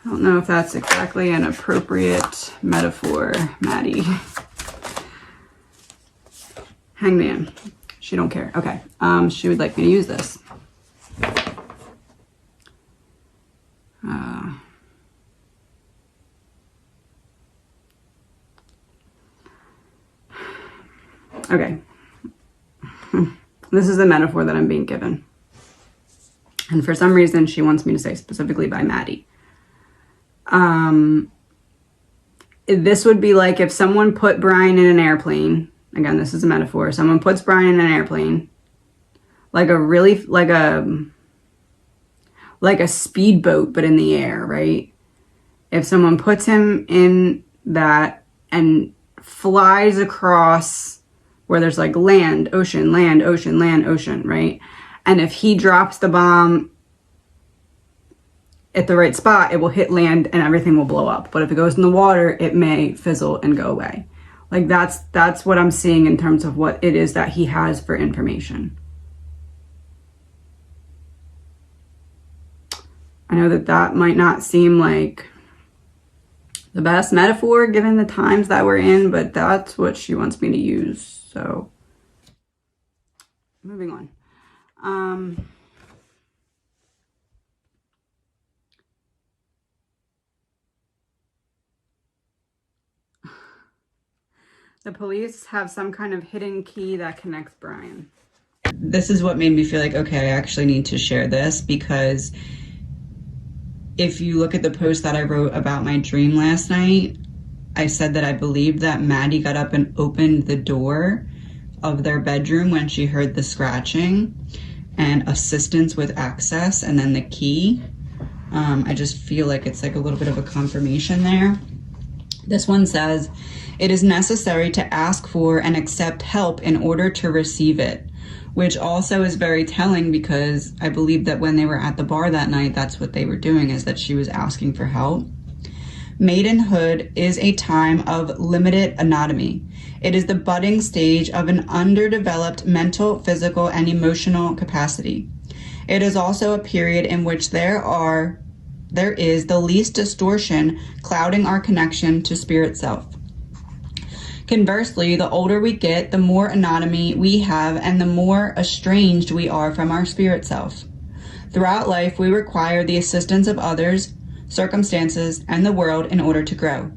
Speaker 7: don't know if that's exactly an appropriate metaphor, Maddie. Hangman. She don't care. Okay. She would like me to use this. Okay. This is the metaphor that I'm being given. And for some reason, she wants me to say specifically by Maddie. This would be like if someone put Brian in an airplane. Again, this is a metaphor. Someone puts Brian in an airplane. Like a speedboat, but in the air, right?
Speaker 1: if someone puts him in that and flies across where there's like land, ocean, land, ocean, land, ocean, right? And if he drops the bomb at the right spot, it will hit land and everything will blow up. But if it goes in the water, it may fizzle and go away. Like that's what I'm seeing in terms of what it is that he has for information. I know that might not seem like the best metaphor given the times that we're in, but that's what she wants me to use. So moving on. The police have some kind of hidden key that connects Brian.
Speaker 7: This is what made me feel like, okay, I actually need to share this, because if you look at the post that I wrote about my dream last night, I said that I believed that Maddie got up and opened the door of their bedroom when she heard the scratching and assistance with access and then the key. I just feel like it's like a little bit of a confirmation there. This one says, it is necessary to ask for and accept help in order to receive it, which also is very telling, because I believe that when they were at the bar that night, that's what they were doing, is that she was asking for help. Maidenhood is a time of limited autonomy. It is the budding stage of an underdeveloped mental, physical, and emotional capacity. It is also a period in which there is the least distortion clouding our connection to spirit self. Conversely, the older we get, the more autonomy we have and the more estranged we are from our spirit self. Throughout life, we require the assistance of others, circumstances, and the world in order to grow.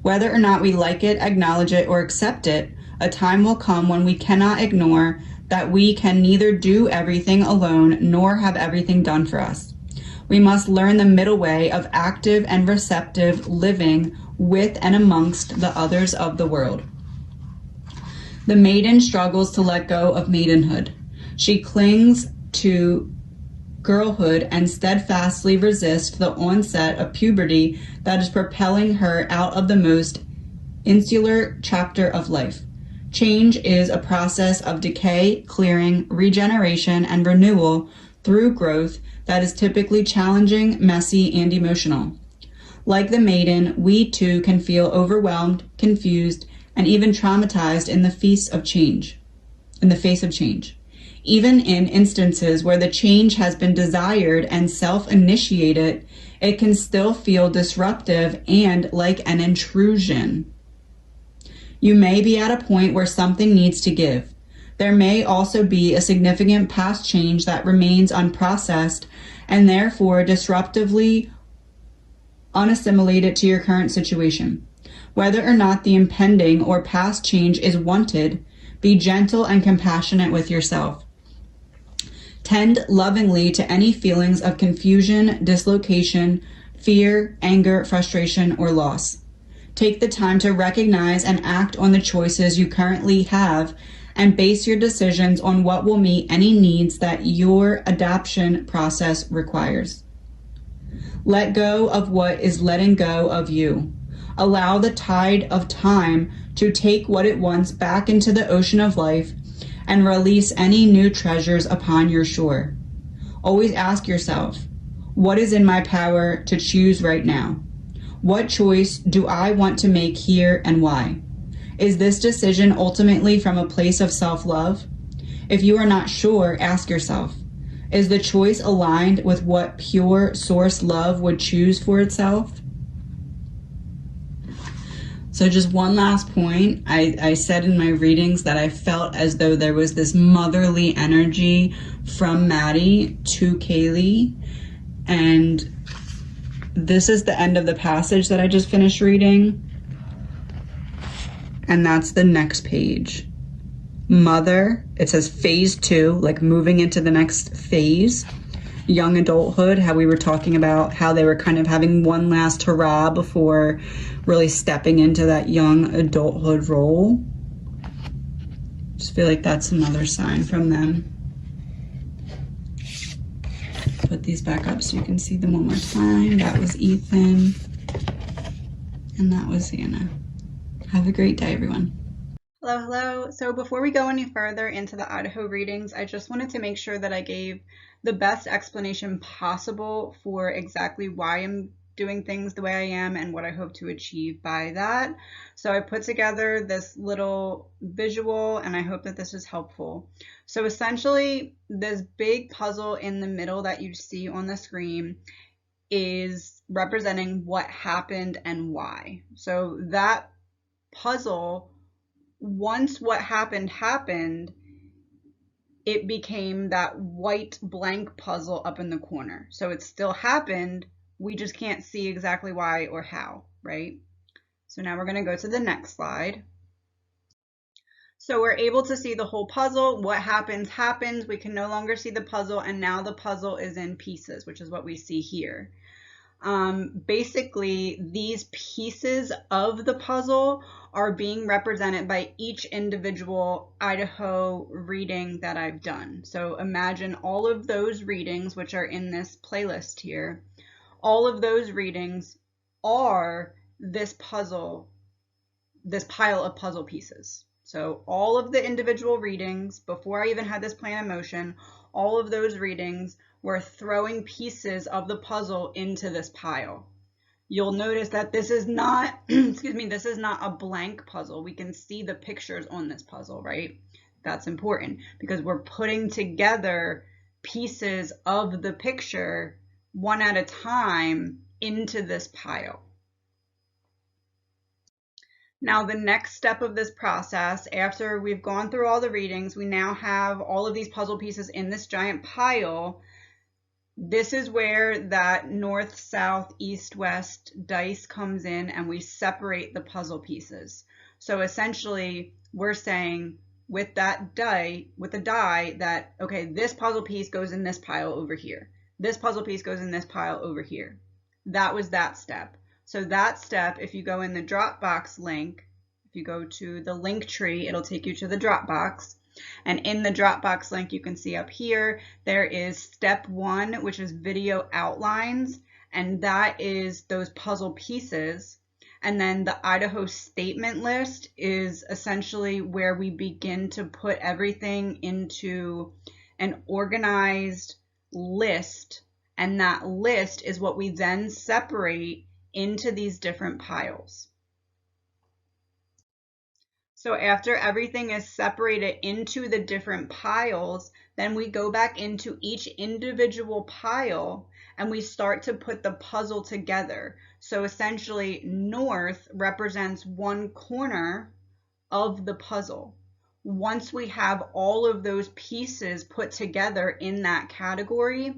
Speaker 7: Whether or not we like it, acknowledge it, or accept it, a time will come when we cannot ignore that we can neither do everything alone nor have everything done for us. We must learn the middle way of active and receptive living with and amongst the others of the world. The maiden struggles to let go of maidenhood. She clings to girlhood and steadfastly resists the onset of puberty that is propelling her out of the most insular chapter of life. Change is a process of decay, clearing, regeneration, and renewal through growth that is typically challenging, messy, and emotional. Like the maiden, we too can feel overwhelmed, confused, and even traumatized in the face of change. Even in instances where the change has been desired and self-initiated, it can still feel disruptive and like an intrusion. You may be at a point where something needs to give. There may also be a significant past change that remains unprocessed and therefore disruptively unassimilated to your current situation. Whether or not the impending or past change is wanted, be gentle and compassionate with yourself. Tend lovingly to any feelings of confusion, dislocation, fear, anger, frustration, or loss. Take the time to recognize and act on the choices you currently have and base your decisions on what will meet any needs that your adaptation process requires. Let go of what is letting go of you. Allow the tide of time to take what it wants back into the ocean of life and release any new treasures upon your shore. Always ask yourself, what is in my power to choose right now? What choice do I want to make here and why? Is this decision ultimately from a place of self-love? If you are not sure, ask yourself, is the choice aligned with what pure source love would choose for itself? So just one last point, I said in my readings that I felt as though there was this motherly energy from Maddie to Kaylee, and this is the end of the passage that I just finished reading, and that's the next page. Mother, it says phase 2, like moving into the next phase. Young adulthood, how we were talking about how they were kind of having one last hurrah before really stepping into that young adulthood role. Just feel like that's another sign from them. Put these back up so you can see them one more time. That was Ethan. And that was Sienna. Have a great day, everyone. Hello, hello. So before we go any further into the Idaho readings, I just wanted to make sure that I gave the best explanation possible for exactly why I'm doing things the way I am and what I hope to achieve by that. So I put together this little visual and I hope that this is helpful. So essentially, this big puzzle in the middle that you see on the screen is representing what happened and why. So that puzzle, once what happened, it became that white blank puzzle up in the corner. So it still happened, we just can't see exactly why or how, right? So now we're going to go to the next slide. So we're able to see the whole puzzle. What happens. We can no longer see the puzzle, and now the puzzle is in pieces, which is what we see here. Basically, these pieces of the puzzle are being represented by each individual Idaho reading that I've done. So imagine all of those readings, which are in this playlist here, all of those readings are this puzzle, this pile of puzzle pieces. So all of the individual readings, before I even had this plan in motion, all of those readings were throwing pieces of the puzzle into this pile. You'll notice that this is not, excuse me, this is not a blank puzzle. We can see the pictures on this puzzle, right? That's important because we're putting together pieces of the picture one at a time into this pile. Now, the next step of this process, after we've gone through all the readings, we now have all of these puzzle pieces in this giant pile. This is where that north, south, east, west dice comes in, and we separate the puzzle pieces. So essentially, we're saying with that die, with the die that, okay, this puzzle piece goes in this pile over here. This puzzle piece goes in this pile over here. That was that step. So that step, if you go in the Dropbox link, if you go to the link tree, it'll take you to the Dropbox. And in the Dropbox link, you can see up here, there is step 1, which is video outlines. And that is those puzzle pieces. And then the Idaho statement list is essentially where we begin to put everything into an organized list. And that list is what we then separate into these different piles. So after everything is separated into the different piles, then we go back into each individual pile and we start to put the puzzle together. So essentially, north represents one corner of the puzzle. Once we have all of those pieces put together in that category,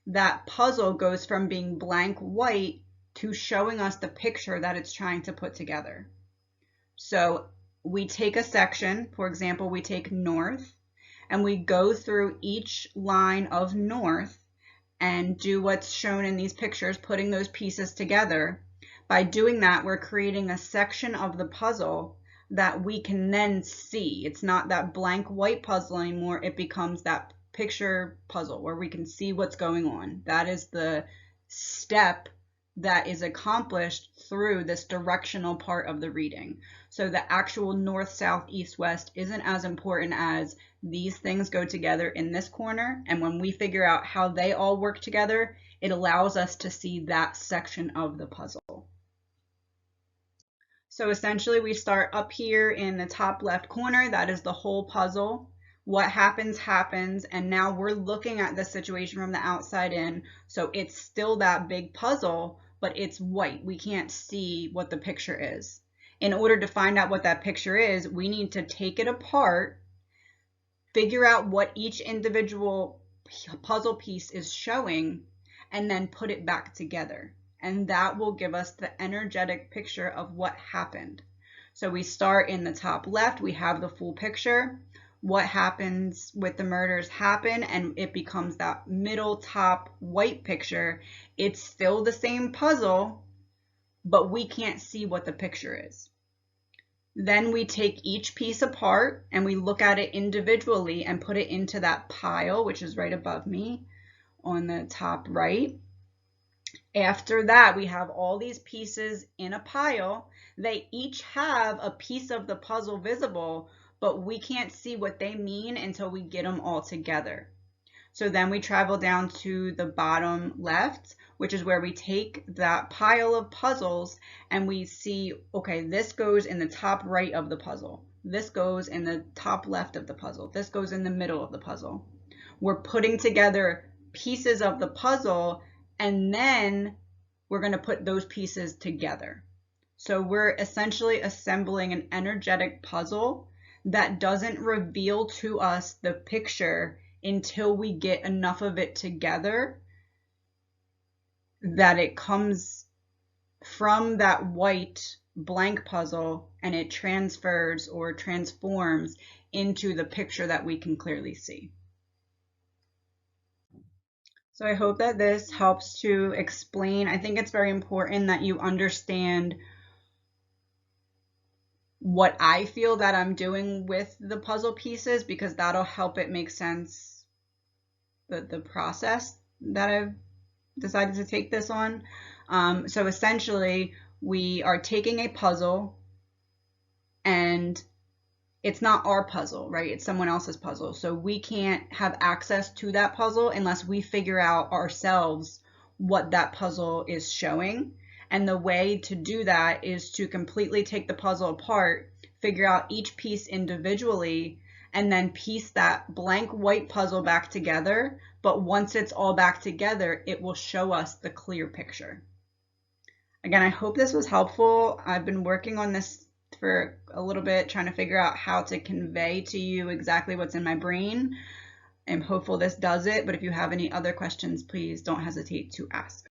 Speaker 7: that puzzle goes from being blank white to showing us the picture that it's trying to put together. So we take a section, for example, we take north, and we go through each line of north and do what's shown in these pictures, putting those pieces together. By doing that, we're creating a section of the puzzle that we can then see. It's not that blank white puzzle anymore. It becomes that picture puzzle where we can see what's going on. That is the step that is accomplished through this directional part of the reading. So the actual north, south, east, west isn't as important as these things go together in this corner. And when we figure out how they all work together, it allows us to see that section of the puzzle. So essentially we start up here in the top left corner. That is the whole puzzle. What happens, happens. And now we're looking at the situation from the outside in. So it's still that big puzzle, but it's white. We can't see what the picture is. In order to find out what that picture is, we need to take it apart, figure out what each individual puzzle piece is showing, and then put it back together. And that will give us the energetic picture of what happened. So we start in the top left, we have the full picture. What happens with the murders happen, and it becomes that middle top white picture. It's still the same puzzle, but we can't see what the picture is. Then we take each piece apart and we look at it individually and put it into that pile, which is right above me on the top right.
Speaker 8: After that, we have all these pieces in a pile. They each have a piece of the puzzle visible, but we can't see what they mean until we get them all together. So then we travel down to the bottom left, which is where we take that pile of puzzles and we see, okay, this goes in the top right of the puzzle. This goes in the top left of the puzzle. This goes in the middle of the puzzle. We're putting together pieces of the puzzle, and then we're going to put those pieces together. So we're essentially assembling an energetic puzzle that doesn't reveal to us the picture until we get enough of it together that it comes from that white blank puzzle and it transfers or transforms into the picture that we can clearly see. So I hope that this helps to explain. I think it's very important that you understand what I feel that I'm doing with the puzzle pieces, because that'll help it make sense, the process that I've decided to take this on. So essentially, we are taking a puzzle, and it's not our puzzle, right? It's someone else's puzzle. So we can't have access to that puzzle unless we figure out ourselves what that puzzle is showing. And the way to do that is to completely take the puzzle apart, figure out each piece individually, and then piece that blank white puzzle back together. But once it's all back together, it will show us the clear picture. Again, I hope this was helpful. I've been working on this for a little bit, trying to figure out how to convey to you exactly what's in my brain. I'm hopeful this does it, but if you have any other questions, please don't hesitate to ask.